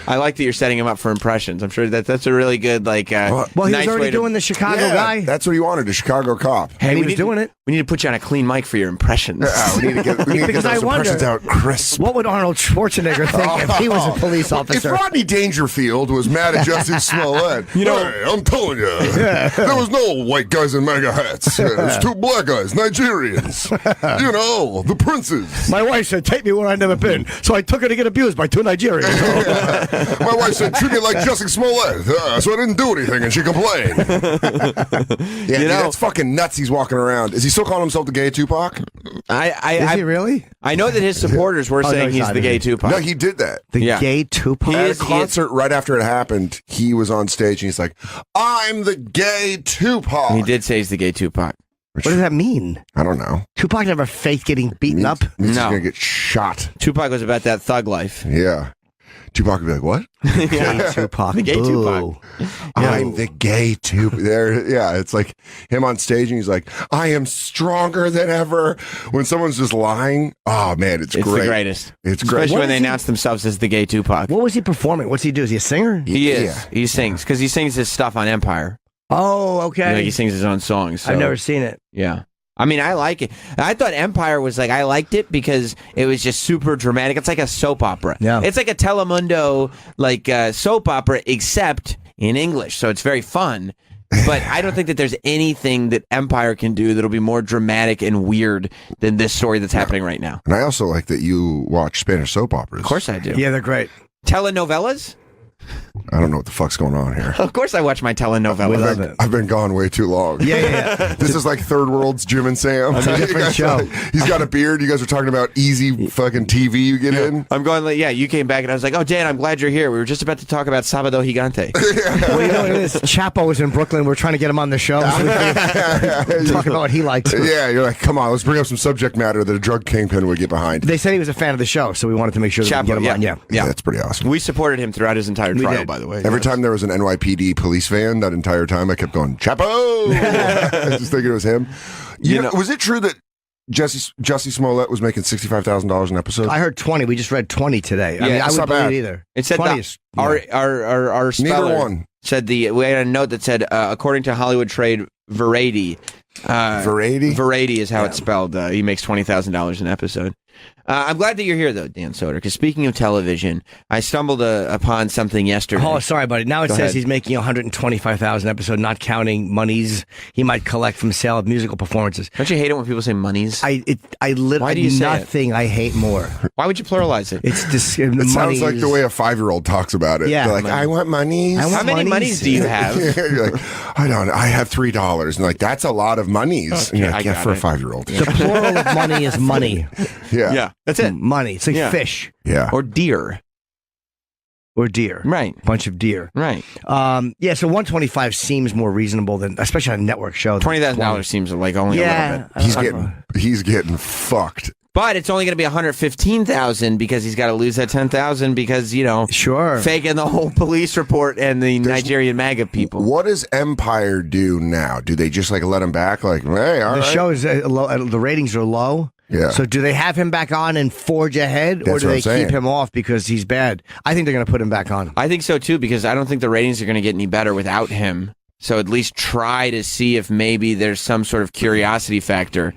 I like that you're setting him up for impressions. I'm sure that's a really good, like, well, he was nice already way to... doing the Chicago guy. That's what he wanted, a Chicago cop. And he was doing it. We need to put you on a clean mic for your impressions. We need to get Because I those impressions wonder, out crisp. what would Arnold Schwarzenegger think if he was a police officer? If Rodney Dangerfield was mad at Jussie Smollett, hey, I'm telling you, there was no white guys in MAGA hats. There's 2 black guys, Nigerians. You know, the princes. My wife said, take me where I've never been. So I took her to get abused by 2 Nigerians. My wife said, treat me like Jussie Smollett. So I didn't do anything, and she complained. Yeah, dude, that's fucking nuts. He's walking around. Is he still calling himself the gay Tupac? Is he really? I know that his supporters were saying he's the gay Tupac. No, he did that. The gay Tupac? At a concert right after it happened, he was on stage and he's like, I'm the gay Tupac. He did say he's the gay Tupac. What does that mean? I don't know. Tupac never faked getting beaten up. He's going to get shot. Tupac was about that thug life. Yeah. Tupac would be like, what? Gay Tupac. The gay Tupac. I'm the gay Tupac. It's like him on stage and he's like, I am stronger than ever. When someone's just lying, oh man, it's great. It's the greatest. It's great. Especially when they announce themselves as the gay Tupac. What was he performing? What's he do? Is he a singer? He is. He sings because he sings his stuff on Empire. Oh, okay. Like he sings his own songs. So. I've never seen it. Yeah. I mean, I like it. I thought Empire was like, I liked it because it was just super dramatic. It's like a soap opera. Yeah. It's like a Telemundo, like soap opera, except in English. So it's very fun. But I don't think that there's anything that Empire can do that'll be more dramatic and weird than this story that's happening right now. And I also like that you watch Spanish soap operas. Of course I do. Yeah, they're great. Telenovelas? I don't know what the fuck's going on here. Of course I watch my telenovelas. I've been gone way too long. Yeah. This is like Third World's Jim and Sam. It's a different show. He's got a beard. You guys are talking about easy fucking TV you get in. I'm going like, you came back and I was like, oh, Dan, I'm glad you're here. We were just about to talk about Sábado Gigante. Well, you know what it is? Chapo was in Brooklyn. We're trying to get him on the show. So we can talk about what he likes. Yeah, you're like, come on, let's bring up some subject matter that a drug kingpin would get behind. They said he was a fan of the show, so we wanted to make sure that we can get him on. Yeah, that's pretty awesome. We supported him throughout his entire trial, by the way. Every time there was an NYPD police van, that entire time I kept going, Chapo! I was just thinking it was him. You know, was it true that Jussie Smollett was making $65,000 an episode? I heard 20. We just read 20 today. I mean, I wouldn't believe it either. It said 20 is, our speller neither one said we had a note that said according to Hollywood Trade Variety. Variety is how it's spelled. He makes $20,000 an episode. I'm glad that you're here, though, Dan Soder, because speaking of television, I stumbled upon something yesterday. Oh, sorry, buddy. Now it Go says ahead. he's making $125,000 an episode, not counting monies he might collect from sale of musical performances. Don't you hate it when people say monies? I literally, Why do you say nothing I hate more. Why would you pluralize it? It's just, it sounds like the way a 5-year-old talks about it. Yeah. They're like, I want monies. How many monies do you have? You're like, I have $3. And like, that's a lot of monies. Okay, and you're like, I yeah, got for it. a 5-year-old. The plural of money is money. Yeah. That's it. Money. It's like fish. Yeah. Or deer. Or deer. Right. Bunch of deer. Right. Yeah, so 125 seems more reasonable than, especially on a network show. $20,000 seems like only a little bit. He's getting fucked. But it's only going to be $115,000 because he's got to lose that $10,000 because faking the whole police report and the Nigerian MAGA people. What does Empire do now? Do they just like let him back? Like, hey, all the right. show is low, the ratings are low. Yeah. So do they have him back on and forge ahead, or That's do what they I'm saying. keep him off because he's bad? I think they're going to put him back on. I think so too because I don't think the ratings are going to get any better without him. So at least try to see if maybe there's some sort of curiosity factor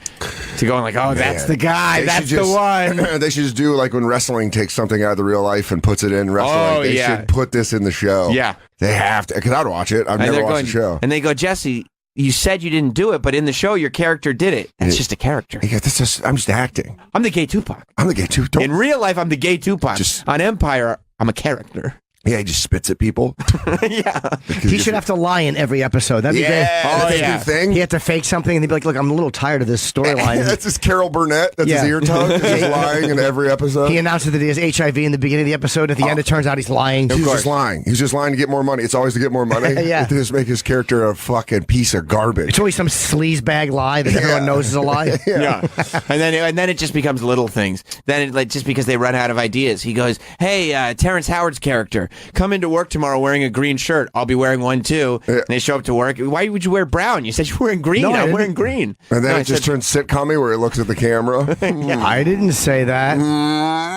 to going like, oh, that's the guy, that's the one. They should just do like when wrestling takes something out of the real life and puts it in wrestling. They should put this in the show. Yeah. They have to, because I'd watch it. I've never watched the show. And they go, Jesse, you said you didn't do it, but in the show, your character did it. That's just a character. Yeah, I'm just acting. I'm the gay Tupac. I'm the gay Tupac. In real life, I'm the gay Tupac. On Empire, I'm a character. Yeah, he just spits at people. He should have to lie in every episode. That'd be great. That's a new thing. He had to fake something, and he'd be like, "Look, I'm a little tired of this storyline." That's his Carol Burnett. That's his ear tone. He's lying in every episode. He announces that he has HIV in the beginning of the episode. At the end, it turns out he's lying. He's just lying. He's just lying to get more money. It's always to get more money. Yeah. To just make his character a fucking piece of garbage. It's always some sleazebag lie that everyone knows is a lie. Yeah. And then it just becomes little things. Then just because they run out of ideas, he goes, "Hey, Terrence Howard's character, come into work tomorrow wearing a green shirt. I'll be wearing one too." And they show up to work. "Why would you wear brown? You said you were wearing green." No, I'm wearing green. And then it just turns sitcom-y where he looks at the camera. I didn't say that.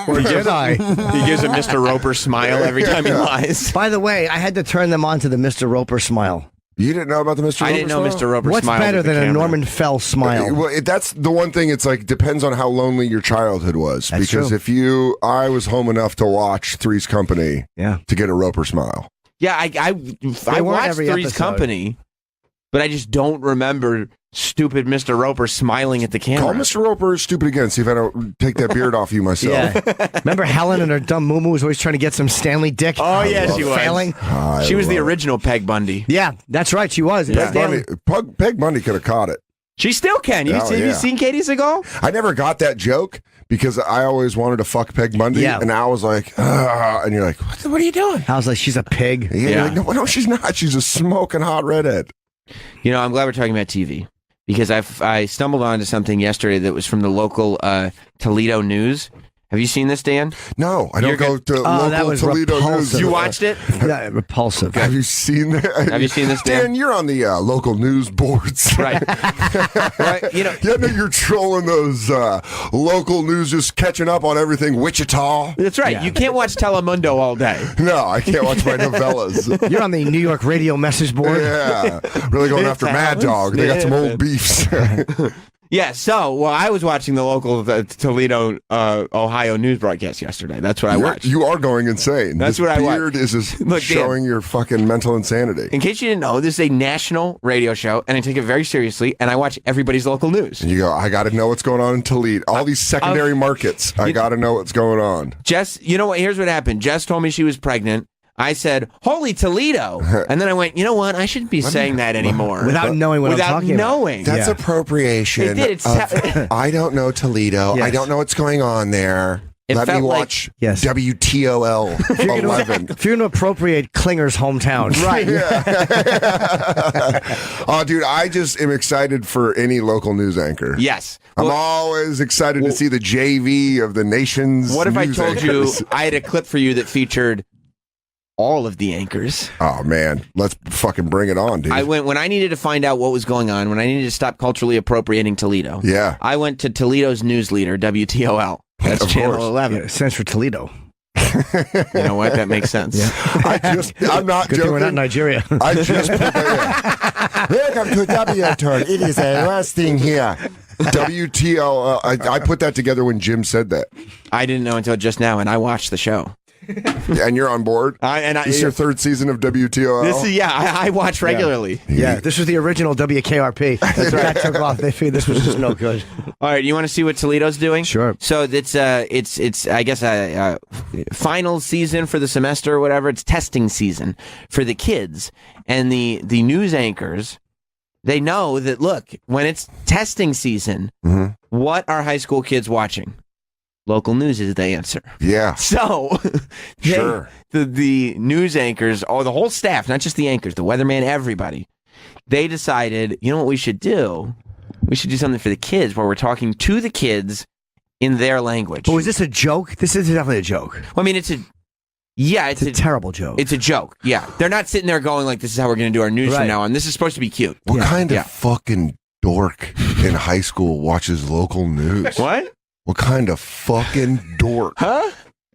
Or did I? He gives a Mr. Roper smile every time he lies. By the way, I had to turn them on to the Mr. Roper smile. You didn't know about the Mr. Roper I didn't know smile? Mr. Roper What's smile. better than a Norman Fell smile? Well, that's the one thing. It's like depends on how lonely your childhood was. That's because true. I was home enough to watch Three's Company, to get a Roper smile. Yeah, I watched every Three's episode. Company, but I just don't remember stupid Mr. Roper smiling at the camera. Call Mr. Roper stupid again. See if I don't take that beard off you myself. Yeah. Remember Helen and her dumb moo was always trying to get some Stanley dick? Oh, yeah, she was. Failing? She was the original Peg Bundy. Yeah, that's right. She was. Peg Bundy could have caught it. She still can. Have you seen Katie Seagal? I never got that joke because I always wanted to fuck Peg Bundy. Yeah. And I was like, and you're like, what are you doing? I was like, she's a pig. Yeah. Like, no, she's not. She's a smoking hot redhead. You know, I'm glad we're talking about TV because I stumbled onto something yesterday that was from the local Toledo News. Have you seen this, Dan? No, I don't go to that local was Toledo repulsive. news. You watched it? Yeah, repulsive. Have you seen that? Have you seen this, Dan? Dan, you're on the local news boards. Right. Right. You know, you're trolling those local news, just catching up on everything Wichita. That's right. Yeah. You can't watch Telemundo all day. No, I can't watch my novellas. You're on the New York radio message board. Yeah, really going after Mad Dog. They got some old beefs. Yeah, I was watching the local Toledo, Ohio news broadcast yesterday. That's what I watched. You are going insane. That's this what I watched. beard is just Look, showing your fucking mental insanity. In case you didn't know, this is a national radio show, and I take it very seriously, and I watch everybody's local news. And you go, I got to know what's going on in Toledo. All these secondary markets, I got to know what's going on. Jess, you know what? Here's what happened. Jess told me she was pregnant. I said, "Holy Toledo!" And then I went, "You know what? I shouldn't be saying that anymore." Without knowing what I'm talking knowing. That's appropriation. It did. I don't know Toledo. Yes. I don't know what's going on there. Let me felt like- watch Yes. WTOL 11. If you're going to appropriate Klinger's hometown. Right. Oh, dude, I just am excited for any local news anchor. Yes. I'm always excited to see the JV of the nation's What if I news told anchors. you I had a clip for you that featured all of the anchors? Oh, man. Let's fucking bring it on, dude. I went when I needed to find out what was going on, when I needed to stop culturally appropriating Toledo. Yeah. I went to Toledo's news leader, WTOL. That's Of Channel course. 11. Yeah, it stands for Toledo. You know what? That makes sense. I'm not Good joking. thing we're not in Nigeria. I just put that in. Welcome to WTOL. It is a last thing here. WTOL. I put that together when Jim said that. I didn't know until just now, and I watched the show. And you're on board? This is your third season of WTOL? This is, I watch regularly. Yeah, this was the original WKRP. That's right. That took off. They figured this was just no good. All right, you want to see what Toledo's doing? Sure. So it's I guess a final season for the semester or whatever. It's testing season for the kids and the news anchors. They know that, look, when it's testing season, what are high school kids watching? Local news is the answer. Yeah. So, Sure. the news anchors, or the whole staff, not just the anchors, the weatherman, everybody, they decided, you know what we should do? We should do something for the kids where we're talking to the kids in their language. But was this a joke? This is definitely a joke. Well, I mean, it's a terrible joke. It's a joke. Yeah. They're not sitting there going like, this is how we're going to do our news from Right. now on. This is supposed to be cute. What kind of fucking dork in high school watches local news? What? What kind of fucking dork? Huh?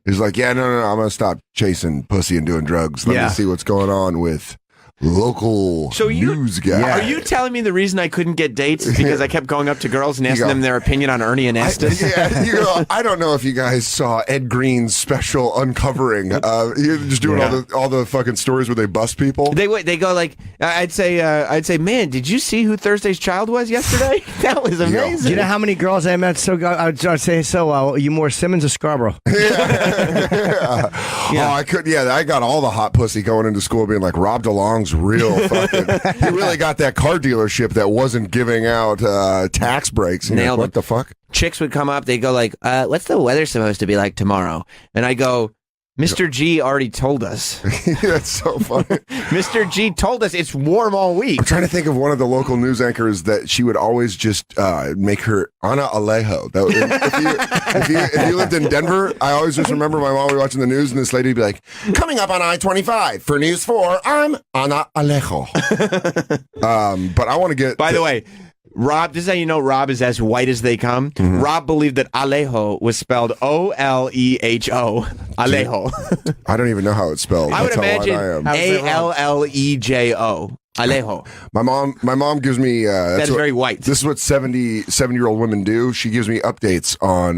He's like, yeah, no, I'm going to stop chasing pussy and doing drugs. Let me see what's going on with local news guy. Are you telling me the reason I couldn't get dates is because I kept going up to girls and asking them their opinion on Ernie and Estes? You go, I don't know if you guys saw Ed Green's special Uncovering. You're just doing all the fucking stories where they bust people. They go like, I'd say, man, did you see who Thursday's Child was yesterday? That was amazing. Do you know how many girls I met? I'd say, you more Simmons or Scarborough? Oh, I could. Yeah, I got all the hot pussy going into school being like, Rob DeLong's real fucking. He really got that car dealership that wasn't giving out tax breaks. Nailed what the fuck? Chicks would come up. They go like, "What's the weather supposed to be like tomorrow?" And I go, Mr. G already told us. That's so funny. Mr. G told us it's warm all week. I'm trying to think of one of the local news anchors that she would always just make her Ana Alejo. If you lived in Denver, I always just remember my mom would be watching the news and this lady would be like, coming up on I-25 for News 4, I'm Ana Alejo. But I want to get... By the way, Rob, this is how you know Rob is as white as they come. Mm-hmm. Rob believed that Alejo was spelled O-L-E-H-O. Alejo. I don't even know how it's spelled. I would That's imagine how white I am. A-L-L-E-J-O. Alejo. My mom gives me... that's very white. This is what 70-year-old women do. She gives me updates on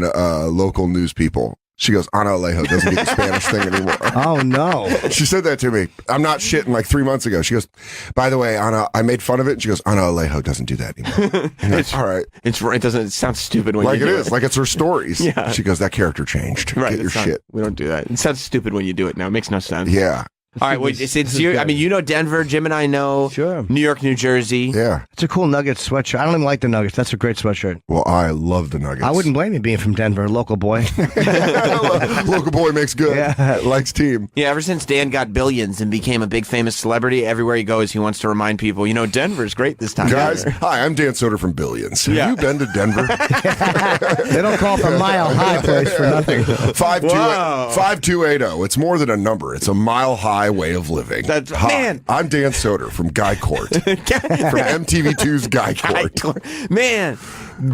local news people. She goes, Ana Alejo doesn't do the Spanish thing anymore. Oh, no. She said that to me. I'm not shitting like 3 months ago. She goes, by the way, Ana, I made fun of it. And she goes, Ana Alejo doesn't do that anymore. Like, all right. It sounds stupid when like you do it. Like it is. Like it's her stories. Yeah. She goes, that character changed. Right. Get your shit. We don't do that. It sounds stupid when you do it now. It makes no sense. Yeah. All right, well, since you, I mean, you know Denver, Jim and I know New York, New Jersey. Yeah. It's a cool Nuggets sweatshirt. I don't even like the Nuggets. That's a great sweatshirt. Well, I love the Nuggets. I wouldn't blame you being from Denver, local boy. Local boy makes good. Yeah. Likes team. Yeah, ever since Dan got billions and became a big famous celebrity, everywhere he goes, he wants to remind people, Denver's great this time. Guys, hi, I'm Dan Soder from Billions. Have you been to Denver? They don't call it the Mile High place for nothing. 5280. It's more than a number. It's a mile high way of living. Man. I'm Dan Soder from Guy Court. From MTV2's Guy Court. Man,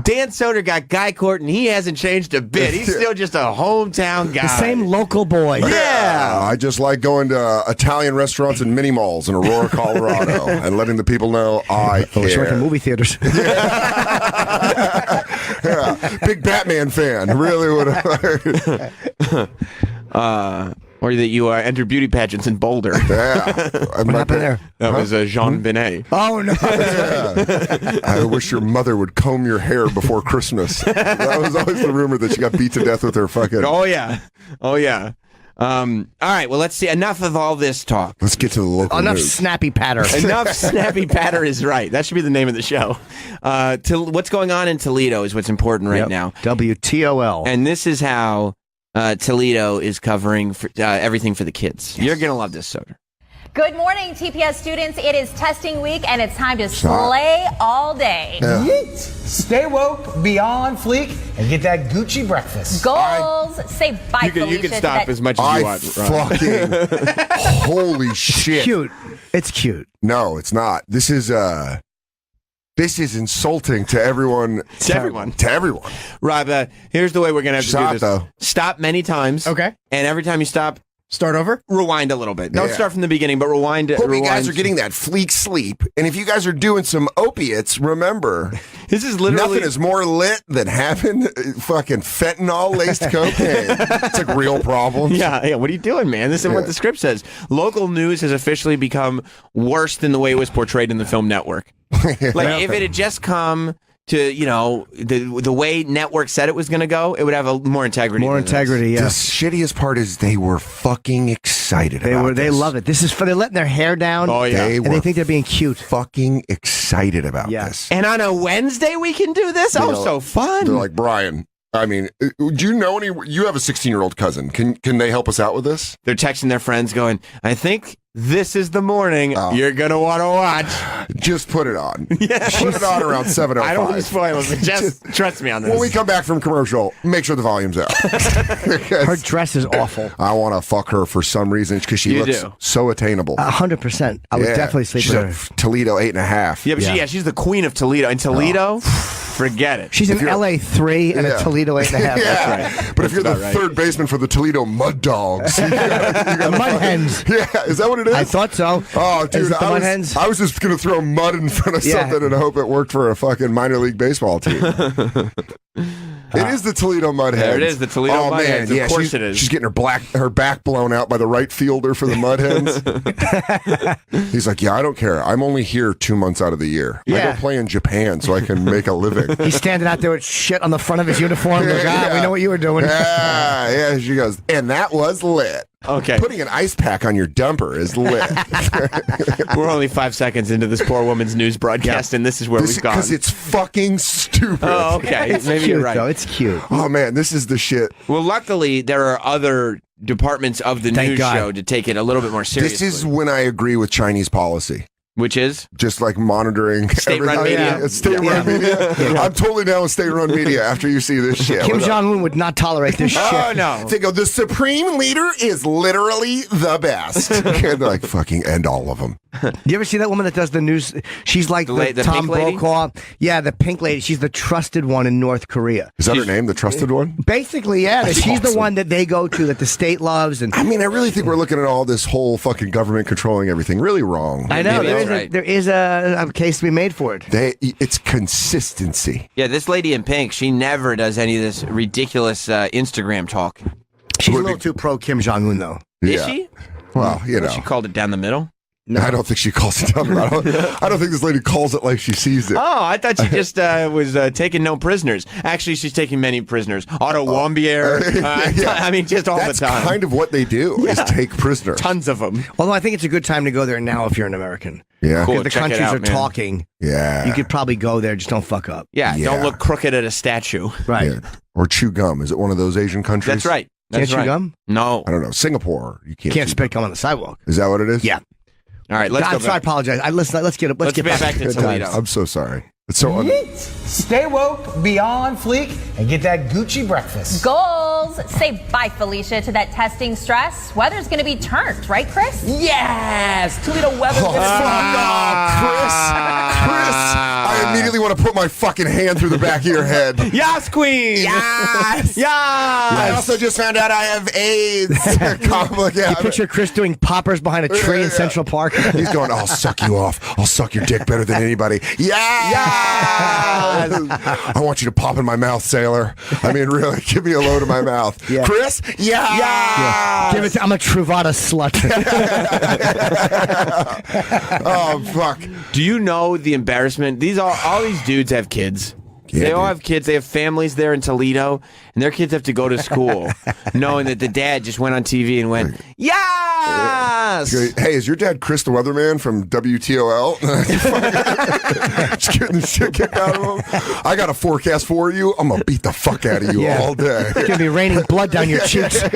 Dan Soder got Guy Court and he hasn't changed a bit. He's still just a hometown guy. The same local boy. Yeah. I just like going to Italian restaurants and mini malls in Aurora, Colorado and letting the people know I care. It's like in movie theaters. Yeah. Big Batman fan. Really would have. Or that you entered beauty pageants in Boulder. Yeah. What happened there? That was Jean Benet. Oh, no. Yeah. I wish your mother would comb your hair before Christmas. That was always the rumor that she got beat to death with her fucking... Oh, yeah. All right, well, let's see. Enough of all this talk. Let's get to the local Enough news. snappy patter. Enough snappy patter is right. That should be the name of the show. What's going on in Toledo is what's important right now. WTOL. And this is how... Toledo is covering everything for the kids. You're going to love this, Soder. Good morning, TPS students. It is testing week, and it's time to slay all day. Yeah. Yeet. Stay woke, be on fleek, and get that Gucci breakfast. Goals. Say bye, Felicia. You can stop as much as you want. Fucking holy shit. Cute. It's cute. No, it's not. This is insulting to everyone. To everyone. Rob, here's the way we're going to have to do this. Though. Stop many times. Okay. And every time you stop, start over? Rewind a little bit. Don't start from the beginning, but rewind. Hope you guys are getting that fleek sleep. And if you guys are doing some opiates, remember, this is literally nothing is more lit than having fucking fentanyl-laced cocaine. It's a real problem. Yeah. What are you doing, man? This is what the script says. Local news has officially become worse than the way it was portrayed in the film Network. If it had just come to the way Network said it was going to go, it would have a more integrity. More integrity. Yeah. The shittiest part is they were fucking excited. They love it. This is for they're letting their hair down. Oh yeah, and they think they're being cute. Fucking excited about this. And on a Wednesday we can do this. So fun. They're like, Brian, I mean, do you know you have a 16-year-old cousin. Can they help us out with this? They're texting their friends going, I think this is the morning you're going to want to watch. Just put it on. Yeah. Put it on around 7:05. I don't want to spoil it, but just trust me on this. When we come back from commercial, make sure the volume's out. Her dress is awful. I want to fuck her for some reason because she looks so attainable. 100%. I would definitely sleep she's with her. Toledo 8.5. Yeah, but she's the queen of Toledo. In Toledo, forget it. She's an LA 3 and a Toledo 8.5. Yeah. That's right. But if you're the third baseman for the Toledo Mud Dogs, the Mud Hens. Yeah, is that what it is? I thought so. Oh, Is dude, it the Mud Hens? I was just going to throw mud in front of Yeah. something and hope it worked for a fucking minor league baseball team. It is the Toledo Mud Hens. There it is, the Toledo Mud Hens. Of course it is. She's getting her back blown out by the right fielder for the Mud Hens. He's like, yeah, I don't care. I'm only here 2 months out of the year. I Yeah. go play in Japan so I can make a living. He's standing out there with shit on the front of his uniform. Like, we know what you were doing. Yeah, she goes, and that was lit. Okay. Putting an ice pack on your dumper is lit. We're only 5 seconds into this poor woman's news broadcast, and this is where we've gone. Because it's fucking stupid. Oh, okay. It's Maybe cute, you're right. though. It's cute. Oh, man, this is the shit. Well, luckily, there are other departments of the Thank news God. show to take it a little bit more seriously. This is when I agree with Chinese policy. Which is? Just like monitoring State-run everything. media. Yeah, state-run media. I'm totally down with state-run media after you see this shit. Kim Jong-un would not tolerate this shit. Oh, no. They go, the supreme leader is literally the best. And they're like, fucking end all of them. You ever see that woman that does the news? She's like the the Tom pink lady? Brokaw. Yeah, the pink lady. She's the trusted one in North Korea. Is that her name, the trusted one? Basically, yeah. That's She's the awesome. one that they go to, that the state loves. And I mean, I really think we're looking at all this whole fucking government controlling everything really wrong. I know Maybe there that's is a case to be made for it. It's consistency. Yeah, this lady in pink, she never does any of this ridiculous Instagram talk. She's a little too pro Kim Jong Un, though. Is Yeah. she? Well, you know. She called it down the middle? I don't think she calls it down. I don't think this lady calls it like she sees it. Oh, I thought she just was taking no prisoners. Actually, she's taking many prisoners. Otto Warmbier. I mean, just all That's the time. kind of what they do is take prisoners. Tons of them. Although I think it's a good time to go there now if you're an American. Yeah. Cool. If the Check it countries out, are man. talking, Yeah. you could probably go there. Just don't fuck up. Yeah, Yeah. don't look crooked at a statue. Right. Yeah. Or chew gum. Is it one of those Asian countries? That's right. That's Can't right. chew gum? No. I don't know. Singapore. You can't. Can't chew spit gum on the sidewalk. Is that what it is? Yeah. All right, let's I'm go sorry, I back. apologize. Let's get back to to Toledo. I'm so sorry. It's so Stay woke, be on fleek, and get that Gucci breakfast. Goals. Say bye, Felicia, to that testing stress. Weather's going to be turned, right, Chris? Yes! Toledo weather. Oh, fuck off, Chris. I immediately want to put my fucking hand through the back of your head. Yes, queen! Yes! Yes! I also just found out I have AIDS. You picture Chris doing poppers behind a tree in Central Park. He's going, I'll suck you off. I'll suck your dick better than anybody. Yeah! I want you to pop in my mouth, sailor. I mean, really, give me a load of my mouth. Yeah. Chris? Yeah! Give it I'm a Truvada slut. Oh, fuck. Do you know the embarrassment? All these dudes have kids. Yeah, they all dude. have kids. They have families there in Toledo, and their kids have to go to school knowing that the dad just went on TV and went, yes! Hey, is your dad Chris the Weatherman from WTOL? Just getting the shit kicked out of him. I got a forecast for you. I'm going to beat the fuck out of you all day. It's going to be raining blood down your cheeks. I'm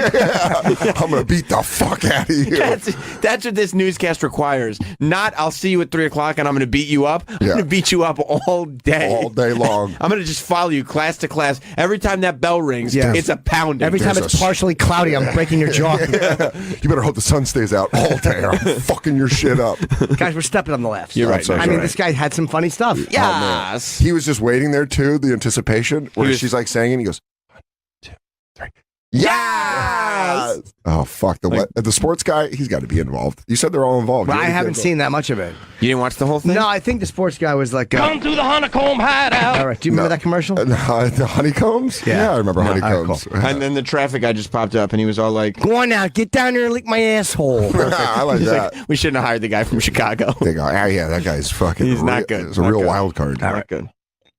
going to beat the fuck out of you. That's what this newscast requires. Not, I'll see you at 3 o'clock and I'm going to beat you up. I'm going to beat you up all day. All day long. I'm going to just follow you class to class. Every time that bell rings, it's a pounding. Every time it's partially cloudy, I'm breaking your jaw. You better hope the sun stays out all day or I'm fucking your shit up. Guys, we're stepping on the laughs. You're right. I mean, this guy had some funny stuff. Yes. He was just waiting there too, the anticipation, where she's like saying it, and he goes, 1, 2, 3. Yes! Oh, fuck. The sports guy, he's got to be involved. You said they're all involved. Well, I haven't seen that much of it. You didn't watch the whole thing? No, I think the sports guy was like... Come through the honeycomb hideout. All right. Do you remember that commercial? The honeycombs? Yeah, I remember honeycombs. Cool. And then the traffic guy just popped up and he was all like, go on now, get down there and lick my asshole. I like He's that. like, we shouldn't have hired the guy from Chicago. They go, yeah, that guy's fucking... He's not good. He's a real wild card. Not good.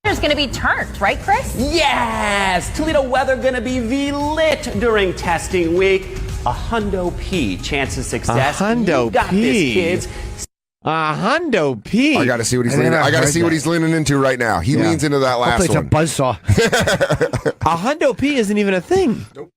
Weather's going to be turned, right, Chris? Yes! Toledo weather gonna be lit during testing week. A hundo P chance of success. A hundo You got P. this, kids. A hundo P. I got to see what he's leaning. I got to see what he's leaning into right now. He leans into that last Hopefully one. it's a buzzsaw. A hundo P isn't even a thing. Nope.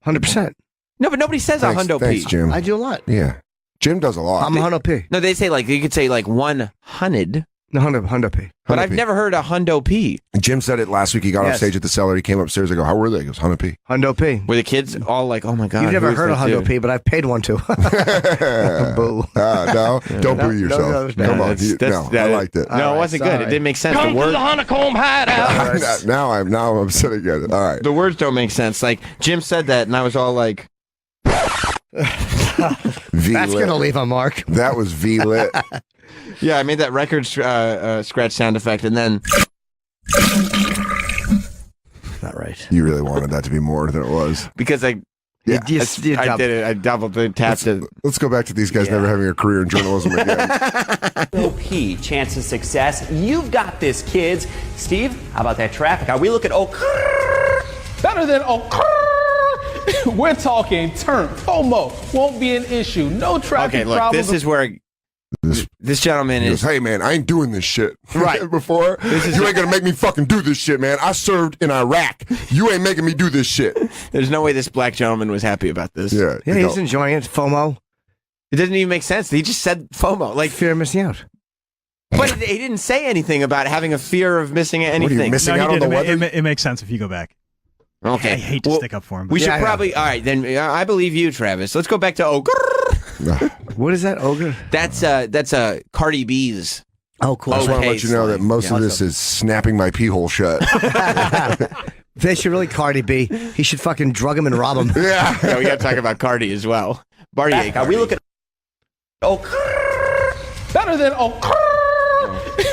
100%. No, but nobody says Thanks, a hundo thanks, P. Jim. I do a lot. Yeah. Jim does a lot. I'm a hundo P. No, they say like, you could say like 100. No, hundo P. But I've never heard a hundo P. Jim said it last week. He got off stage at the cellar. He came upstairs. I go, how were they? He goes, Hundo P. Hundo P. Were the kids all like, oh my God. You've never who's heard of that Hundo dude? P, but I've paid one too. Boo. No, don't boo yourself. Come on. I liked it. No, it wasn't good. It didn't make sense. Come The through the honeycomb hideout. now I'm upset again. All right. The words don't make sense. Like Jim said that, and I was all like, That's going to leave a mark. That was V-lit. Yeah, I made that record scratch sound effect, and then... Not right. You really wanted that to be more than it was. Because I You did it. I doubled it, tapped it. Let's go back to these guys never having a career in journalism again. OP, chance of success. You've got this, kids. Steve, how about that traffic? Are we looking better than we're talking turn. FOMO won't be an issue. No traffic Okay, look, problems. this is where this gentleman He is. goes, hey, man, I ain't doing this shit. Right. Before, you ain't going to make me fucking do this shit, man. I served in Iraq. You ain't making me do this shit. There's no way this black gentleman was happy about this. Yeah, he's enjoying it. FOMO. It doesn't even make sense. He just said FOMO. Like fear of missing out. But he didn't say anything about having a fear of missing anything. It makes sense if you go back. Okay. I hate to stick up for him. We should probably. All right, then I believe you, Travis. Let's go back to ogre. What is that, ogre? That's Cardi B's. Oh, cool. I just want to let you know that most of this is snapping my pee hole shut. They should really Cardi B. He should fucking drug him and rob him. Yeah, we got to talk about Cardi as well. Bartier. Are we looking better than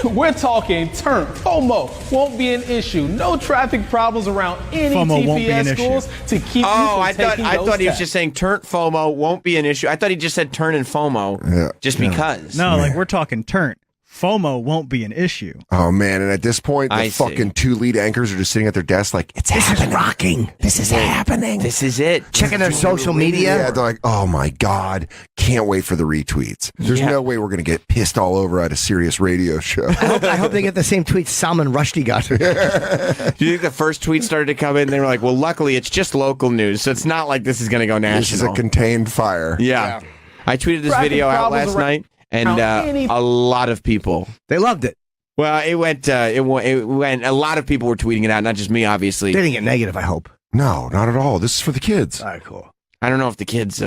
we're talking turn. FOMO won't be an issue. No traffic problems around any FOMO won't be an TPS issue. schools to keep you from I taking thought he was tests. just saying turn FOMO won't be an issue. I thought he just said turn and FOMO just because. No, like we're talking turn. FOMO won't be an issue. Oh, man. And at this point, the I see. fucking two lead anchors are just sitting at their desk like, it's happening. Rocking. This is happening. This is it. Checking their social media. Yeah, they're like, oh my God, can't wait for the retweets. There's no way we're going to get pissed all over at a serious radio show. I hope they get the same tweet Salman Rushdie got. Do you think the first tweet started to come in and they were like, well, luckily it's just local news, so it's not like this is going to go national. This is a contained fire. Yeah. I tweeted this Traffic video out problems last night, and a lot of people. They loved it. Well, it went. A lot of people were tweeting it out, not just me, obviously. They didn't get negative, I hope. No, not at all. This is for the kids. All right, cool. I don't know if the kids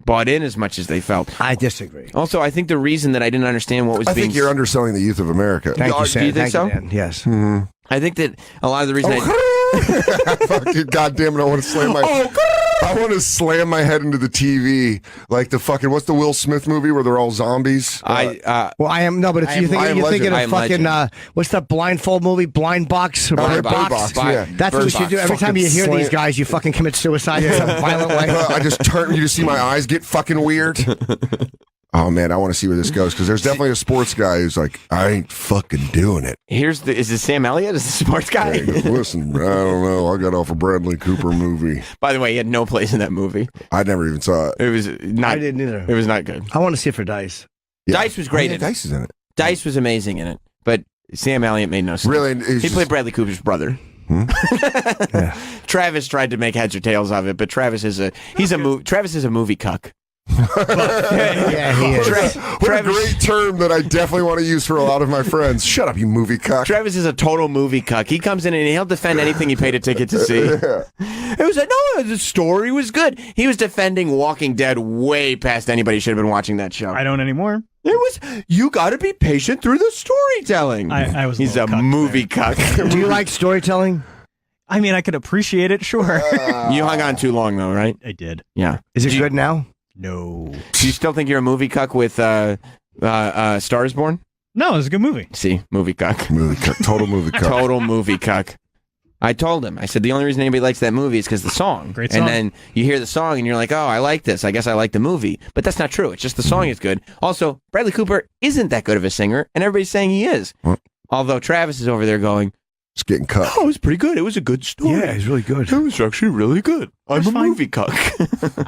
bought in as much as they felt. I disagree. Also, I think the reason that I didn't understand what was I being... think you're underselling the youth of America. Thank you, Sam. Do you think Thank so? Dan. Yes. Mm-hmm. I think that a lot of the reason Fuck, dude, God damn it, I want to slam my head into the TV like the fucking, what's the Will Smith movie where they're all zombies? But if you're thinking of fucking what's that blindfold movie, Blind Box or Bird Box? Yeah. That's what you should do every time you hear these guys. You fucking commit suicide in some violent way. I just turn, you just see my eyes get fucking weird. Oh man, I want to see where this goes because there's definitely a sports guy who's like, I ain't fucking doing it. is it Sam Elliott? Is the sports guy? Yeah, he goes, listen, I don't know. I got off a Bradley Cooper movie. By the way, he had no place in that movie. I never even saw it. It was not. I didn't either. It was not good. I want to see it for Dice. Yeah. Dice was great. Dice is in it. Dice was amazing in it, but Sam Elliott made no sense. Really, he played Bradley Cooper's brother. Travis tried to make heads or tails of it, but Travis is a movie cuck. Yeah, he is. What a great term that I definitely want to use for a lot of my friends. Shut up, you movie cuck. Travis is a total movie cuck. He comes in and he'll defend anything he paid a ticket to see. It was like, no, the story was good. He was defending Walking Dead way past anybody should have been watching that show. I don't anymore. It was, you got to be patient through the storytelling. He's a movie cuck. Do you like storytelling? I mean, I could appreciate it, sure. You hung on too long, though, right? I did. Yeah. Is it good now? No. Do you still think you're a movie cuck with Stars Born? No, it was a good movie. See, movie cuck. Movie cuck. Total movie cuck. Total movie cuck. I told him. I said the only reason anybody likes that movie is because the song. Great song. And then you hear the song and you're like, oh, I like this. I guess I like the movie. But that's not true. It's just the song is good. Also, Bradley Cooper isn't that good of a singer, and everybody's saying he is. What? Although Travis is over there going, it's getting cut. Oh, it was pretty good. It was a good story. Yeah, he's really good. It was actually really good. I'm a movie cuck.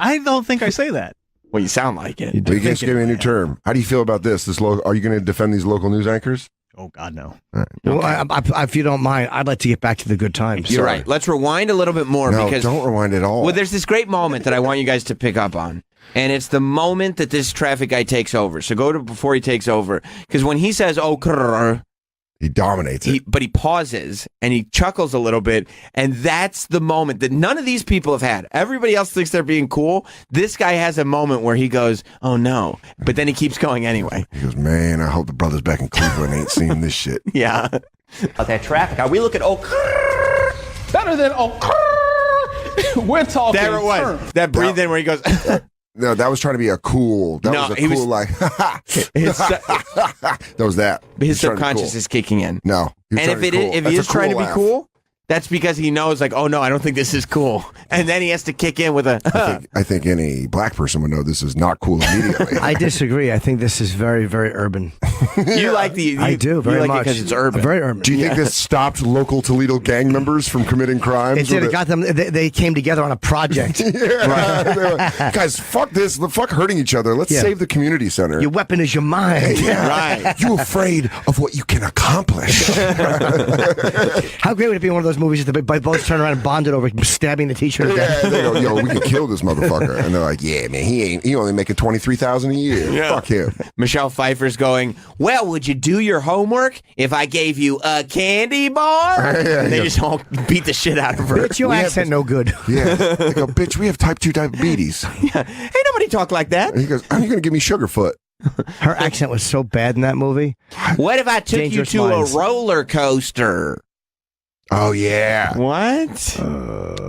I don't think I say that. Well, you sound like it. Well, you guys gave me a new term. How do you feel about this? Are you going to defend these local news anchors? Oh, God, no. Right. Well, if you don't mind, I'd like to get back to the good times. You're right. Let's rewind a little bit more. No, because don't rewind at all. Well, there's this great moment that I want you guys to pick up on. And it's the moment that this traffic guy takes over. So go to before he takes over. Because when he says, oh, crrr, he dominates it. But he pauses and he chuckles a little bit. And that's the moment that none of these people have had. Everybody else thinks they're being cool. This guy has a moment where he goes, oh, no. But then he keeps going anyway. He goes, man, I hope the brothers back in Cleveland ain't seen this shit. Yeah. About that traffic. Are we looking better than we're talking There it was. turn. That breathe in where he goes, No, that was trying to be a cool. That No, was a he cool was- that was that. His He was trying to be subconscious cool. is kicking in. No, he was And trying to be cool. if That's he a is trying to cool be laugh. cool, that's because he knows, like, oh no, I don't think this is cool, and then he has to kick in with a. I think any black person would know this is not cool immediately. I disagree. I think this is very, very urban. You like the? I do very you like much because it's urban. Very urban. Do you think this stopped local Toledo gang members from committing crimes? It did. It got them. They came together on a project. Guys, fuck this. Fuck hurting each other. Let's Yeah. save the community center. Your weapon is your mind. Right. You afraid of what you can accomplish. How great would it be in one of those movies that they both turn around and bonded over stabbing the teacher to Yeah, death? they go, yo, we can kill this motherfucker. And they're like, yeah, man, he only making $23,000 a year. Yeah. Fuck him. Michelle Pfeiffer's going, well, would you do your homework if I gave you a candy bar? Yeah, And they yeah. just all beat the shit out of her. Bitch, your accent no good. Yeah. They go, bitch, we have type 2 diabetes. Ain't nobody talk like that. And he goes, are you going to give me Sugarfoot? Her accent was so bad in that movie. What if I took Dangerous you to Minds. a roller coaster? Oh, yeah. What?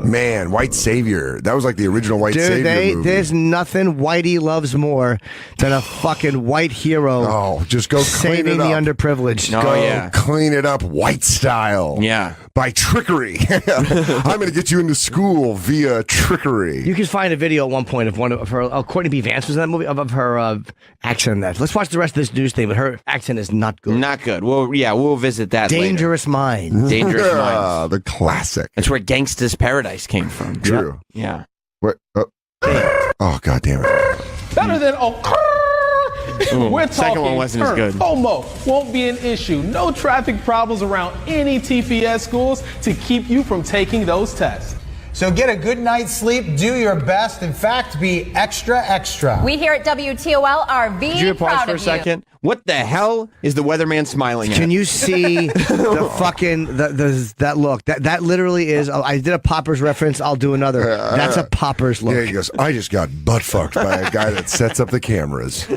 Man, White Savior. That was like the original White Savior movie. There's nothing Whitey loves more than a fucking white hero. Oh, just go clean saving it the up. underprivileged. Oh, Go yeah. clean it up white style. Yeah. By trickery. I'm going to get you into school via trickery. You can find a video at one point of one of her. Courtney B. Vance was in that movie of her accent. In that. Let's watch the rest of this news thing, but her accent is not good. Not good. Well, yeah, we'll visit that Dangerous Minds. later. Dangerous Minds. The classic. That's where Gangsta's Paradise came from. True. Yeah. What? Oh, God damn it. Better than We're talking second one wasn't as turn. good. FOMO won't be an issue. No traffic problems around any TPS schools to keep you from taking those tests. So get a good night's sleep, do your best. In fact, be extra, extra. We here at WTOL are Could being you proud pause for a of you. second? What the hell is the weatherman smiling at? Can you see the fucking that look? That literally is. I did a Poppers reference. I'll do another. That's a Poppers look. Yeah, he goes, I just got butt fucked by a guy that sets up the cameras.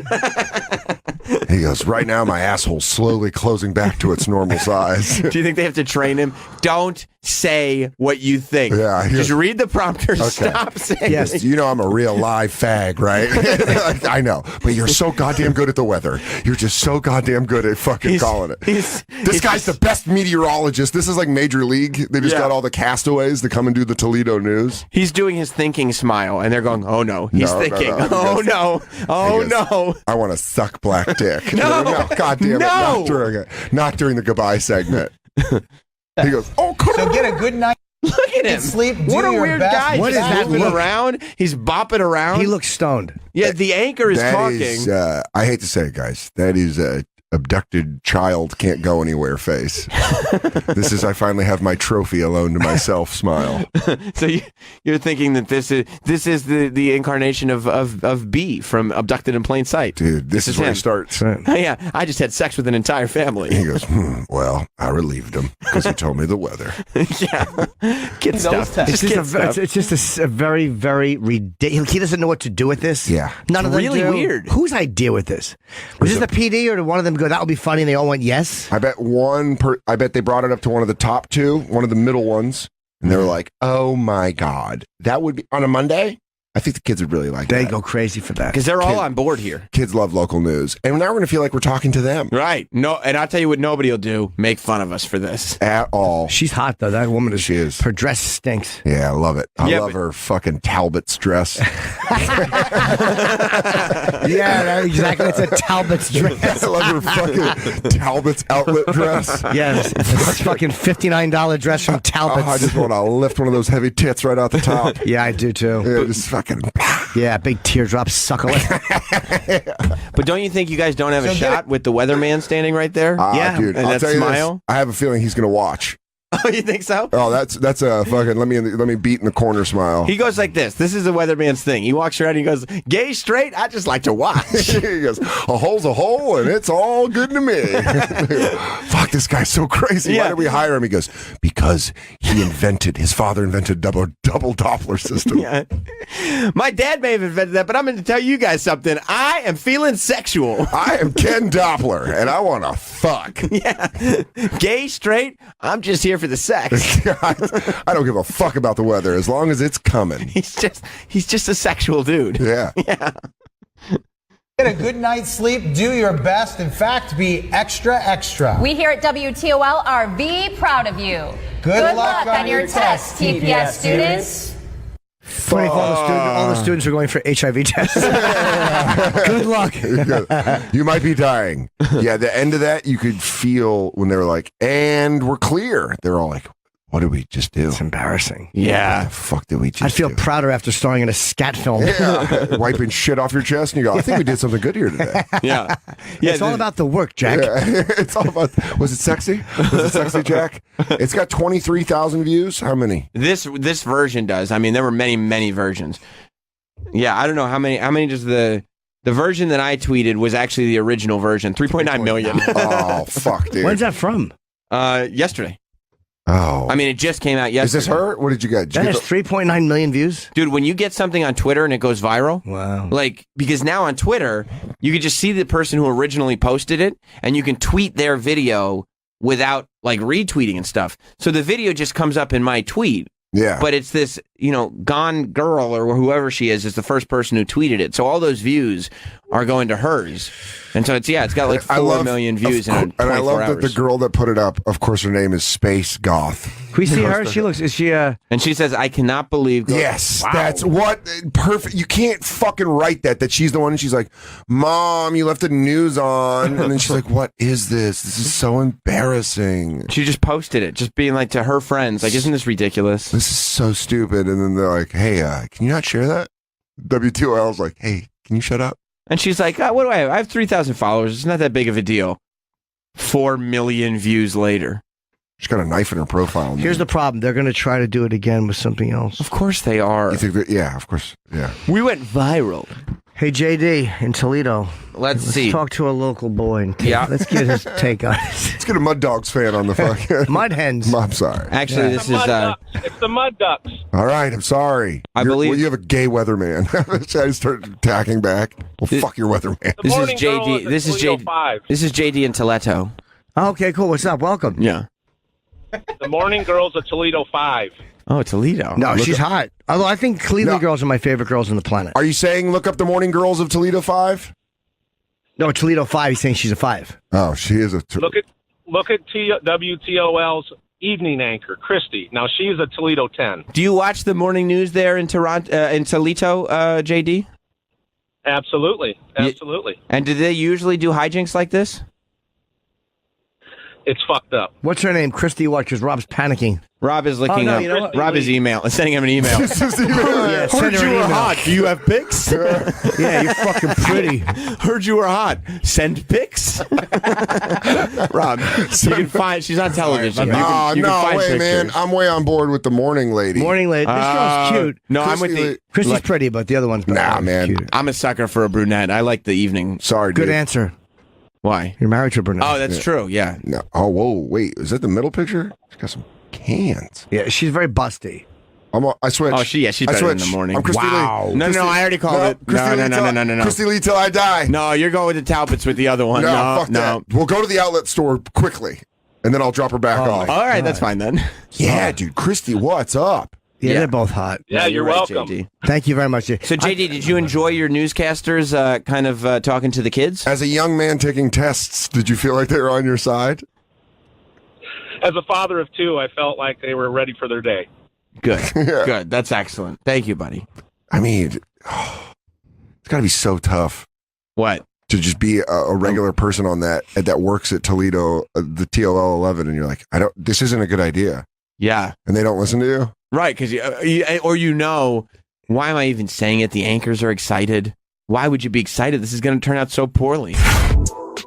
He goes, right now my asshole's slowly closing back to its normal size. Do you think they have to train him? Don't say what you think. Yeah, Just read the prompter. Okay. Stop saying Yes, you know I'm a real live fag, right? Like, I know, but you're so goddamn good at the weather. You're just so goddamn good at fucking calling it. This guy's the best meteorologist. This is like Major League. They just got all the castaways to come and do the Toledo news. He's doing his thinking smile, and they're going, oh no. He's No, thinking, no. oh no. Oh He goes, no. I want to suck black dick. No. God damn it. No. Not during the goodbye segment. He goes, oh, So get a good night. Look at him. Sleep, do What a your weird best. guy. What He's is that moving look? around. He's bopping around. He looks stoned. Yeah, the anchor is That talking. is, I hate to say it, guys. That is a abducted child can't go anywhere face. This is, I finally have my trophy alone to myself smile. So you're thinking that this is the incarnation of B from Abducted in Plain Sight. Dude, this is where him. it starts. Yeah, I just had sex with an entire family. He goes, well, I relieved him because he told me the weather. Yeah, kid stuff. It's Just kid just, stuff. it's just a very, very ridiculous. He doesn't know what to do with this. Yeah. None of them Really do. weird. Whose idea with this? Was this the PD or did one of them go, that would be funny, and they all went yes? I bet I bet they brought it up to one of the top two, one of the middle ones, and they were like, oh my God, that would be on a Monday? I think the kids would really like They that. go crazy for that. Because they're all on board here. Kids love local news. And now we're going to feel like we're talking to them. Right. No, and I'll tell you what nobody will do, make fun of us for this. At all. She's hot, though. That woman is. She is. Her dress stinks. Yeah, I love it. I Yeah, love her fucking Talbot's dress. Yeah, exactly. It's a Talbot's dress. I love her fucking Talbot's outlet dress. Yes, it's a fucking $59 dress from Talbot's. Oh, I just want to lift one of those heavy tits right out the top. Yeah, I do too. Yeah, just fucking. Yeah, big teardrop suckling. But don't you think you guys don't have a shot with the weatherman standing right there? Yeah. Dude, And I'll that tell you smile? this, I have a feeling he's going to watch. Oh, you think so? Oh, that's a fucking let me beat in the corner smile. He goes like this. This is the weatherman's thing. He walks around and he goes, gay, straight, I just like to watch. He goes, a hole's a hole and it's all good to me. Fuck, this guy's so crazy. Why did we hire him? He goes, because his father invented double Doppler system. Yeah. My dad may have invented that, but I'm going to tell you guys something. I am feeling sexual. I am Ken Doppler and I want to fuck. Yeah. Gay, straight, I'm just here for for the sex. I don't give a fuck about the weather as long as it's coming. He's just a sexual dude. Yeah. Yeah. Get a good night's sleep. Do your best. In fact, be extra, extra. We here at WTOL are proud of you. Good luck on your test, TPS students. Funny if all the students are going for HIV tests. Good luck. You might be dying. Yeah, the end of that, you could feel when they were like, and we're clear. They're all like, what did we just do? It's embarrassing. Yeah. What the fuck did we just I feel do? prouder after starring in a scat film. Yeah. Wiping shit off your chest and you go, I think we did something good here today. Yeah. It's all about the work, Jack. Yeah. It's all about, was it sexy? Was it sexy, Jack? It's got 23,000 views. How many? This version does. I mean, there were many versions. Yeah, I don't know how many does the version that I tweeted was actually the original version, 3.9 million. Oh, fuck, dude. When's that from? Yesterday. Oh. I mean, it just came out yesterday. Is this her? What did you get? That has 3.9 million views? Dude, when you get something on Twitter and it goes viral, wow. Like, because now on Twitter, you can just see the person who originally posted it, and you can tweet their video without, like, retweeting and stuff. So the video just comes up in my tweet. Yeah. But it's this, gone girl or whoever she is the first person who tweeted it. So all those views are going to hers. And so it's got like 4 million views in 24 And I love hours. that the girl that put it up, of course, her name is Space Goth. Can we see her? Is she And she says, I cannot believe. Yes, Wow. that's what perfect. You can't fucking write that she's the one. And she's like, Mom, you left the news on. And then she's like, what is this? This is so embarrassing. She just posted it, just being like to her friends, like, isn't this ridiculous? This is so stupid. And then they're like, hey, can you not share that? WTOL's like, hey, can you shut up? And she's like, what do I have? I have 3,000 followers. It's not that big of a deal. 4 million views later. She's got a knife in her profile. Here's the problem. They're going to try to do it again with something else. Of course they are. You think that? Yeah, of course. Yeah. We went viral. Hey, JD in Toledo. Let's see. Talk to a local boy. And let's get his take on it. Let's get a Mud Dogs fan on the fucking Mud Hens. I'm sorry. Actually, this is. It's the Mud Ducks. All right, I'm sorry. I believe well, you have a gay weatherman. I started attacking back. Well, fuck your weatherman. This is JD. This is JD. This is JD in Toledo. Okay, cool. What's up? Welcome. Yeah. The Morning Girls of Toledo 5. Oh, Toledo. No, she's hot. Although I think Cleveland girls are my favorite girls on the planet. Are you saying look up the Morning Girls of Toledo 5? No, Toledo 5. He's saying she's a 5. Oh, she is a. Look at WTOL's evening anchor, Christy. Now she's a Toledo 10. Do you watch the morning news there in Toronto, in Toledo, JD? Absolutely. And do they usually do hijinks like this? It's fucked up. What's her name? Christy what? Because Rob's panicking. Rob is looking up. You know what? Rob is sending him an email. Yeah, send her an email. Do you have pics? Yeah, you're fucking pretty. Heard you were hot. Send pics. Rob, you can find. She's on television. You can find wait, pictures. man. I'm way on board with the morning lady. Morning lady. This girl's cute. No, I'm with the. Christy's pretty, but the other one's better. Nah, man. Cute. I'm a sucker for a brunette. I like the evening. Sorry, Good dude. answer. Why? You're married to a brunette. Oh, that's true. Yeah. No. Oh, whoa, wait. Is that the middle picture? She's got some cans. Yeah, she's very busty. I switched. Oh, she's better in the morning. I'm Christy wow. Lee. No, I already called it. No. Christy Lee till I die. No, you're going with the Talbots with the other one. No, fuck that. We'll go to the outlet store quickly, and then I'll drop her back off. All right, that's fine then. Yeah, dude. Christy, what's up? Yeah, they're both hot. Yeah, you're welcome. JD. Thank you very much. So, JD, did you enjoy your newscasters kind of talking to the kids? As a young man taking tests, did you feel like they were on your side? As a father of 2, I felt like they were ready for their day. Good. Yeah. Good. That's excellent. Thank you, buddy. I mean, it's got to be so tough. What? To just be a regular person on that works at Toledo, the TOL 11, and you're like, this isn't a good idea. Yeah. And they don't listen to you? Right, because why am I even saying it? The anchors are excited. Why would you be excited? This is going to turn out so poorly.